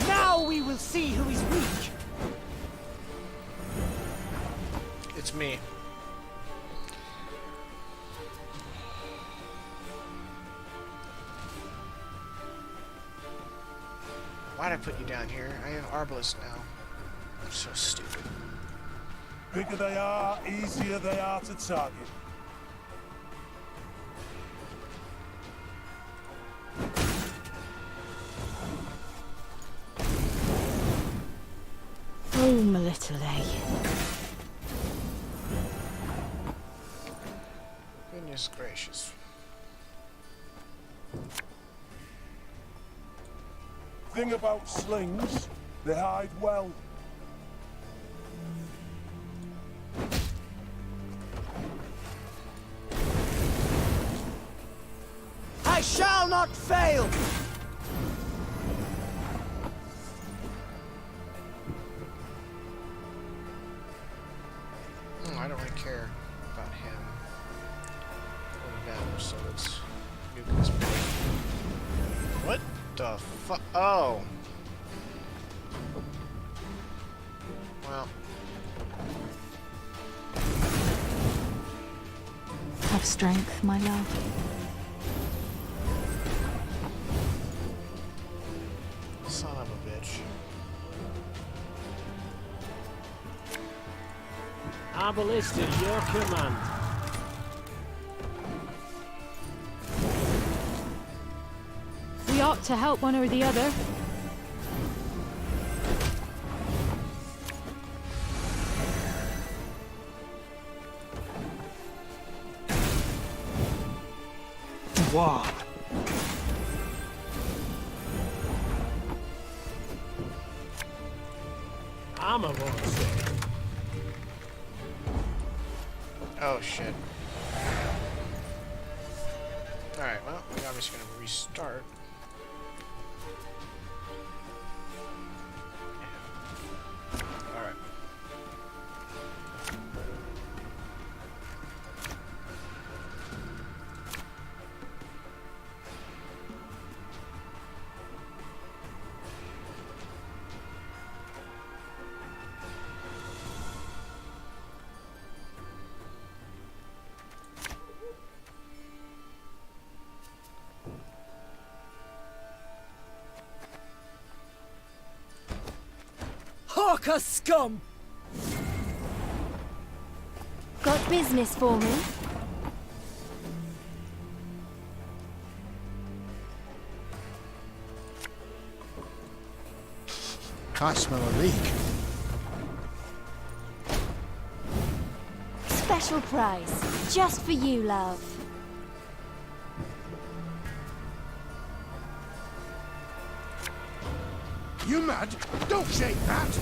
Now we will see who is weak. It's me. Why'd I put you down here? I have Arbalest now. I'm so stupid. Bigger they are, easier they are to target. Oh, my little A. Goodness gracious. Thing about slings, they hide well. I shall not fail! I don't really care about him or them, so let's nuke this boy. What the fuck? Oh! Well. Have strength, my love. Son of a bitch. Arbalest at your command. We ought to help one or the other. Wow. Armor wants it. Oh shit. Alright, well, I'm just gonna restart. Alright. Hawker scum! Got business for me? I smell a leak. Special price. Just for you, love. You mad? Don't shake that!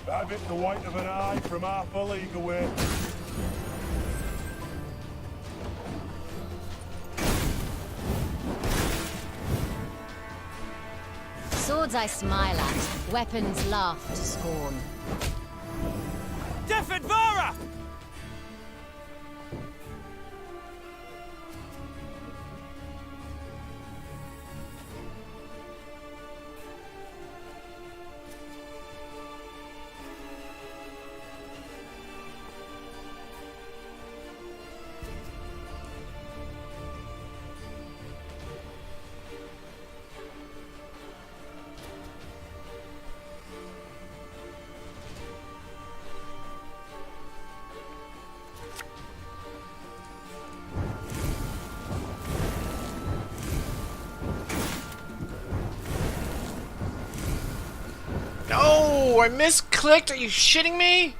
Have it the white of an eye from half a league away. Swords I smile at, weapons laugh to scorn. Defedvara! No! I misclicked! Are you shitting me?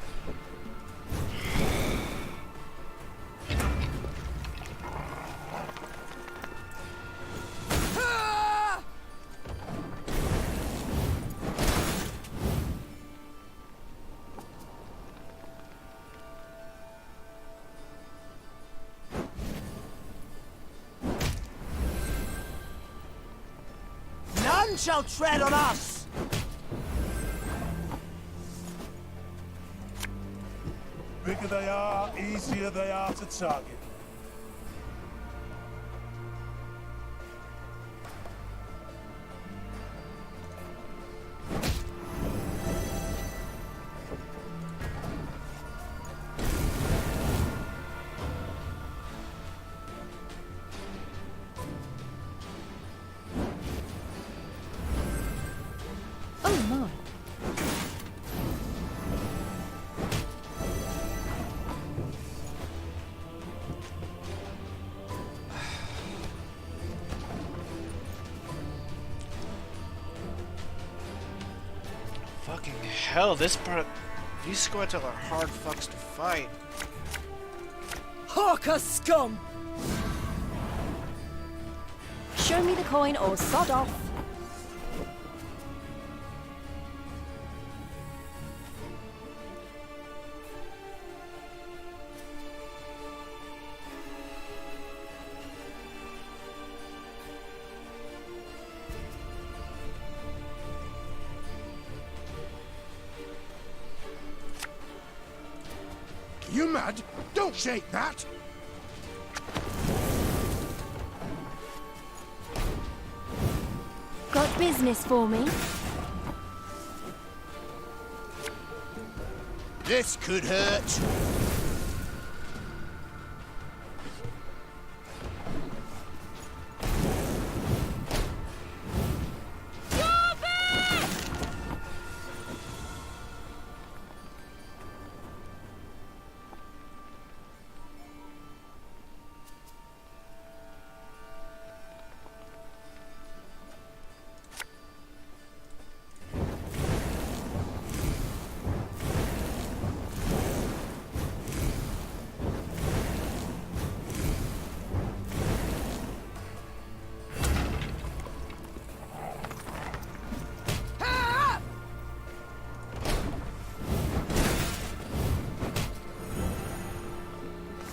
None shall tread on us! Bigger they are, easier they are to target. Oh my. Fucking hell, this part. These squads are hard fucks to fight. Hawker scum! Show me the coin or sod off. You mad? Don't shake that! Got business for me? This could hurt.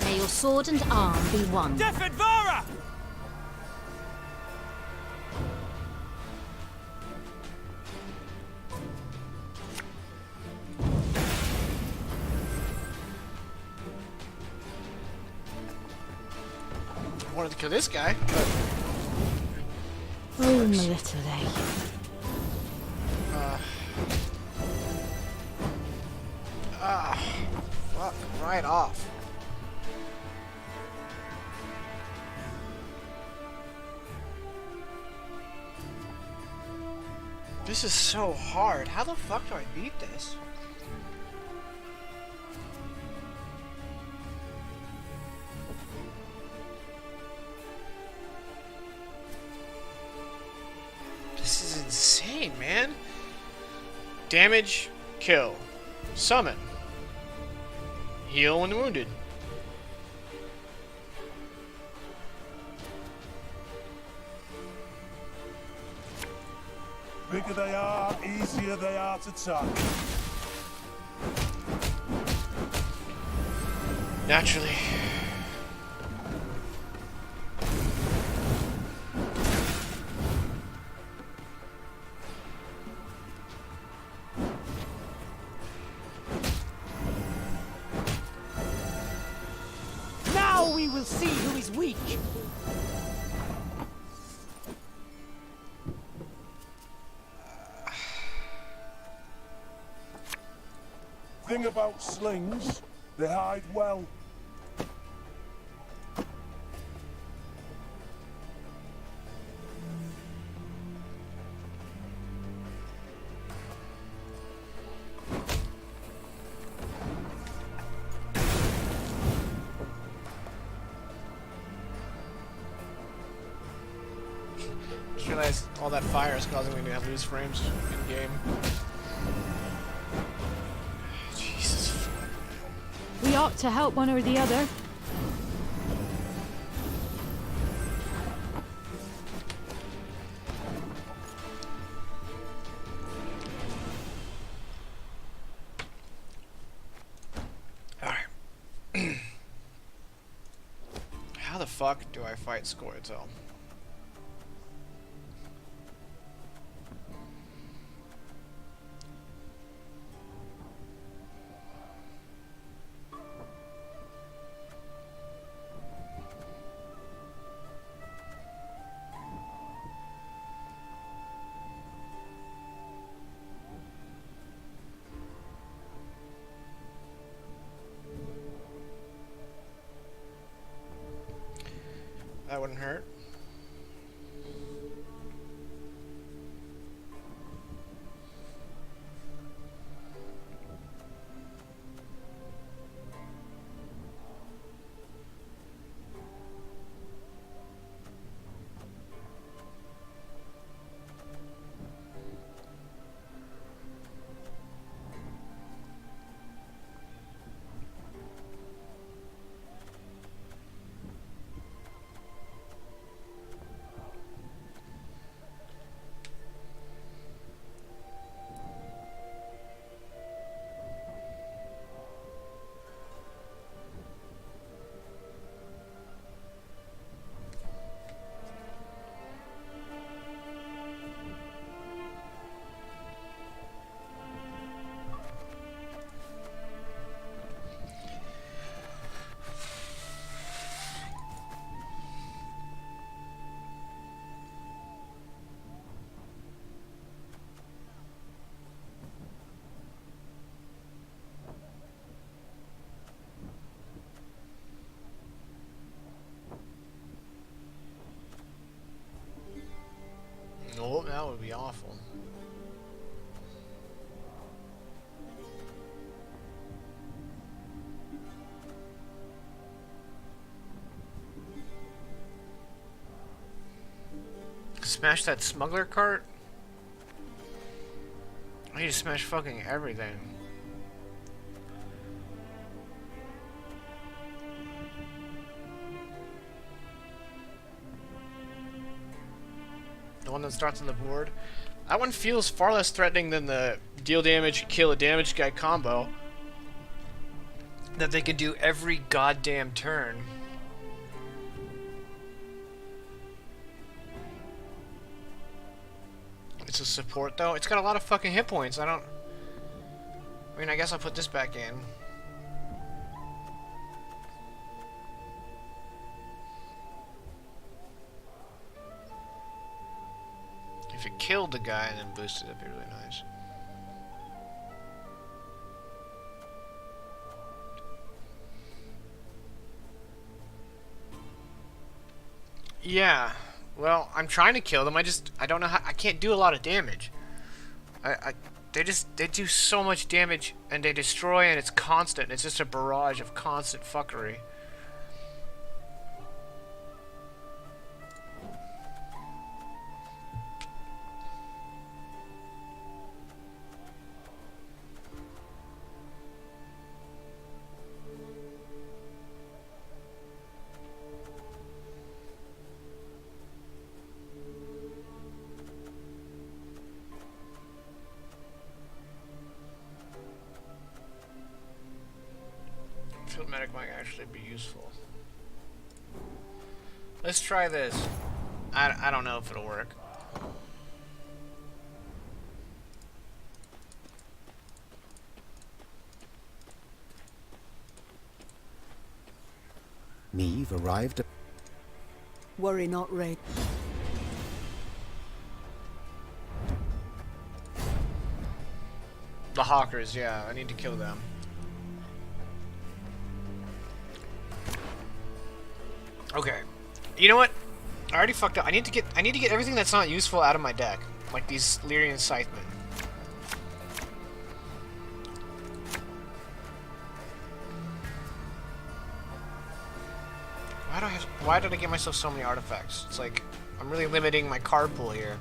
May your sword and arm be one. Defendvara! I wanted to kill this guy, but. Oh, my little lady. Fuck right off. This is so hard. How the fuck do I beat this? This is insane, man. Damage, kill, summon, heal when wounded. Bigger they are, easier they are to target. Naturally. Now we will see who is weak! Thing about slings, they hide well. Just realized all that fire is causing me to lose frames in game. ought to help one or the other. How the fuck do I fight Scoia'tael? That wouldn't hurt. Oh, that would be awful. Smash that smuggler cart? I need to smash fucking everything. The one that starts on the board. That one feels far less threatening than the deal damage, kill a damaged guy combo that they can do every goddamn turn. It's a support though. It's got a lot of fucking hit points. I mean, I guess I'll put this back in. If it killed the guy and then boosted, that'd be really nice. Yeah. Well, I'm trying to kill them. I don't know how. I can't do a lot of damage. They do so much damage and they destroy, and it's constant. It's just a barrage of constant fuckery. Field medic might actually be useful. Let's try this. I don't know if it'll work. Meve arrived at... Worry not, Ray. The hawkers, yeah, I need to kill them. Okay. You know what? I already fucked up. I need to get everything that's not useful out of my deck. Like these Lyrian Scythemen. Why did I get myself so many artifacts? It's like I'm really limiting my card pool here.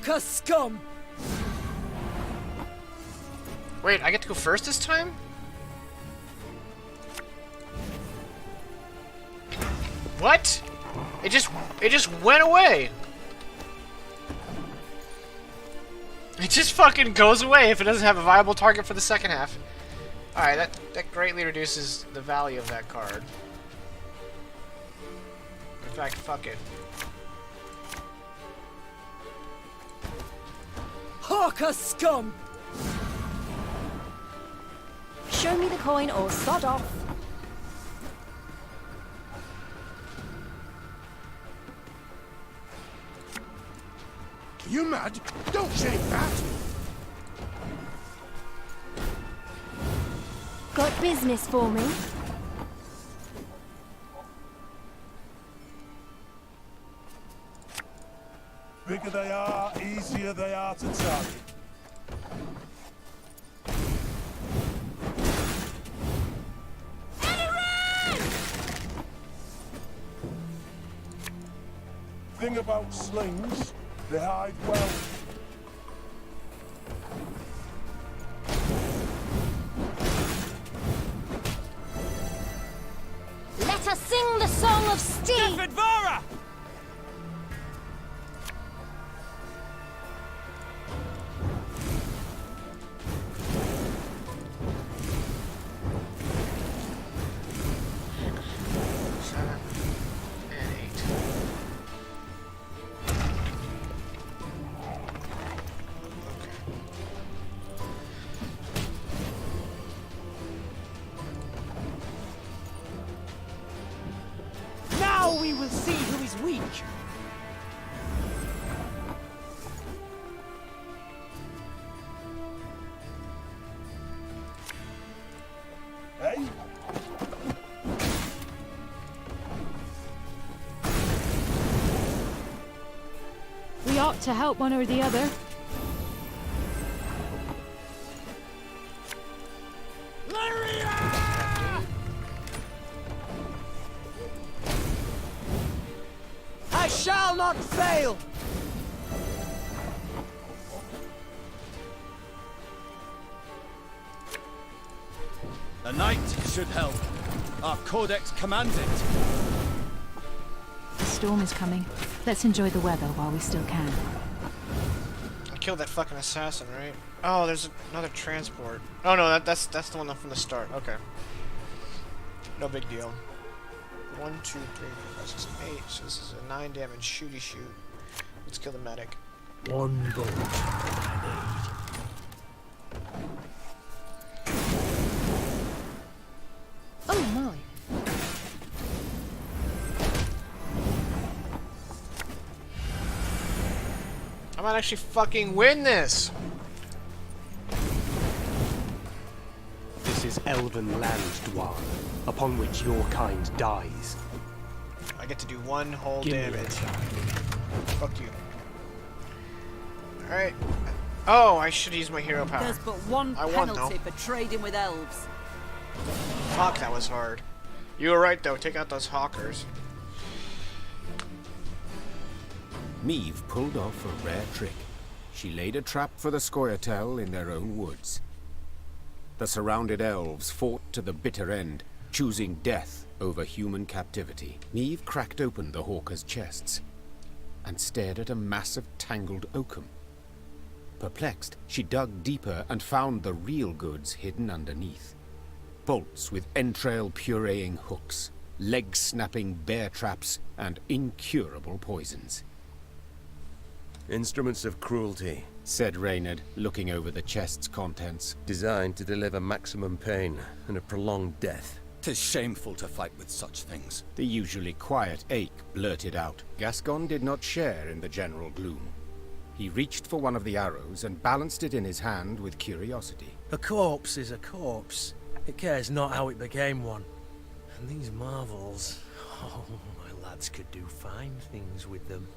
Hawker scum! Wait, I get to go first this time? What? It just went away. It just fucking goes away if it doesn't have a viable target for the second half. Alright, that greatly reduces the value of that card. In fact, fuck it. Hawker scum! Show me the coin or sod off. You mad? Don't shake that! Got business for me? Bigger they are, easier they are to target. Thing about slings, they hide well. Let us sing the song of Steve! Vara! Now we will see who is weak. Hey? We ought to help one or the other. I shall not fail. A knight should help. Our codex commands it. The storm is coming. Let's enjoy the weather while we still can. I killed that fucking assassin, right? Oh, there's another transport. Oh no, that's the one from the start. Okay. No big deal. 1, 2, 3, 4, 5, 6, 8. So this is a 9 damage shooty shoot. Let's kill the medic. One bolt. Oh my. I might actually fucking win this! This is elven land, Dwarf, upon which your kind dies. I get to do 1 whole Give me a damage. Fuck you. Alright. Oh, I should use my hero power. There's but one I won, penalty though. for trading with elves. Fuck, that was hard. You were right, though. Take out those hawkers. Meve pulled off a rare trick. She laid a trap for the Scoia'tael in their own woods. The surrounded elves fought to the bitter end, choosing death over human captivity. Meve cracked open the hawkers' chests and stared at a mass of tangled oakum. Perplexed, she dug deeper and found the real goods hidden underneath. Bolts with entrail-pureeing hooks, leg-snapping bear traps, and incurable poisons. Instruments of cruelty, said Reynard, looking over the chest's contents. Designed to deliver maximum pain and a prolonged death. 'Tis shameful to fight with such things. The usually quiet Ache blurted out. Gascon did not share in the general gloom. He reached for one of the arrows and balanced it in his hand with curiosity. A corpse is a corpse. It cares not how it became one. And these marvels, oh, my lads could do fine things with them.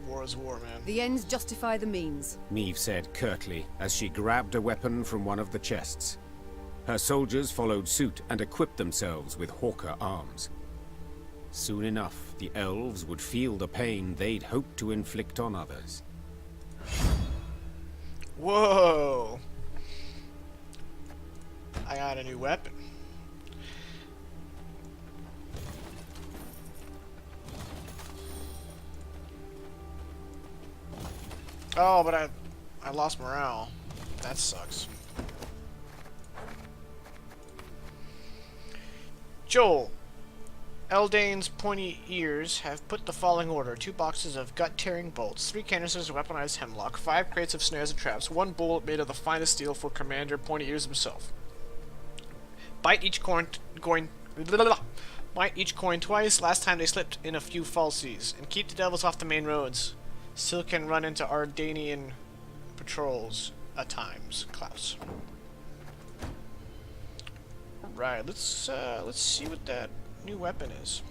War is war, man. The ends justify the means. Meve said curtly as she grabbed a weapon from one of the chests. Her soldiers followed suit and equipped themselves with hawker arms. Soon enough, the elves would feel the pain they'd hoped to inflict on others. Whoa! I got a new weapon. Oh, but I lost morale. That sucks. Joel. Eldane's pointy ears have put the following order: 2 boxes of gut-tearing bolts, 3 canisters of weaponized hemlock, 5 crates of snares and traps, 1 bullet made of the finest steel for Commander Pointy Ears himself. Bite each coin twice. Last time they slipped in a few falsies. And keep the devils off the main roads. Still can run into Ardanian patrols at times. Klaus. Right, let's see what that new weapon is.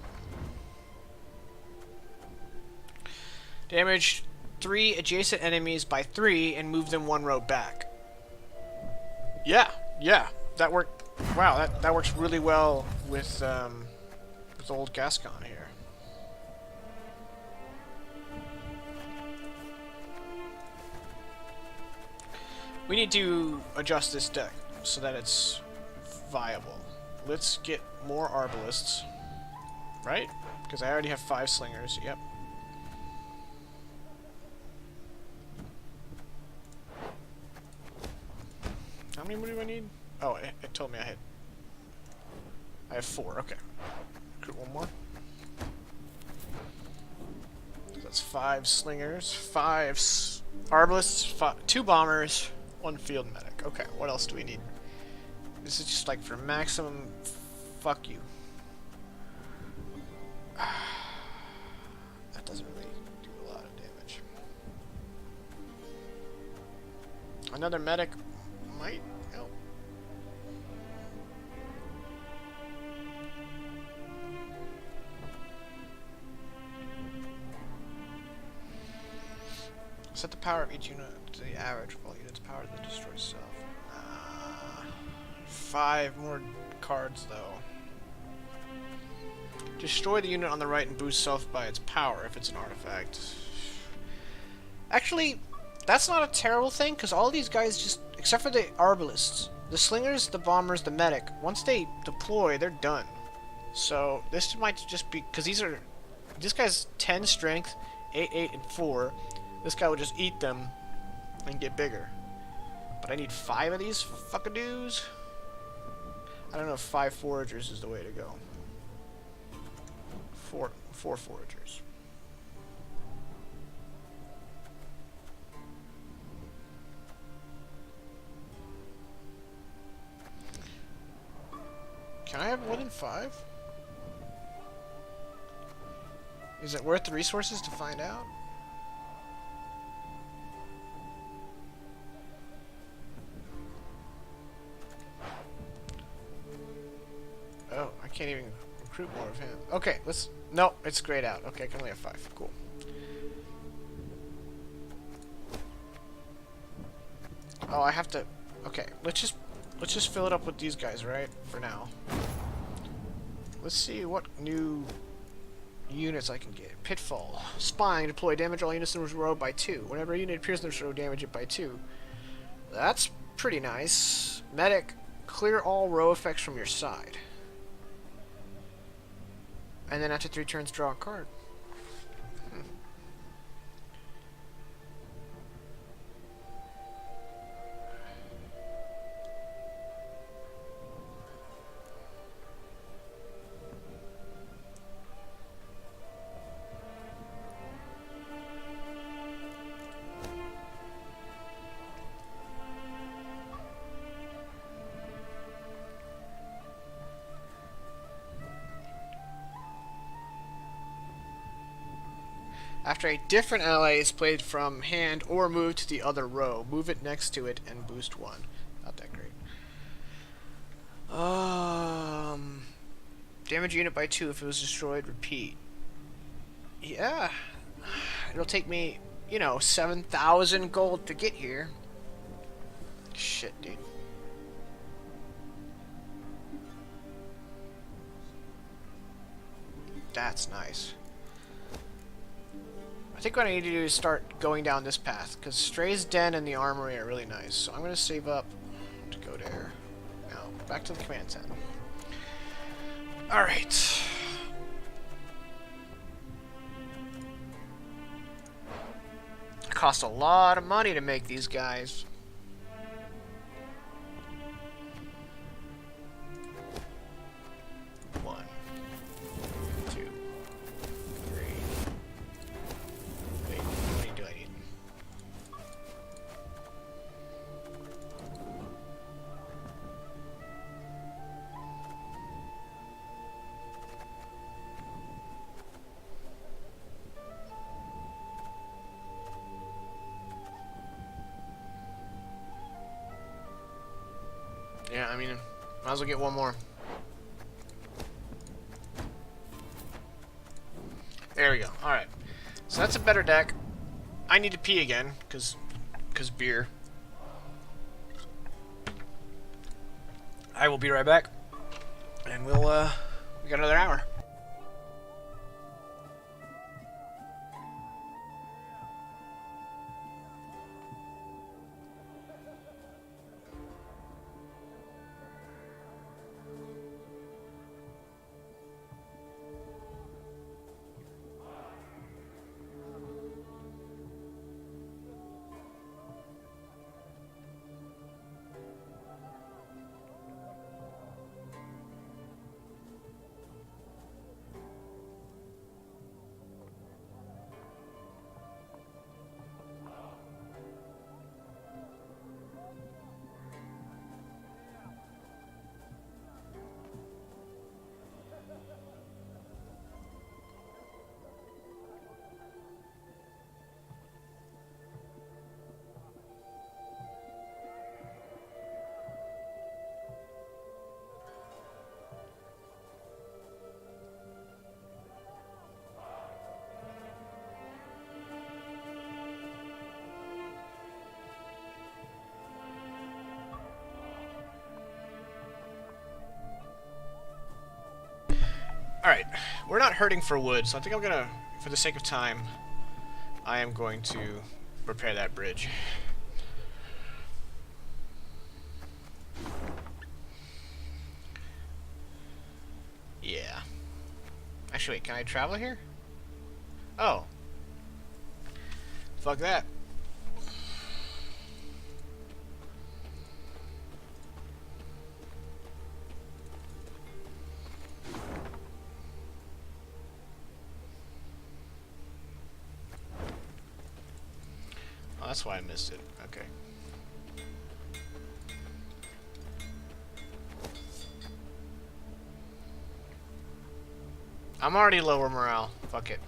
Damage 3 adjacent enemies by 3 and move them 1 row back. Yeah, that worked. Wow, that works really well with old Gascon here. We need to adjust this deck so that it's viable. Let's get more arbalists, right? Because I already have 5 slingers. Yep. How many do I need? Oh, it told me I have 4. Okay. Recruit 1 more. So that's 5 slingers, 5 arbalists, 2 bombers, 1 field medic. Okay, what else do we need? This is just like for maximum fuck you. That doesn't really do a lot of damage. Another medic might help. Set the power of each unit to the average of all units' power that destroys self. 5 more cards though. Destroy the unit on the right and boost self by its power if it's an artifact. Actually, that's not a terrible thing, because all these guys just, except for the arbalists, the slingers, the bombers, the medic, once they deploy, they're done. So this might just be, because this guy's 10 strength, 8, 8, and 4. This guy would just eat them and get bigger. But I need 5 of these fuckadoos. I don't know if 5 foragers is the way to go. 4 foragers. Can I have more than 5? Is it worth the resources to find out? Oh, I can't even recruit more of him. Okay, let's... No, it's grayed out. Okay, I can only have 5. Cool. Oh, I have to... Okay, let's just fill it up with these guys, right? For now. Let's see what new units I can get. Pitfall. Spine. Deploy. Damage all units in this row by 2. Whenever a unit appears in this row, damage it by 2. That's pretty nice. Medic. Clear all row effects from your side. And then after 3 turns, draw a card. After a different ally is played from hand or moved to the other row, move it next to it and boost 1. Not that great. Damage unit by 2 if it was destroyed, repeat. Yeah. It'll take me, 7,000 gold to get here. Shit, dude. That's nice. I think what I need to do is start going down this path, because Stray's Den and the Armory are really nice. So I'm going to save up to go there. Now, back to the command center. Alright. It cost a lot of money to make these guys. One, two, three. Wait, how many do I need? Yeah, I mean, might as well get one more. There we go. Alright. So that's a better deck. I need to pee again, because beer. I will be right back. And we got another hour. Alright, we're not hurting for wood, so I think I'm gonna, for the sake of time, I am going to repair that bridge. Yeah. Actually, wait, can I travel here? Oh. Fuck that. Oh, that's why I missed it. Okay. I'm already lower morale. Fuck it.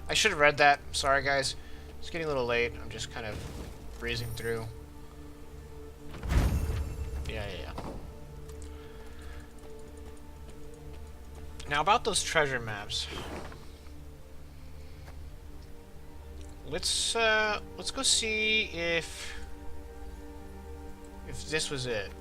I should have read that. Sorry, guys. It's getting a little late. I'm just kind of breezing through. Yeah. Now about those treasure maps. Let's go see if this was it.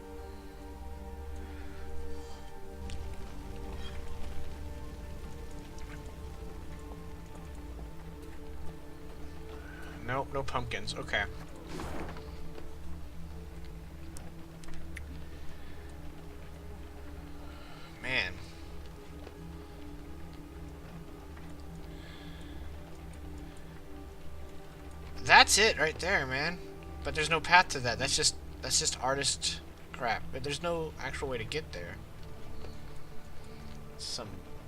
Nope, no pumpkins. Okay. Man. That's it right there, man. But there's no path to that. That's just artist crap. But there's no actual way to get there. Some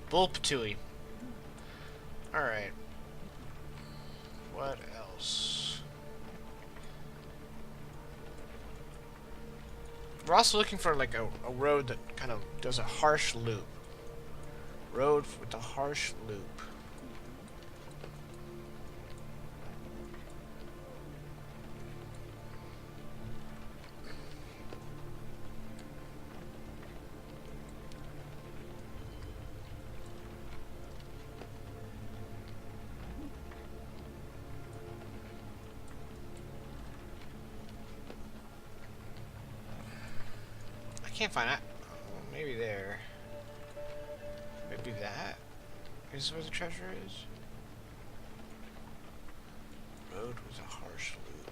bullpatooey. Alright. What else? We're also looking for like a road that kind of does a harsh loop. Road with a harsh loop. Can't find it. maybe there. Maybe that is where the treasure is. Road was a harsh loop.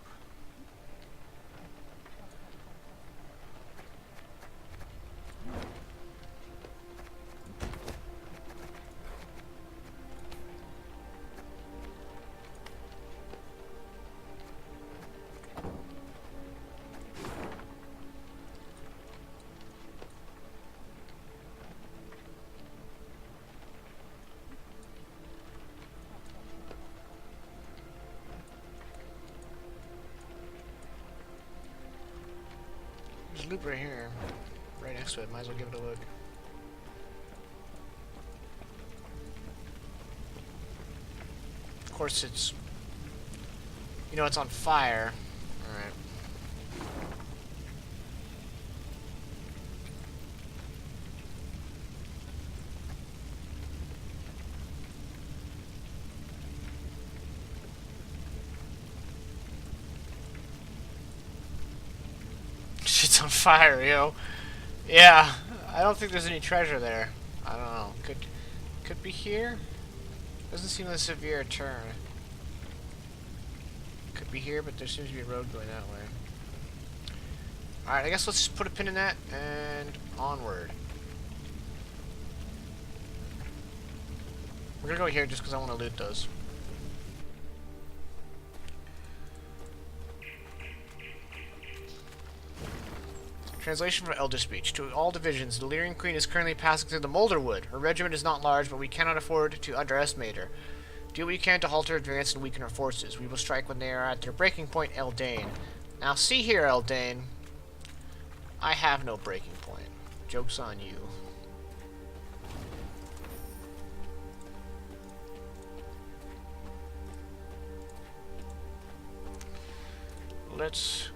There's a loop right here, right next to it. Might as well give it a look. Of course, it's, you know, it's on fire. All right. Shit's on fire, yo. Yeah, I don't think there's any treasure there. I don't know. Could be here. Doesn't seem like a severe turn. Could be here, but there seems to be a road going that way. Alright, I guess let's just put a pin in that and onward. We're gonna go here just because I want to loot those. Translation from Elder Speech. To all divisions, the Lyrian Queen is currently passing through the Moulderwood. Her regiment is not large, but we cannot afford to underestimate her. Do what you can to halt her advance and weaken her forces. We will strike when they are at their breaking point, Aedirn. Now see here, Aedirn. I have no breaking point. Joke's on you. Let's...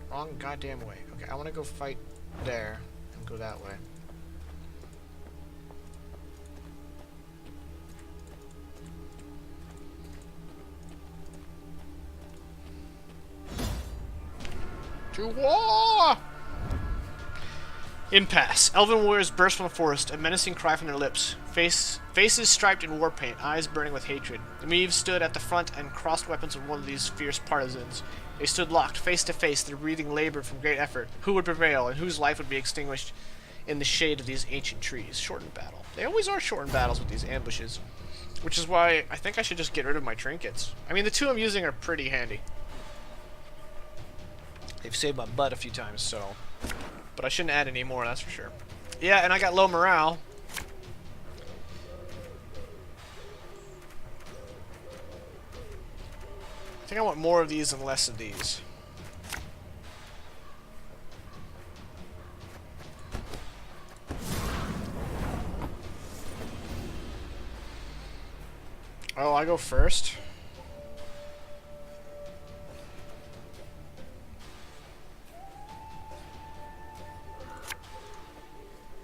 Wrong goddamn way. Okay, I want to go fight there and go that way. To war! Impasse. Elven warriors burst from the forest, a menacing cry from their lips. Faces striped in war paint, eyes burning with hatred. The Meve stood at the front and crossed weapons with one of these fierce partisans. They stood locked, face to face, their breathing labored from great effort. Who would prevail, and whose life would be extinguished in the shade of these ancient trees? Shortened battle. They always are shortened battles with these ambushes. Which is why I think I should just get rid of my trinkets. I mean, the two I'm using are pretty handy. They've saved my butt a few times, so... But I shouldn't add any more, that's for sure. Yeah, and I got low morale. I think I want more of these and less of these. Oh, I go first?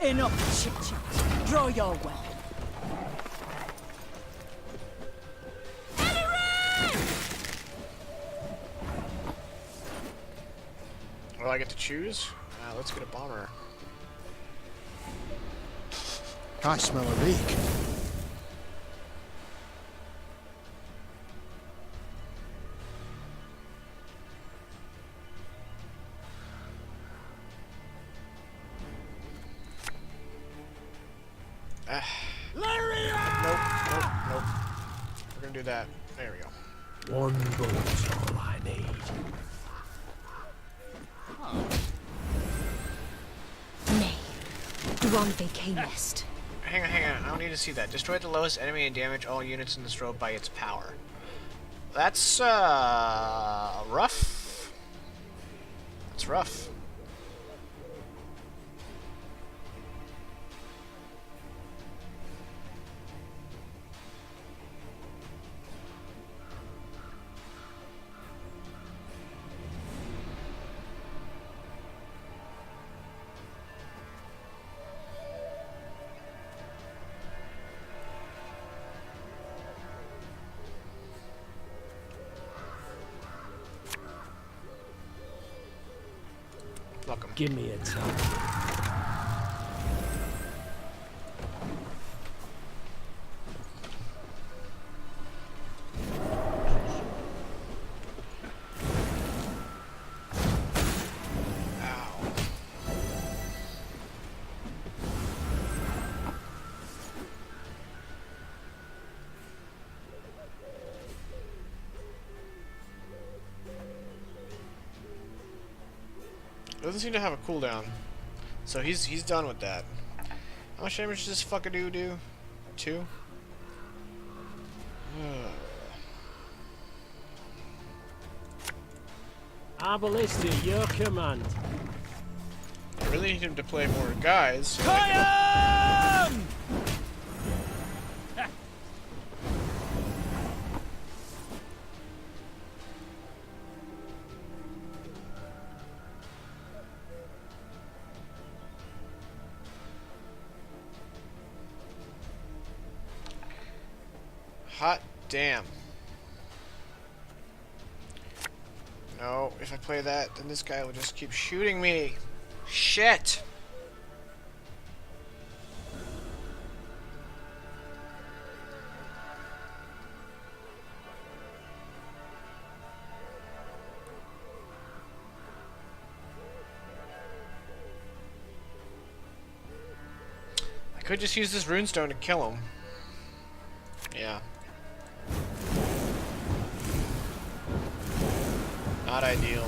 Enough chit-chat. Draw your weapon. Oh, I get to choose? Let's get a bomber. I smell a leak. Nope. We're gonna do that. There we go. One bullet's all I need. Nay, Duan Vacanest. Hang on. I don't need to see that. Destroy the lowest enemy and damage all units in this road by its power. That's, rough. That's rough. Welcome. Give me a time. Doesn't seem to have a cooldown. So he's done with that. How much damage does this fucker do? 2? Our ballista, your command. I really need him to play more guys. So hot damn. No, if I play that, then this guy will just keep shooting me. Shit! I could just use this runestone to kill him. Yeah. Not ideal.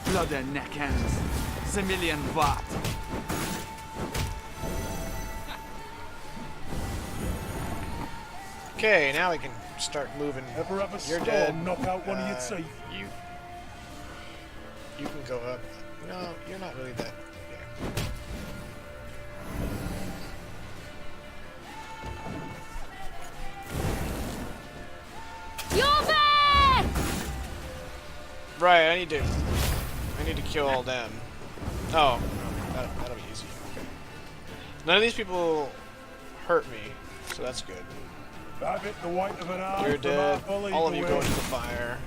Blood and neck ends. Zemillion watt. Okay, now we can start moving. Ever have a You're storm dead. knock out one of your teeth? You can go up. No, you're not really that. Yeah. You're back! Right, I need to kill all them. Oh, that'll be easy. Okay. None of these people hurt me, so that's good. Have it the weight of an arm. You're dead. All of you go into the fire.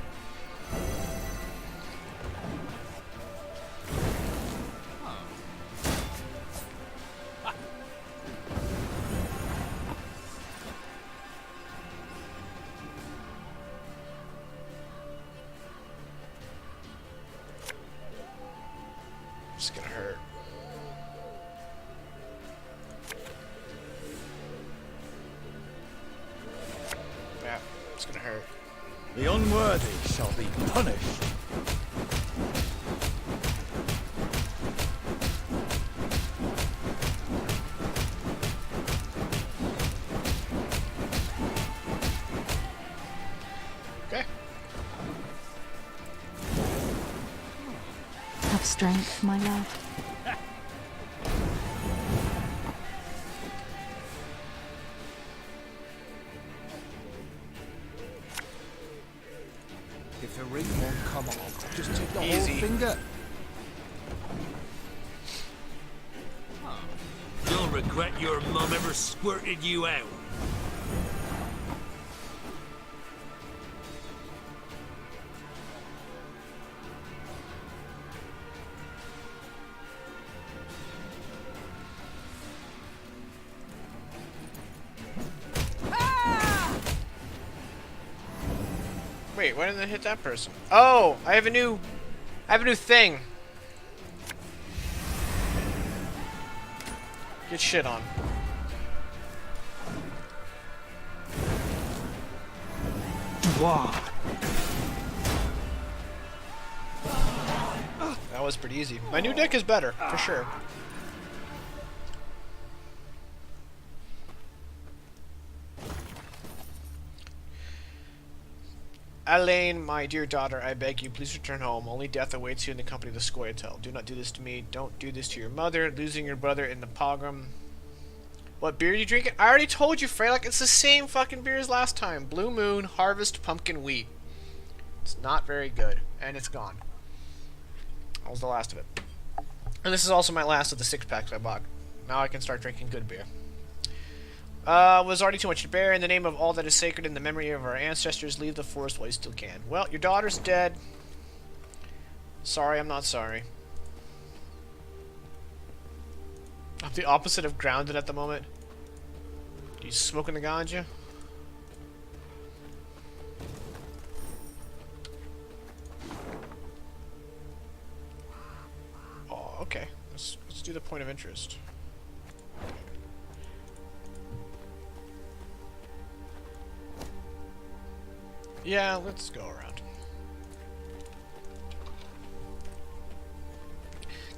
It's gonna hurt. Yeah, it's gonna hurt. The unworthy shall be punished. Okay. Have strength, my love. If the ring won't come off, just take the Easy. whole finger. You'll regret your mum ever squirted you out. Wait, why didn't I hit that person? Oh, I have a new thing. Get shit on. Wow. That was pretty easy. My new deck is better, for sure. Elaine, my dear daughter, I beg you, please return home. Only death awaits you in the company of the Scoia'tael. Do not do this to me. Don't do this to your mother. Losing your brother in the pogrom. What beer are you drinking? I already told you, Freylock. It's the same fucking beer as last time. Blue Moon Harvest Pumpkin Wheat. It's not very good, and it's gone. That was the last of it. And this is also my last of the 6-packs I bought. Now I can start drinking good beer. Was already too much to bear. In the name of all that is sacred in the memory of our ancestors, leave the forest while you still can. Well, your daughter's dead. Sorry, I'm not sorry. I'm the opposite of grounded at the moment. You smoking the ganja? Oh, okay. Let's do the point of interest. Yeah, let's go around.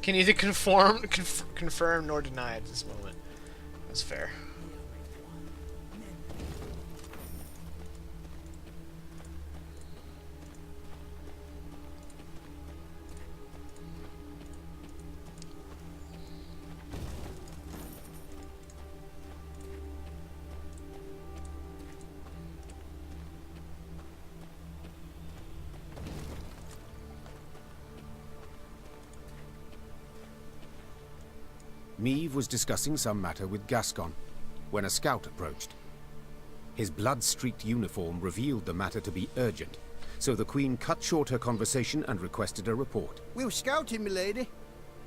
Can neither confirm nor deny at this moment. That's fair. Meve was discussing some matter with Gascon when a scout approached. His blood-streaked uniform revealed the matter to be urgent, so the Queen cut short her conversation and requested a report. We were scouting, milady,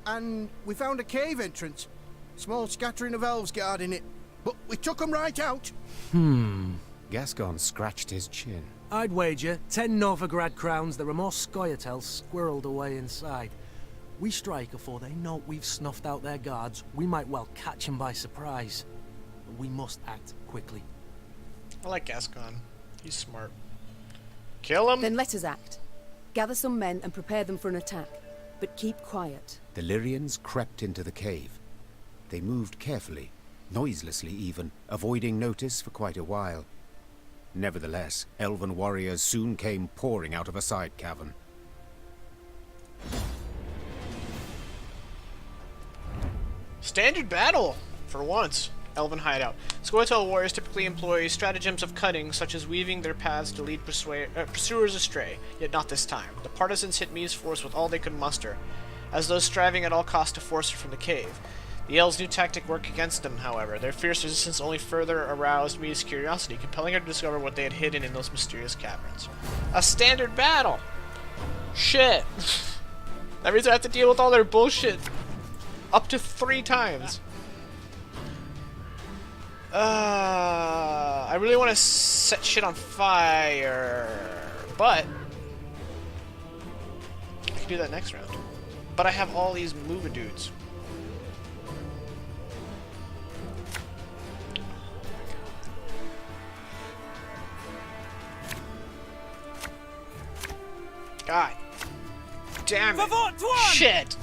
and we found a cave entrance. Small scattering of elves guarding it, but we took them right out. Gascon scratched his chin. I'd wager 10 Novigrad crowns there are more Scoia'tael squirreled away inside. We strike afore they know we've snuffed out their guards. We might well catch them by surprise. But we must act quickly. I like Gascon. He's smart. Kill him? Then let us act. Gather some men and prepare them for an attack. But keep quiet. The Lyrians crept into the cave. They moved carefully, noiselessly even, avoiding notice for quite a while. Nevertheless, elven warriors soon came pouring out of a side cavern. Standard battle! For once. Elven hideout. Scoia'tael warriors typically employ stratagems of cunning, such as weaving their paths to lead pursuers astray, yet not this time. The partisans hit Meve's force with all they could muster, as those striving at all costs to force her from the cave. The elves' new tactic worked against them, however. Their fierce resistance only further aroused Meve's curiosity, compelling her to discover what they had hidden in those mysterious caverns. A standard battle! Shit! That means I have to deal with all their bullshit up to 3 times. I really want to set shit on fire, but I can do that next round. But I have all these Move dudes. God damn it! Shit!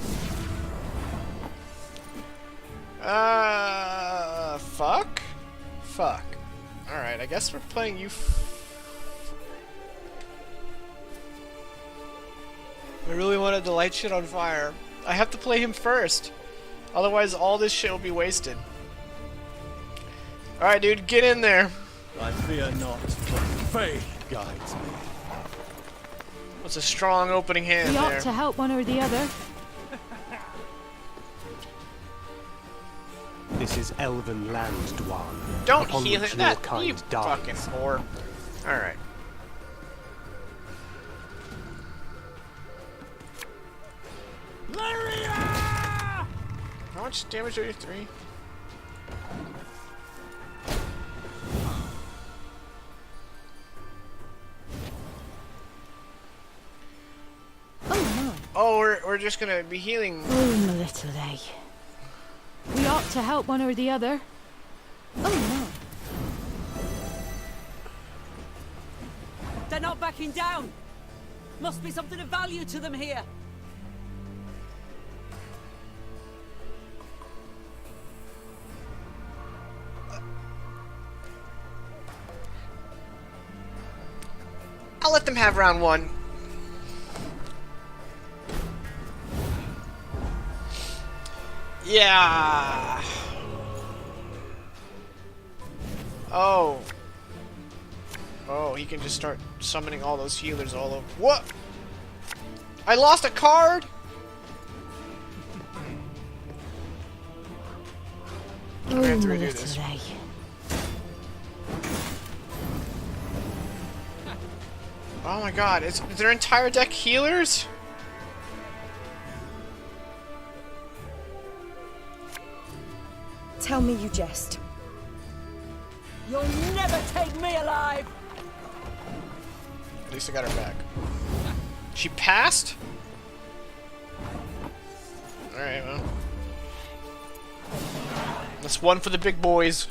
Fuck? Fuck. Alright, I guess we're playing you. I really wanted to light shit on fire. I have to play him first. Otherwise, all this shit will be wasted. Alright, dude, get in there. I fear not, but fate guides me. What's a strong opening hand We ought there? to help one or the other. This is elven land, Dwan. Don't upon heal which it. your That kind you dies. fucking whore. Alright. How much damage are you? 3? Oh, we're just gonna be healing. Oh, my little A. We ought to help one or the other. Oh They're not backing down. Must be something of value to them here. I'll let them have round 1. Yeah. Oh. Oh, he can just start summoning all those healers all over. What? I lost a card? Oh, We're gonna have to my redo little this. A. Oh my god, is their entire deck healers? Tell me you jest. You'll never take me alive! At least I got her back. She passed? Alright, well. That's one for the big boys.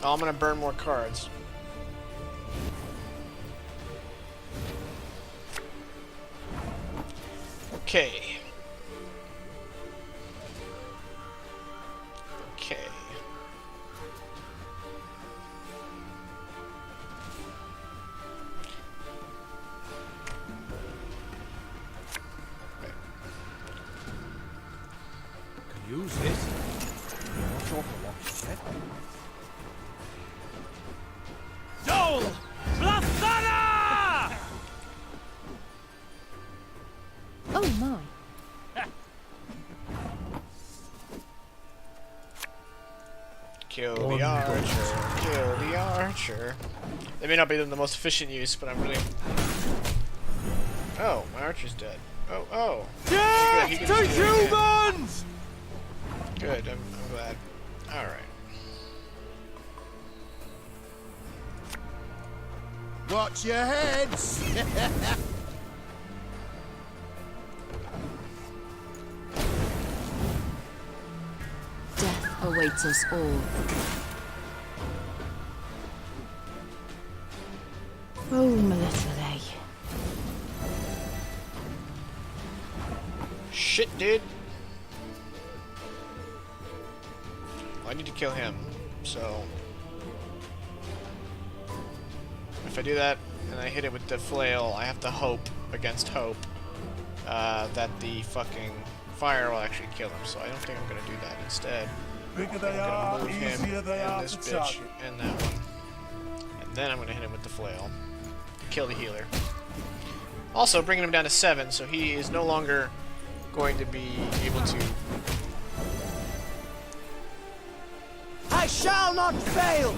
Oh, I'm gonna burn more cards. Okay. Okay. Can use it. Not sure for what you said. Dole! Blasana! Oh my. Kill the archer. Kill the archer. They may not be the most efficient use, but I'm really... Oh, my archer's dead. Oh, oh. Yes! Good, To humans! Good, I'm glad. Alright. Watch your heads! Death awaits us all. Oh, Melissa. Shit, dude. Well, I need to kill him, so... If I do that, and I hit it with the flail, I have to hope, against hope, that the fucking fire will actually kill him, so I don't think I'm gonna do that. Instead, Bigger I'm they gonna are, move him, easier they are and this to bitch, target. and that one. And then I'm gonna hit him with the flail. Kill the healer. Also, bringing him down to 7, so he is no longer going to be able to... I shall not fail!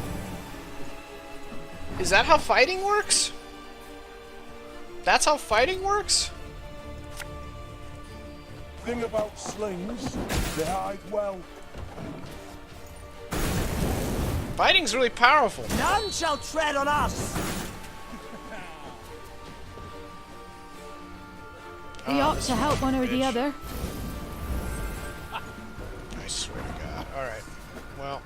Is that how fighting works? That's how fighting works? Thing about slings, they hide well. Fighting's really powerful. None shall tread on us! We ought to help one or the other. I swear to God. Alright. Well.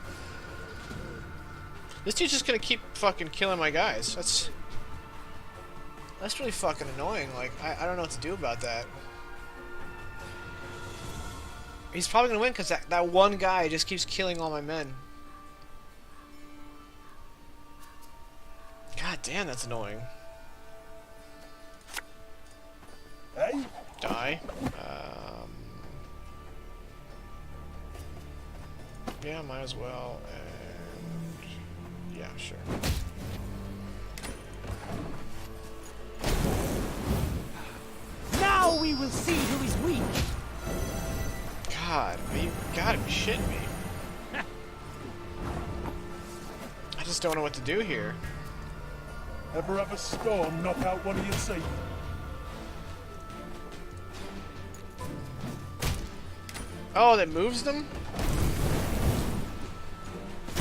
This dude's just gonna keep fucking killing my guys. That's really fucking annoying. Like, I don't know what to do about that. He's probably gonna win because that one guy just keeps killing all my men. God damn, that's annoying. Hey? Die. Yeah, might as well. And yeah, sure. Now we will see who is weak. God, you gotta be shitting me. I just don't know what to do here. Ever have a storm knock out one of your seat? Oh, that moves them?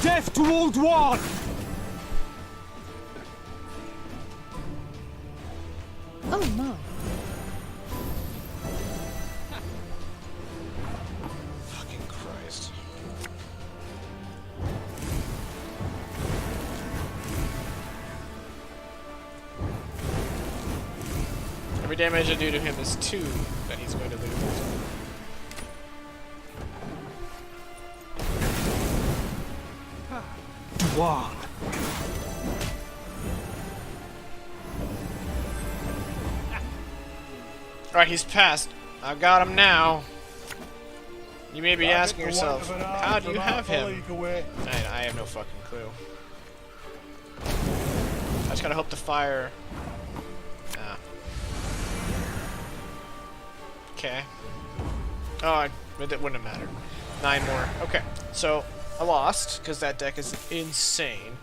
Death to Old One! Oh my. Fucking Christ. Every damage I do to him is 2 that he's going to lose. Dwan. Alright, he's passed. I've got him now. You may be asking yourself, how do you have him? I have no fucking clue. I just gotta hope the fire... Ah. Okay. Oh, it wouldn't have mattered. 9 more. Okay, so I lost, because that deck is insane.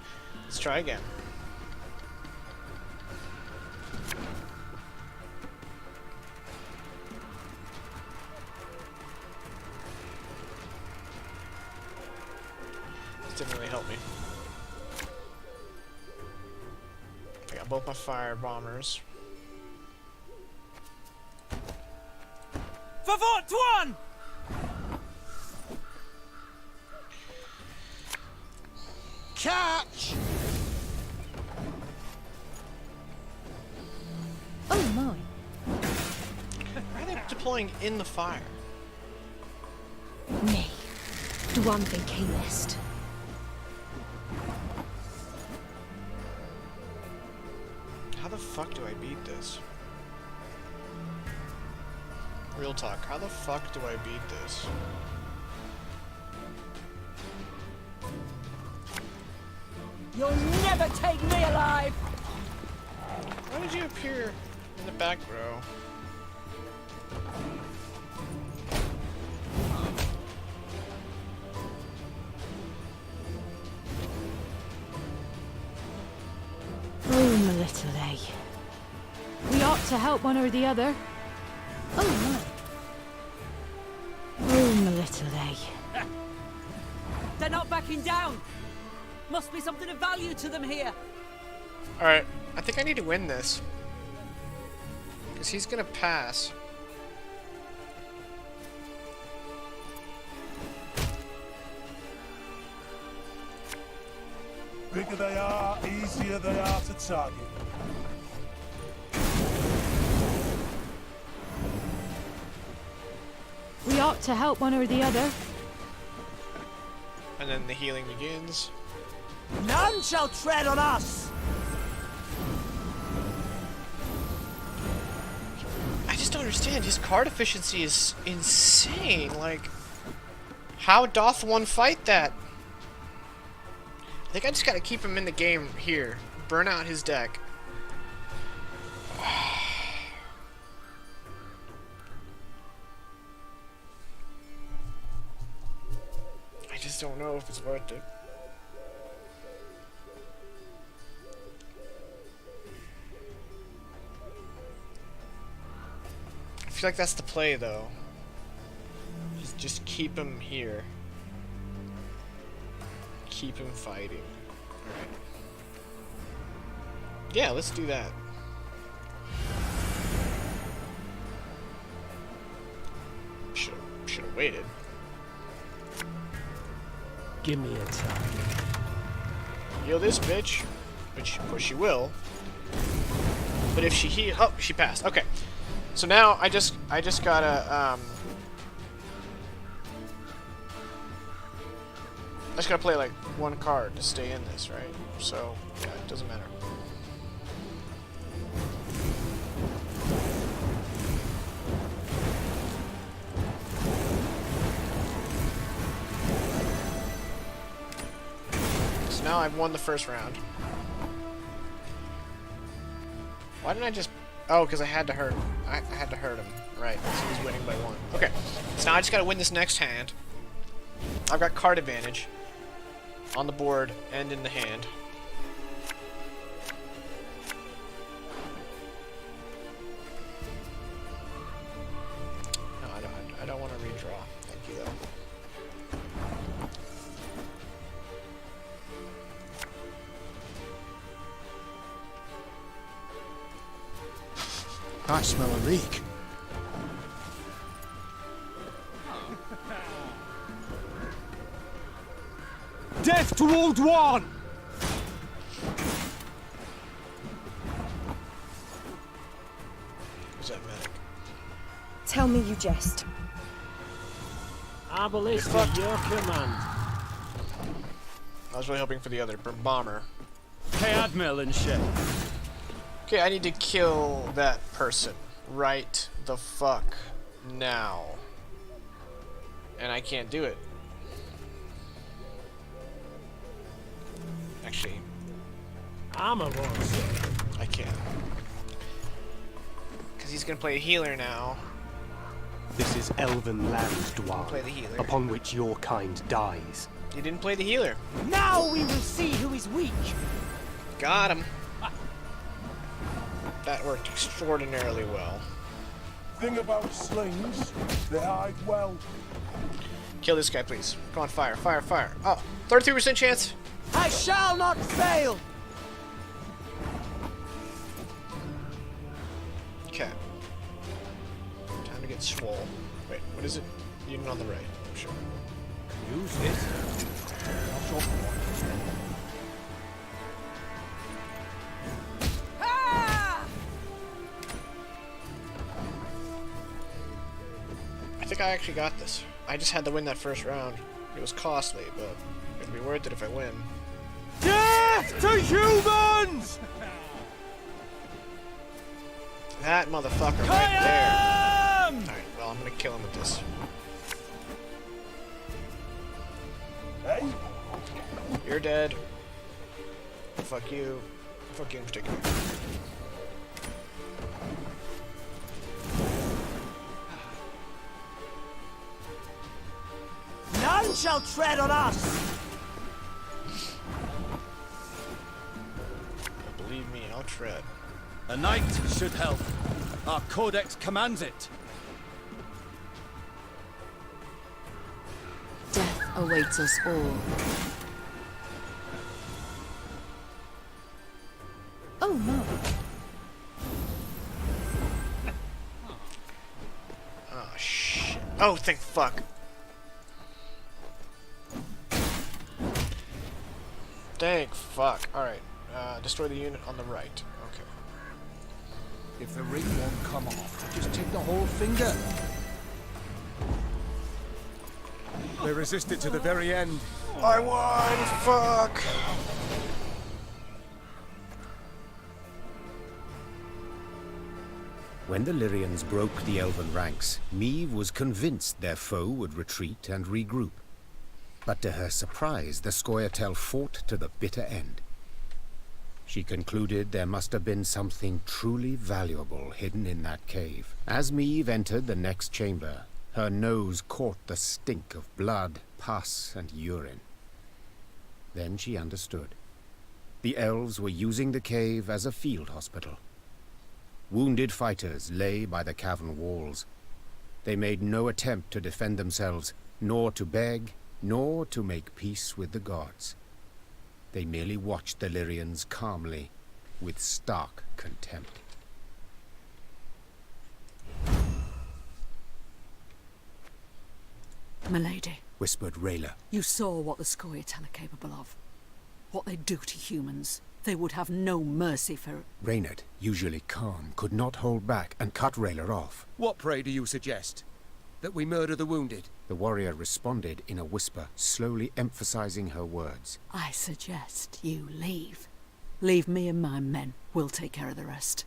Let's try again. didn't really help me. I got both my fire bombers. For Antoine! Catch! Oh my. Why are they deploying in the fire? Me. Duan be keylist. How the fuck do I beat this? Real talk, how the fuck do I beat this? You'll never take me alive! Why did you appear in the back row? Room a little, eh? We ought to help one or the other. Oh my. Room a little, eh? They're not backing down! Must be something of value to them here! Alright, I think I need to win this. Because he's gonna pass. Bigger they are, easier they are to target. We ought to help one or the other. And then the healing begins. None shall tread on us! I just don't understand. His card efficiency is insane. Like, how doth one fight that? I think I just gotta keep him in the game here. Burn out his deck. I just don't know if it's worth it. I feel like that's the play, though. Just keep him here. Keep him fighting. Alright. Yeah, let's do that. Should've waited. Give me a time. Heal this bitch. Which, of course, she will. But if she heal... Oh, she passed. Okay. So now, I just gotta, I just gotta play, like, one card to stay in this, right? So, yeah, it doesn't matter. So now I've won the first round. Why didn't I just... Oh, because I had to hurt... I had to hurt him. Right, so he's winning by one. Okay, so now I just gotta win this next hand. I've got card advantage on the board and in the hand. No, I don't want to redraw. Thank you, though. I smell a leak. Death to Old One! Who's that medic? Tell me you jest. Abalista, your command. I was really hoping for the other bomber. Hey, Admiral and shit. Okay, I need to kill that person right the fuck now. And I can't do it. Actually, I'm a monster. I can't. Because he's gonna play a healer now. This is elven land, Dwar, Play the healer. upon which your kind dies. You didn't play the healer. Now we will see who is weak! Got him. That worked extraordinarily well. Thing about slings, they hide well. Kill this guy, please. Come on, fire, fire, fire. Oh, 33% chance. I shall not fail! Okay. Time to get swole. Wait, what is it? Unit on the right. Sure. Use it. I think I actually got this. I just had to win that first round. It was costly, but it'll be worth it if I win. Death to humans! That motherfucker right there. Alright, well, I'm gonna kill him with this. Hey? You're dead. Fuck you. Fuck you in particular. None shall tread on us! Believe me, I'll tread. A knight should help. Our codex commands it. Death awaits us all. Oh no. Oh shit. Oh, thank fuck. Thank fuck. Alright. Destroy the unit on the right. Okay. If the ring won't come off, just take the whole finger. They resisted to the very end. I won! Fuck! When the Lyrians broke the elven ranks, Meve was convinced their foe would retreat and regroup. But to her surprise, the Scoia'tael fought to the bitter end. She concluded there must have been something truly valuable hidden in that cave. As Meve entered the next chamber, her nose caught the stink of blood, pus, and urine. Then she understood. The elves were using the cave as a field hospital. Wounded fighters lay by the cavern walls. They made no attempt to defend themselves, nor to beg, nor to make peace with the gods. They merely watched the Lyrians calmly, with stark contempt. Milady, Whispered Rayla. you saw what the Scoia'tael are capable of. What they do to humans. They would have no mercy for... Reynard, usually calm, could not hold back and cut Rayla off. What, pray, do you suggest? That we murder the wounded? The warrior responded in a whisper, slowly emphasizing her words. I suggest you leave. Leave me and my men. We'll take care of the rest.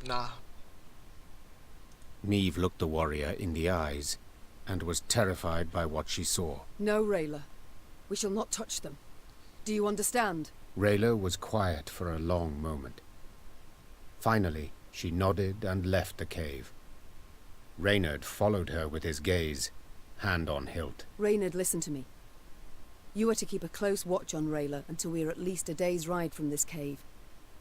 Nah. Meve looked the warrior in the eyes, and was terrified by what she saw. No, Rayla. We shall not touch them. Do you understand? Rayla was quiet for a long moment. Finally, she nodded and left the cave. Reynard followed her with his gaze, hand on hilt. Reynard, listen to me. You are to keep a close watch on Rayla until we are at least a day's ride from this cave.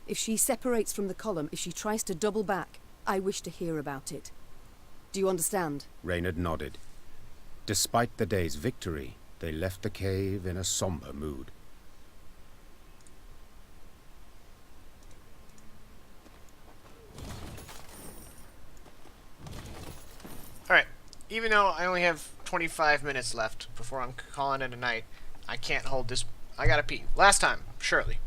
If she separates from the column, if she tries to double back, I wish to hear about it. Do you understand? Reynard nodded. Despite the day's victory, they left the cave in a somber mood. Alright, even though I only have 25 minutes left before I'm calling it a night, I can't hold this. I gotta pee. Last time, surely.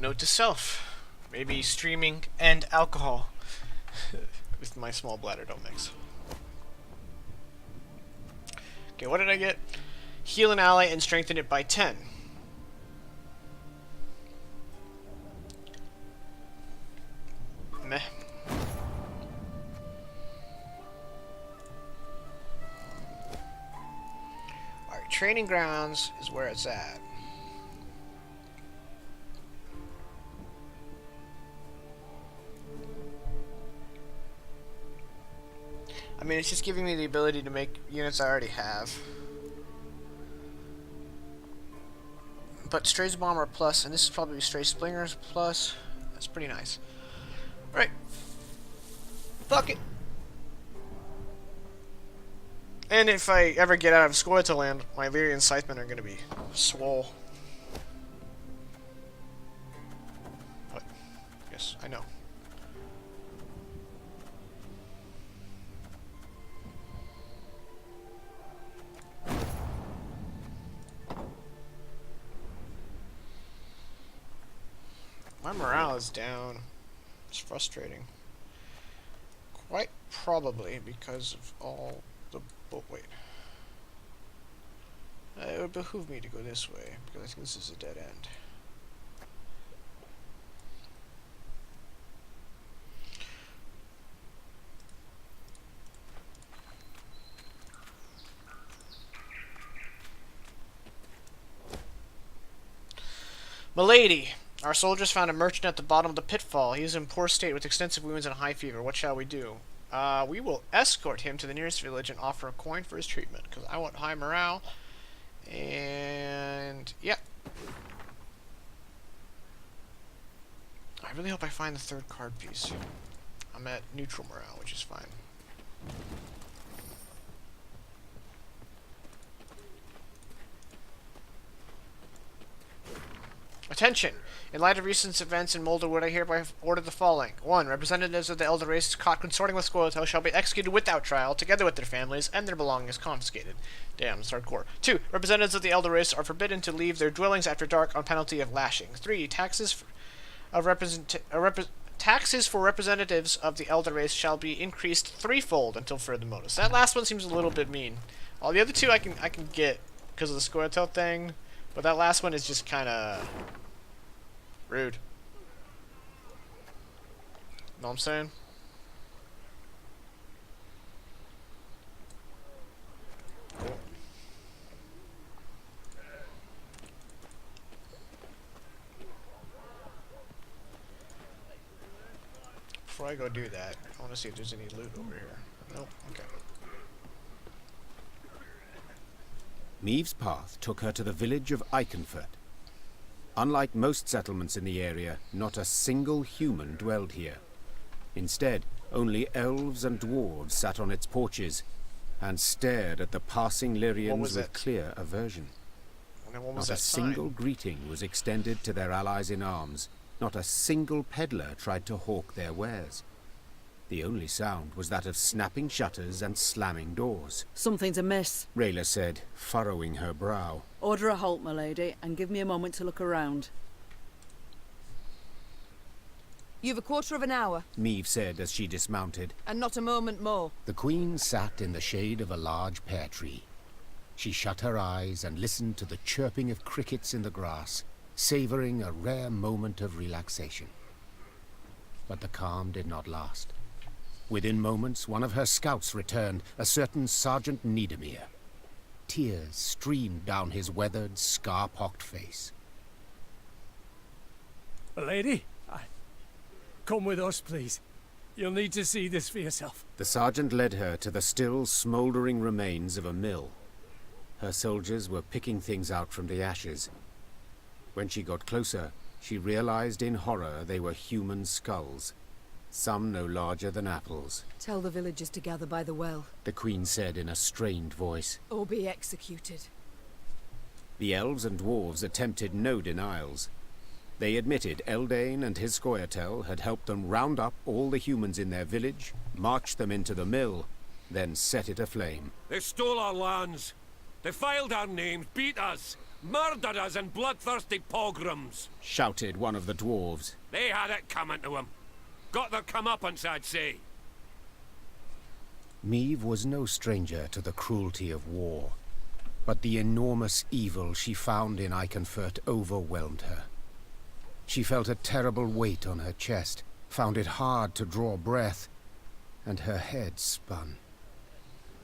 Note to self. Maybe streaming and alcohol. With my small bladder don't mix. Okay, what did I get? Heal an ally and strengthen it by 10. Meh. Alright, training grounds is where it's at. I mean, it's just giving me the ability to make units I already have. But Stray's Bomber plus, and this is probably Stray Splingers plus. That's pretty nice. Alright. Fuck it. And if I ever get out of Scoia'tael land, my Lyrian Scythemen are going to be swole. But, yes, I know. My morale is down. It's frustrating. Quite probably because of all the... Oh, wait. It would behoove me to go this way, because I think this is a dead end. Milady! Our soldiers found a merchant at the bottom of the pitfall. He is in poor state with extensive wounds and high fever. What shall we do? We will escort him to the nearest village and offer a coin for his treatment, because I want high morale. And, yeah. I really hope I find the third card piece. I'm at neutral morale, which is fine. Attention! In light of recent events in Moulderwood, I hereby order the following. 1. Representatives of the Elder Race caught consorting with Scoia'tael shall be executed without trial, together with their families, and their belongings confiscated. Damn, it's hardcore. 2. Representatives of the Elder Race are forbidden to leave their dwellings after dark on penalty of lashing. 3. Taxes for representatives of the Elder Race shall be increased threefold until further notice. That last one seems a little bit mean. All the other two I can get because of the Scoia'tael thing, but that last one is just kind of rude. Know what I'm saying? Cool. Before I go do that, I want to see if there's any loot over here. Nope. Okay. Meve's path took her to the village of Eichenfurt. Unlike most settlements in the area, not a single human dwelled here. Instead, only elves and dwarves sat on its porches and stared at the passing Lyrians with clear aversion. Not a single greeting was extended to their allies in arms. Not a single peddler tried to hawk their wares. The only sound was that of snapping shutters and slamming doors. Something's amiss, Rayla said, furrowing her brow. Order a halt, my lady, and give me a moment to look around. You've a quarter of an hour, Meve said as she dismounted. and not a moment more. The Queen sat in the shade of a large pear tree. She shut her eyes and listened to the chirping of crickets in the grass, savoring a rare moment of relaxation. But the calm did not last. Within moments, one of her scouts returned, a certain Sergeant Niedermere. Tears streamed down his weathered, scar-pocked face. Lady, come with us, please. You'll need to see this for yourself. The sergeant led her to the still smouldering remains of a mill. Her soldiers were picking things out from the ashes. When she got closer, she realized in horror they were human skulls. Some no larger than apples. Tell the villagers to gather by the well, The Queen said in a strained voice. or be executed. The elves and dwarves attempted no denials. They admitted Eldain and his Scoia'tael had helped them round up all the humans in their village, march them into the mill, then set it aflame. They stole our lands. They filed our names, beat us. Murderers and bloodthirsty pogroms! shouted one of the dwarves. They had it coming to them. Got their comeuppance, I'd say. Meve was no stranger to the cruelty of war, but the enormous evil she found in Iconfurt overwhelmed her. She felt a terrible weight on her chest, found it hard to draw breath, and her head spun.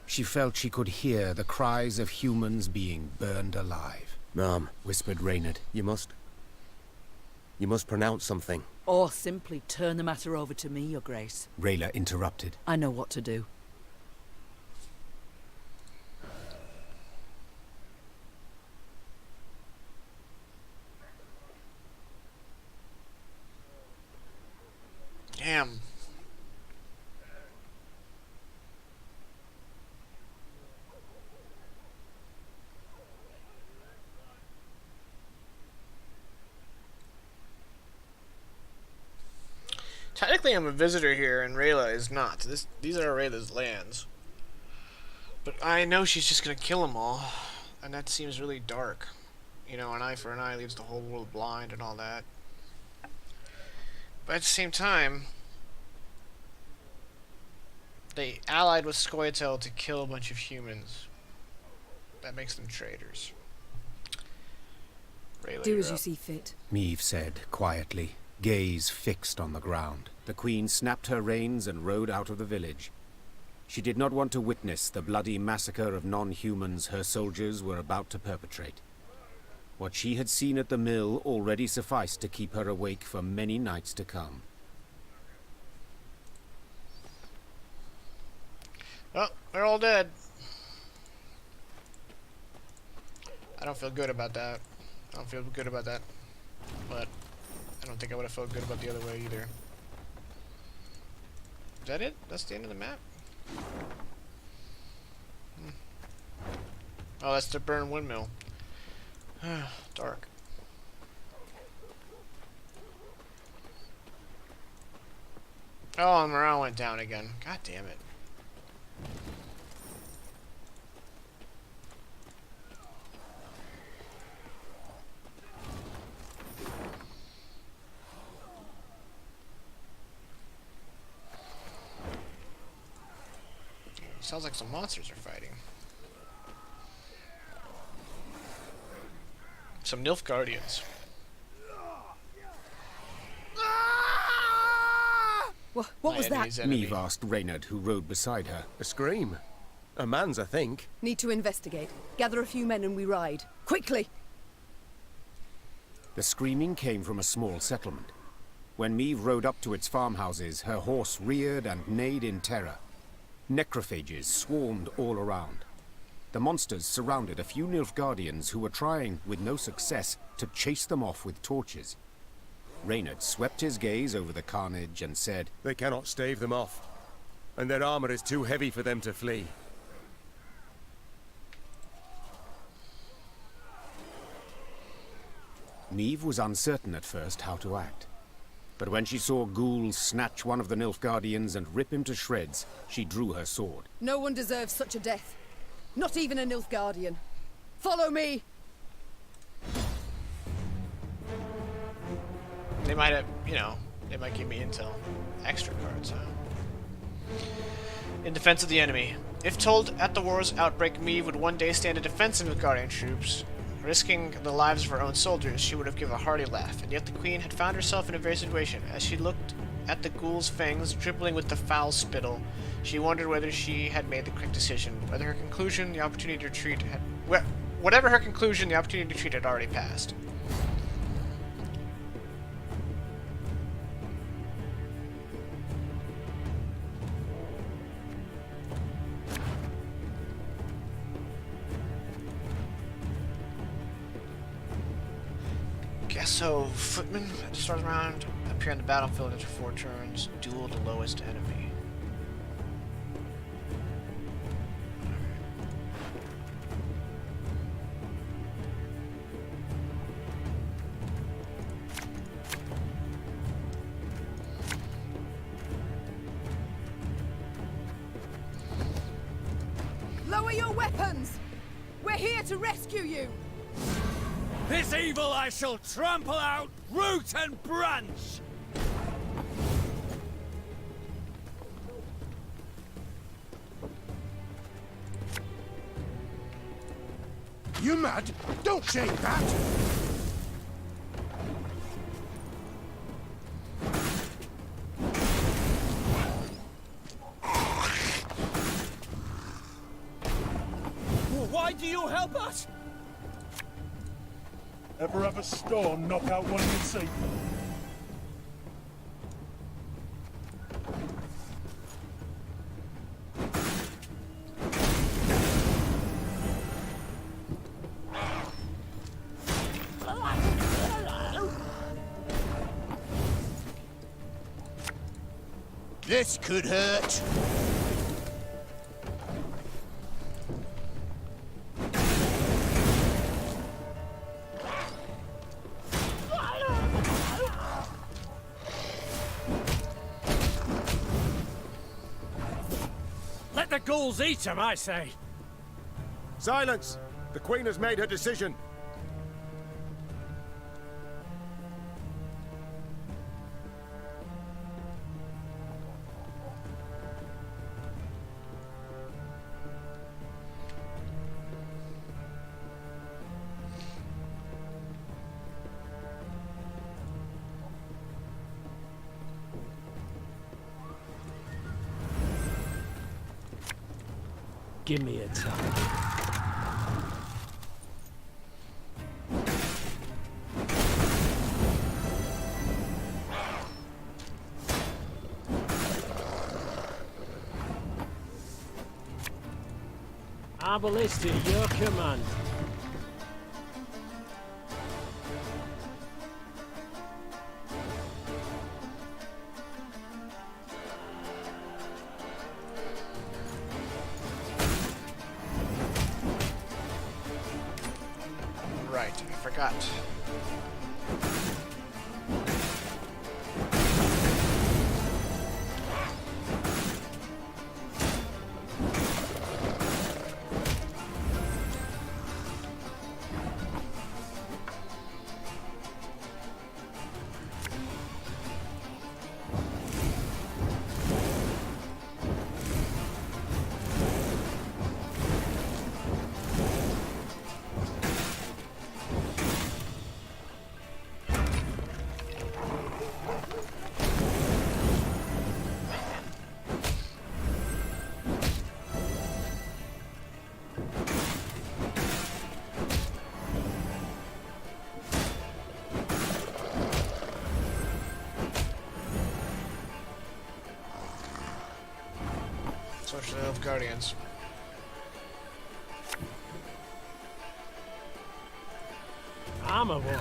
She felt she could hear the cries of humans being burned alive. Mom, whispered Reynard. You must pronounce something. Or simply turn the matter over to me, Your Grace. Rayla interrupted. I know what to do. Damn. Technically, I'm a visitor here, and Rayla is not. These are Rayla's lands. But I know she's just gonna kill them all, and that seems really dark. You know, an eye for an eye leaves the whole world blind and all that. But at the same time, they allied with Scoia'tael to kill a bunch of humans. That makes them traitors. Rayla, do as you see fit. Meve said quietly, gaze fixed on the ground. The Queen snapped her reins and rode out of the village. She did not want to witness the bloody massacre of non-humans her soldiers were about to perpetrate. What she had seen at the mill already sufficed to keep her awake for many nights to come. Oh, they're all dead. I don't feel good about that. I don't feel good about that. But I don't think I would have felt good about the other way either. Is that it? That's the end of the map? Oh, that's the burned windmill. Dark. Oh, morale went down again. God damn it. Sounds like some monsters are fighting. Some Nilfgaardians. What was that? Meve asked Reynard, who rode beside her. A scream. A man's, I think. Need to investigate. Gather a few men and we ride. Quickly! The screaming came from a small settlement. When Meve rode up to its farmhouses, her horse reared and neighed in terror. Necrophages swarmed all around. The monsters surrounded a few Nilfgaardians who were trying, with no success, to chase them off with torches. Reynard swept his gaze over the carnage and said, They cannot stave them off, and their armor is too heavy for them to flee. Meve was uncertain at first how to act. But when she saw ghouls snatch one of the Nilfgaardians and rip him to shreds, she drew her sword. No one deserves such a death. Not even a Nilfgaardian. Follow me! They might have, you know, they might give me intel. Extra cards, huh? In defense of the enemy. If told at the war's outbreak Meve would one day stand in defense of Nilfgaardian troops, risking the lives of her own soldiers, she would have given a hearty laugh, and yet the Queen had found herself in a very situation. As she looked at the ghoul's fangs dribbling with the foul spittle, she wondered whether she had made the correct decision, whether her conclusion, the opportunity to retreat had... whatever her conclusion, the opportunity to retreat had already passed. So, footmen at the start of the round appear on the battlefield after 4 turns, duel the lowest enemy. Lower your weapons! We're here to rescue you! This evil I shall trample out, root and branch! You mad? Don't say that! Why do you help us? Ever have a storm knock out one of your seat? This could hurt. Let the ghouls eat him, I say. Silence! The Queen has made her decision. Give me a time. Our ballista, your command. Right, I forgot. Social of Guardians. I'm a warrior.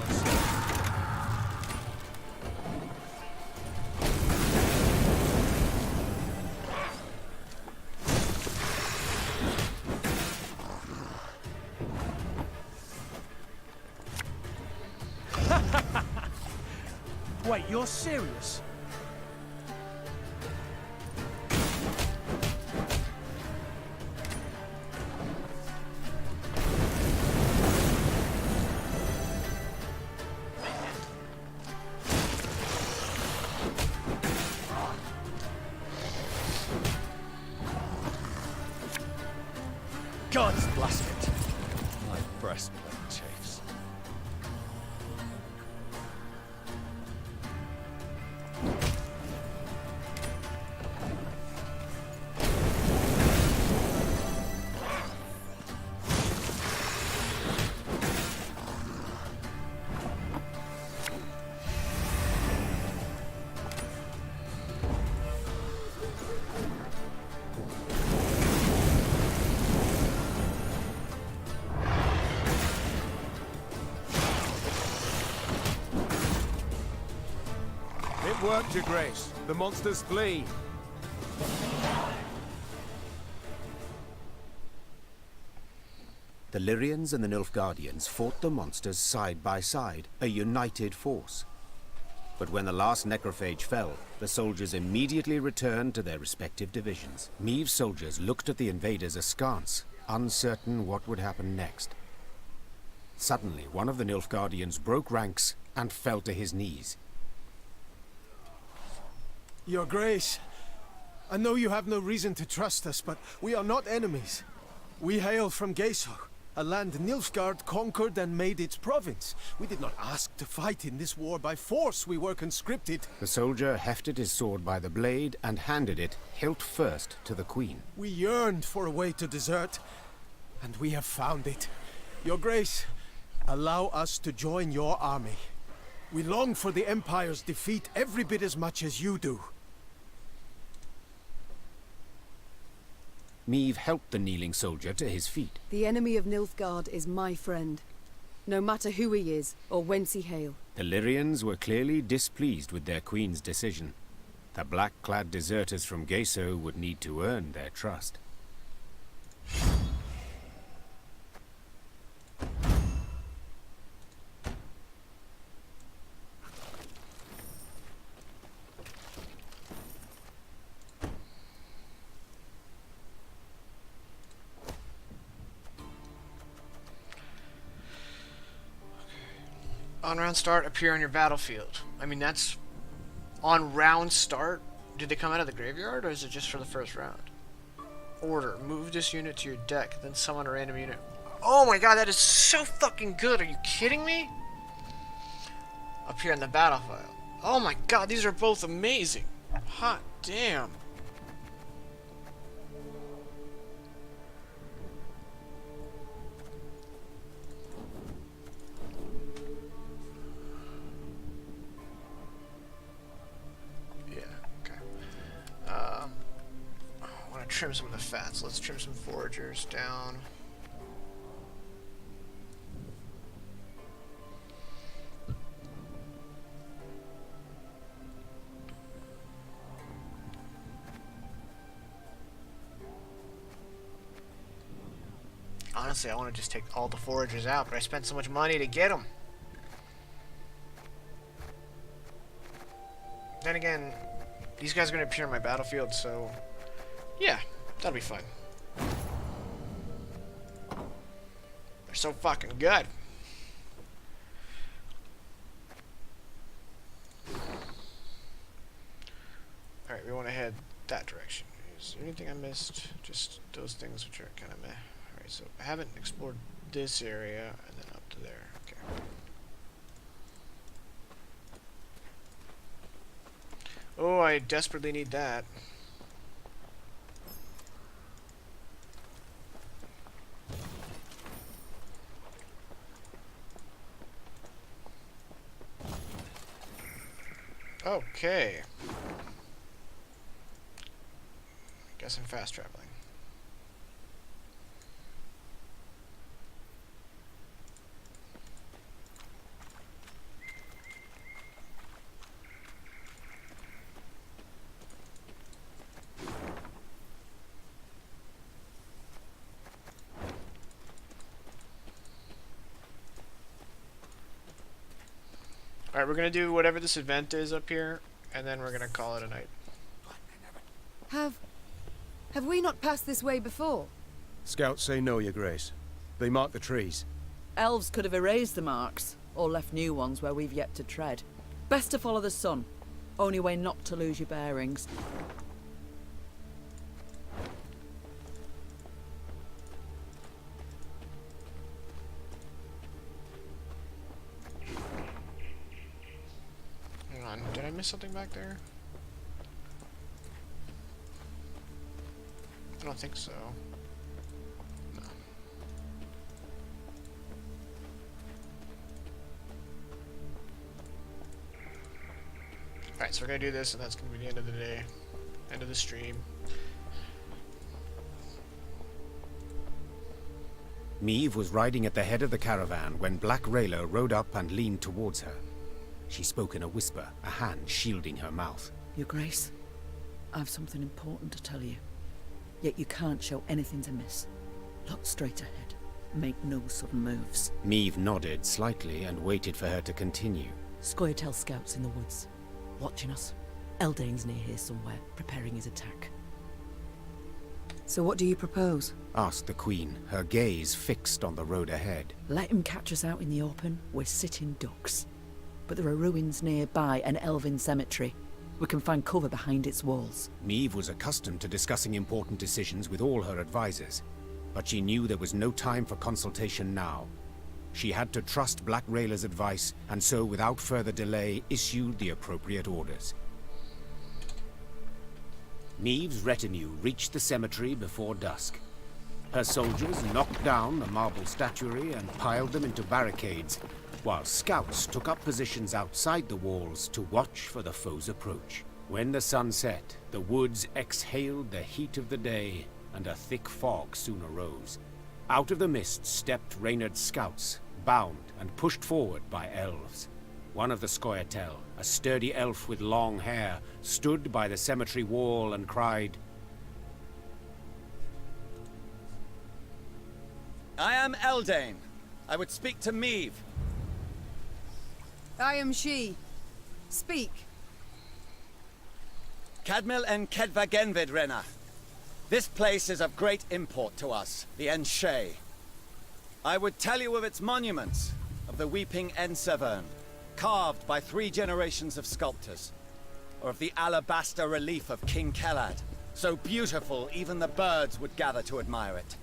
Wait, you're serious? God's blast it! My breastplate chafes. It worked, Your Grace. The monsters flee. The Lyrians and the Nilfgaardians fought the monsters side by side, a united force. But when the last necrophage fell, the soldiers immediately returned to their respective divisions. Meve's soldiers looked at the invaders askance, uncertain what would happen next. Suddenly, one of the Nilfgaardians broke ranks and fell to his knees. Your Grace, I know you have no reason to trust us, but we are not enemies. We hail from Geso, a land Nilfgaard conquered and made its province. We did not ask to fight in this war by force. We were conscripted. The soldier hefted his sword by the blade and handed it, hilt first, to the Queen. We yearned for a way to desert, and we have found it. Your Grace, allow us to join your army. We long for the Empire's defeat every bit as much as you do. Meve helped the kneeling soldier to his feet. The enemy of Nilfgaard is my friend, no matter who he is or whence he hail. The Lyrians were clearly displeased with their queen's decision. The black-clad deserters from Geso would need to earn their trust. On round start, appear on your battlefield. I mean, that's... On round start? Did they come out of the graveyard, or is it just for the first round? Order. Move this unit to your deck, then summon a random unit. Oh my god, that is so fucking good! Are you kidding me? Appear in the battlefield. Oh my god, these are both amazing! Hot damn! Trim some of the fats. Let's trim some foragers down. Honestly, I want to just take all the foragers out, but I spent so much money to get them. Then again, these guys are going to appear on my battlefield, so... yeah, that'll be fun. They're so fucking good. Alright, we want to head that direction. Is there anything I missed? Just those things which are kind of meh. Alright, so I haven't explored this area and then up to there. Okay. Oh, I desperately need that. Okay. Guess I'm fast traveling. Alright, we're gonna do whatever this event is up here, and then we're gonna call it a night. Have we not passed this way before? Scouts say no, Your Grace. They mark the trees. Elves could have erased the marks, or left new ones where we've yet to tread. Best to follow the sun. Only way not to lose your bearings. Hang on, did I miss something back there? I don't think so. No. Alright, so we're gonna do this, and that's gonna be the end of the day. End of the stream. Meve was riding at the head of the caravan when Black Rayla rode up and leaned towards her. She spoke in a whisper, a hand shielding her mouth. Your Grace, I've something important to tell you. Yet you can't show anything to miss. Look straight ahead. Make no sudden moves. Meve nodded slightly and waited for her to continue. Scoia'tael scouts in the woods. Watching us. Eldain's near here somewhere, preparing his attack. So what do you propose? Asked the Queen, her gaze fixed on the road ahead. Let him catch us out in the open. We're sitting ducks. But there are ruins nearby, an elven cemetery. We can find cover behind its walls. Meve was accustomed to discussing important decisions with all her advisors, but she knew there was no time for consultation now. She had to trust Black Rayla's advice, and so without further delay issued the appropriate orders. Meve's retinue reached the cemetery before dusk. Her soldiers knocked down the marble statuary and piled them into barricades, while scouts took up positions outside the walls to watch for the foe's approach. When the sun set, the woods exhaled the heat of the day, and a thick fog soon arose. Out of the mist stepped Reynard's scouts, bound and pushed forward by elves. One of the Scoia'tael, a sturdy elf with long hair, stood by the cemetery wall and cried, I am Aedirn. I would speak to Meve. I am she. Speak. Cadmil en Kedva Genvid, Rena. This place is of great import to us, the Enshe. I would tell you of its monuments, of the weeping Ensevern, carved by 3 generations of sculptors, or of the alabaster relief of King Kellad, so beautiful even the birds would gather to admire it.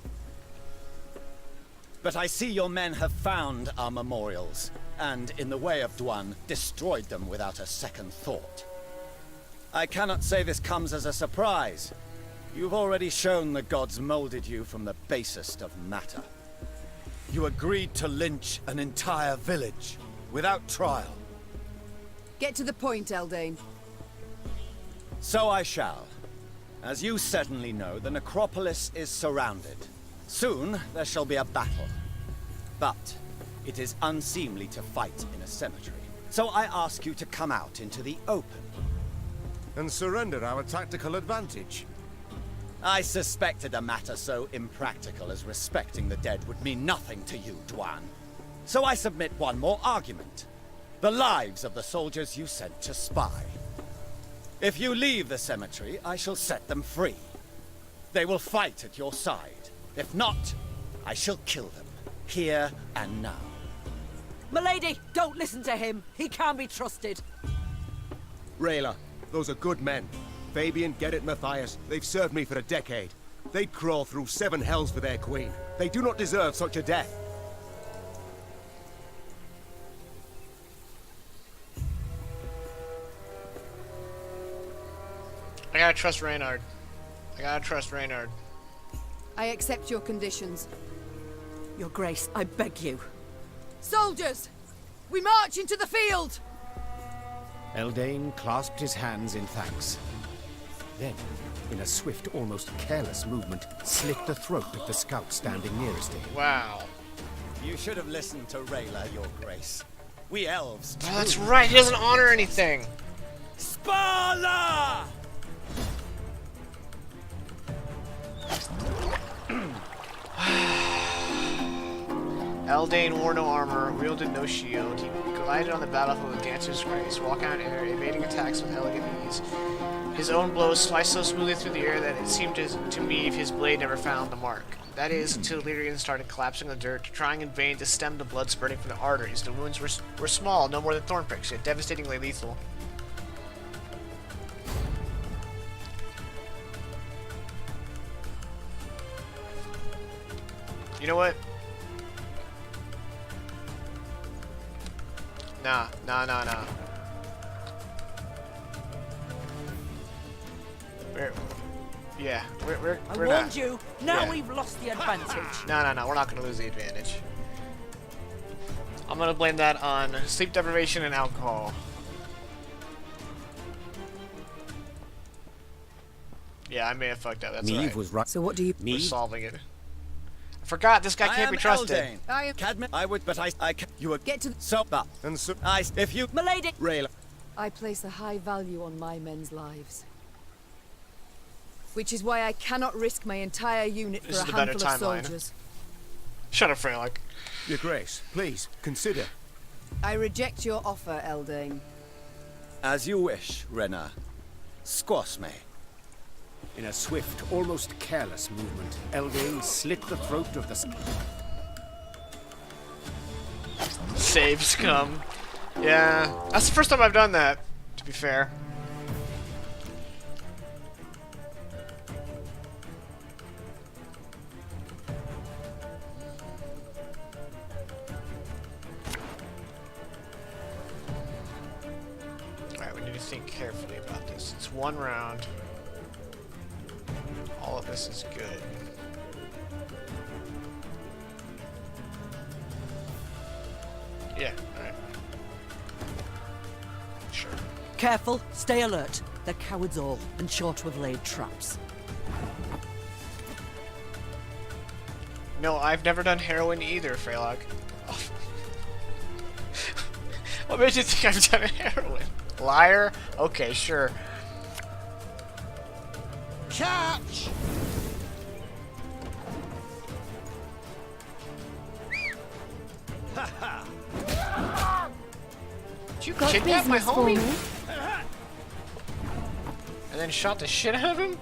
But I see your men have found our memorials, and in the way of Dwan, destroyed them without a second thought. I cannot say this comes as a surprise. You've already shown the gods molded you from the basest of matter. You agreed to lynch an entire village, without trial. Get to the point, Aedirn. So I shall. As you certainly know, the necropolis is surrounded. Soon, there shall be a battle. But it is unseemly to fight in a cemetery. So I ask you to come out into the open. And surrender our tactical advantage. I suspected a matter so impractical as respecting the dead would mean nothing to you, Dwan. So I submit one more argument. The lives of the soldiers you sent to spy. If you leave the cemetery, I shall set them free. They will fight at your side. If not, I shall kill them, here and now. Milady, don't listen to him. He can't be trusted. Rayla, those are good men. Fabian, Gerrit, Matthias, they've served me for a decade. They'd crawl through 7 hells for their queen. They do not deserve such a death. I gotta trust Reynard. I gotta trust Reynard. I accept your conditions. Your Grace, I beg you. Soldiers! We march into the field! Aedirn clasped his hands in thanks. Then, in a swift, almost careless movement, slit the throat of the scout standing nearest him. Wow. You should have listened to Rayla, Your Grace. We elves. Oh, that's right, he doesn't honor anything. Spala! Aedirn wore no armor, wielded no shield. He glided on the battlefield with dancer's grace, walking on air, evading attacks with elegant ease. His own blows sliced so smoothly through the air that it seemed to Meve his blade never found the mark. That is, until Lyrian started collapsing in the dirt, trying in vain to stem the blood spurting from the arteries. The wounds were small, no more than thorn pricks, yet devastatingly lethal. You know what? Nah. We're I not. warned you. Now Yeah. we've lost the advantage. No, we're not gonna lose the advantage. I'm gonna blame that on sleep deprivation and alcohol. Yeah, I may have fucked up. That's Meve right. was right. So what do you... We're solving it. I forgot this guy can't be trusted. I would, but you would get to so but and so if you Milady. Rayla. I place a high value on my men's lives. Which is why I cannot risk my entire unit This for is a the better handful of timeline. soldiers. Shut up, Freylock. Your Grace, please, consider. I reject your offer, Aedirn. As you wish, Rena. Squash me. In a swift, almost careless movement, Eldain slit the throat of the... Saves come. Yeah, that's the first time I've done that, to be fair. Alright, we need to think carefully about this. It's one round. All of this is good. Yeah, alright. Sure. Careful, stay alert. They're cowards all, and sure to have laid traps. No, I've never done heroin either, Freylock. Oh. What made you think I've done heroin? Liar? Okay, sure. Catch! Did you Got kidnap my business for homie? me? And then shot the shit out of him?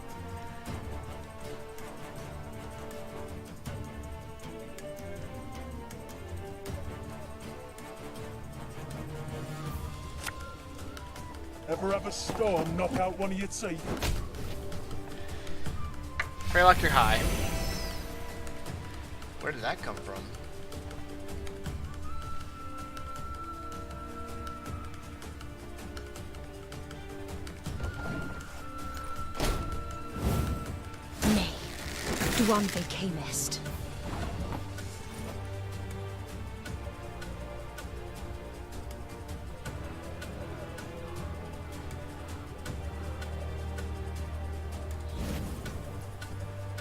Ever have a storm knock out one of your teeth? Freylock, you're high. Where did that come from? Nay, Duan they camest.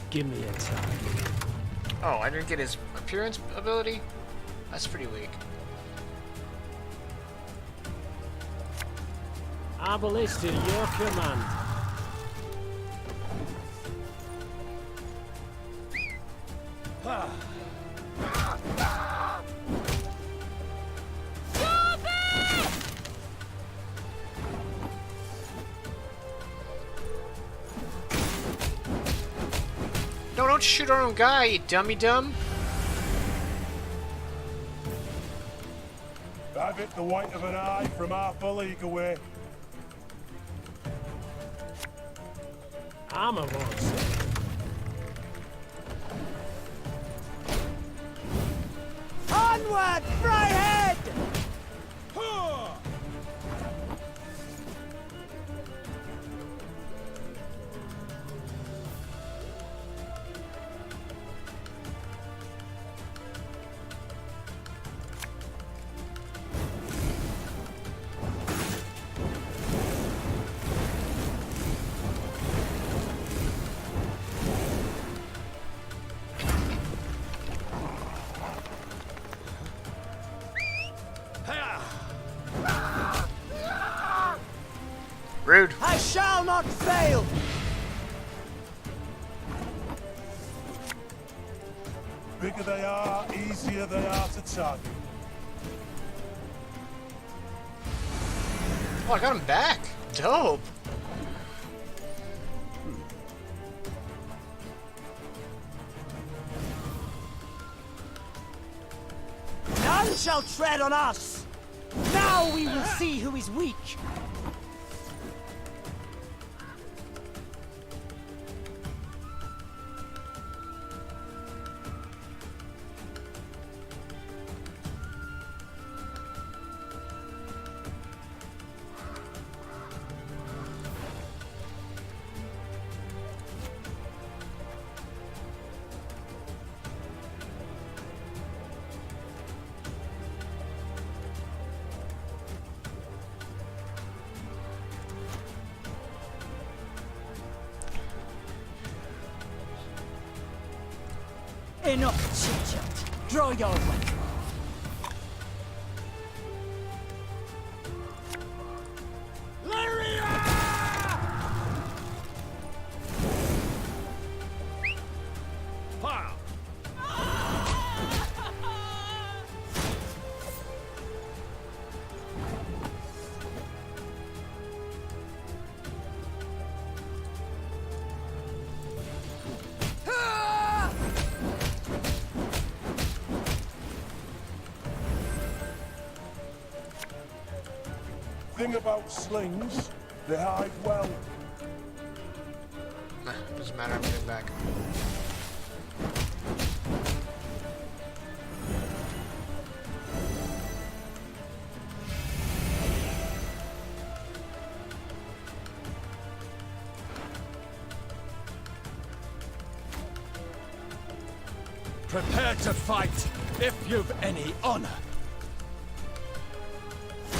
Give me a time. Oh, I didn't get his appearance ability? That's pretty weak. Arbalist to your command. No, don't shoot our own guy, you dummy dumb. I've hit the white of an eye from half a league away. I'm a once. Onward, Fryhead! Rude. I shall not fail! Bigger they are, easier they are to target. Oh, I got him back. Dope. None shall tread on us! Now we will see who is weak! Enough chit-chat. Draw your weapon. thing about slings, they hide well. Nah, doesn't matter, I'm getting back. Prepare to fight, if you've any honor.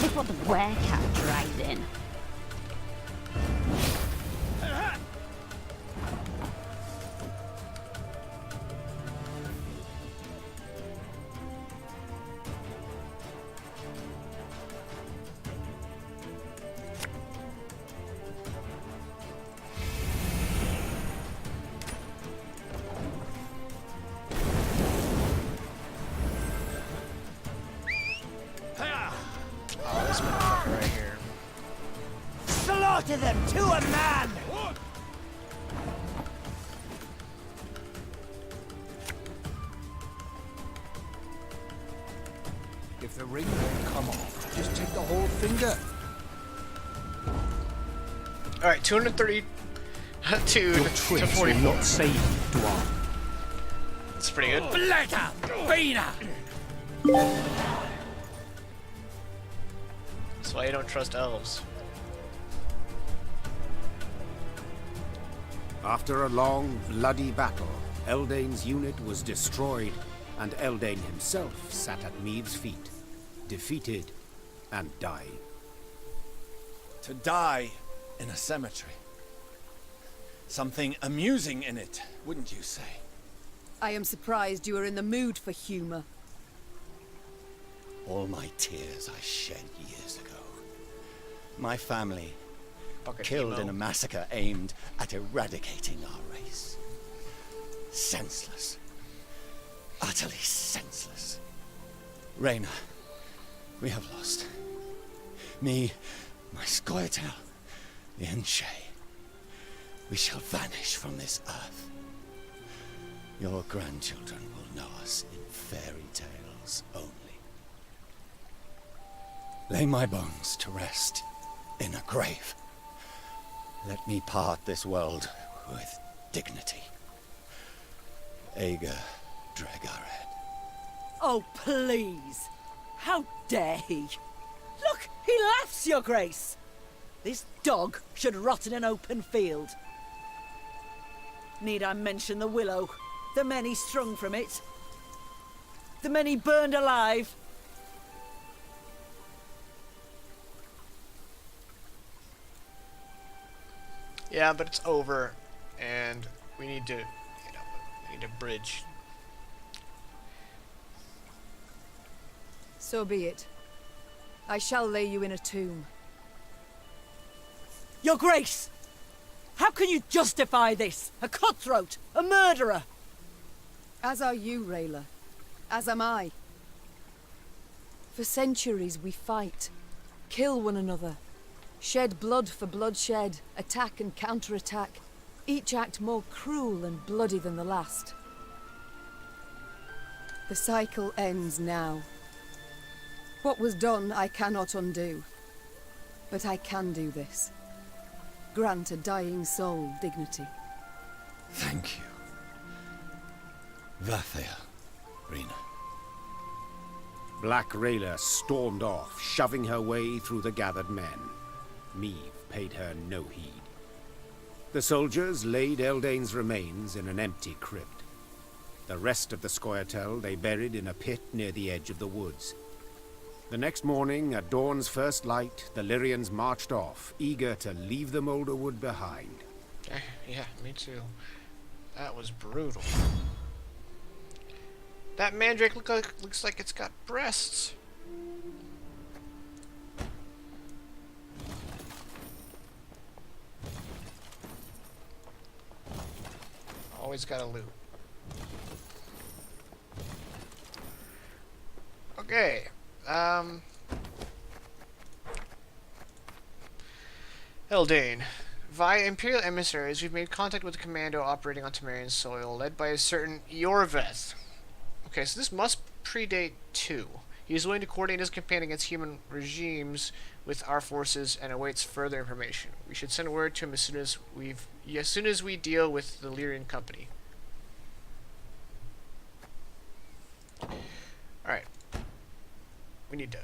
Look what the werecat dragged in. Oh, this motherfucker right here. Slaughter them to a man! If the ring won't come off, just take the whole finger. Alright, 230 to Your tricks will 44. not save you, Dwarf. That's pretty good. Bladder! Beaner! That's why you don't trust elves. After a long, bloody battle, Eldain's unit was destroyed, and Eldain himself sat at Meve's feet, defeated and dying. To die in a cemetery. Something amusing in it, wouldn't you say? I am surprised you are in the mood for humor. All my tears I shed years ago. My family killed in a massacre aimed at eradicating our race. Senseless. Utterly senseless. Reyna, we have lost. Me, my Scoia'tael, the Enshe. We shall vanish from this earth. Your grandchildren will know us in fairy tales only. Lay my bones to rest in a grave. Let me part this world with dignity. Aedirn Dregared. Oh, please! How dare he? Look, he laughs, Your Grace! This dog should rot in an open field. Need I mention the willow? The many strung from it? The many burned alive? Yeah, but it's over, and we need to, we need a bridge. So be it. I shall lay you in a tomb. Your Grace! How can you justify this? A cutthroat, a murderer! As are you, Rayla. As am I. For centuries we fight, kill one another, shed blood for bloodshed, attack and counterattack, each act more cruel and bloody than the last. The cycle ends now. What was done I cannot undo, but I can do this. Grant a dying soul dignity. Thank you. Vathael, Rena. Black Rayla stormed off, shoving her way through the gathered men. Meve paid her no heed. The soldiers laid Eldain's remains in an empty crypt. The rest of the Scoia'tael they buried in a pit near the edge of the woods. The next morning, at dawn's first light, the Lyrians marched off, eager to leave the Moulderwood behind. Yeah, me too. That was brutal. That mandrake looks like it's got breasts. Always gotta loot. Okay. Eldain. Via Imperial emissaries, we've made contact with a commando operating on Temerian soil, led by a certain Yorveth. Okay, so this must predate 2. He is willing to coordinate his campaign against human regimes with our forces and awaits further information. We should send word to him as soon as we deal with the Lyrian company. All right. We need to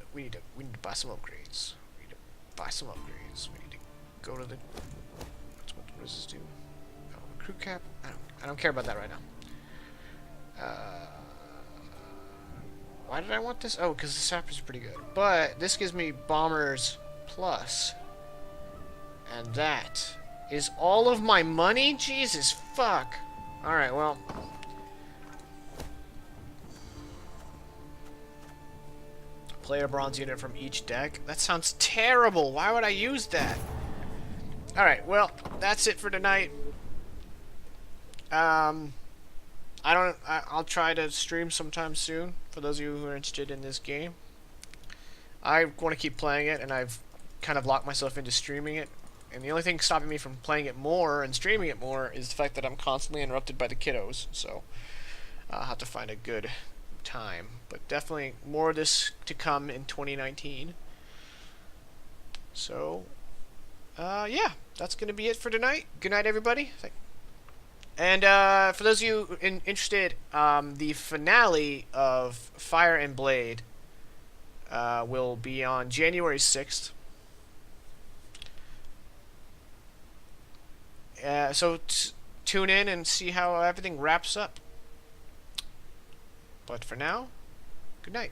buy some upgrades. We need to buy some upgrades. We need to go to the. What does this do? Oh, crew cap. I don't care about that right now. Why did I want this? Oh, because the sapper's pretty good. But this gives me bombers plus, and that is all of my money. Jesus fuck. All right, well. Player bronze unit from each deck. That sounds terrible. Why would I use that? Alright, well, that's it for tonight. I'll try to stream sometime soon for those of you who are interested in this game. I want to keep playing it, and I've kind of locked myself into streaming it. And the only thing stopping me from playing it more and streaming it more is the fact that I'm constantly interrupted by the kiddos. So I'll have to find a good time. But definitely more of this to come in 2019. So, yeah, that's going to be it for tonight. Good night, everybody. And for those of you interested, the finale of Fire and Blade will be on January 6th. So tune in and see how everything wraps up. But for now, good night.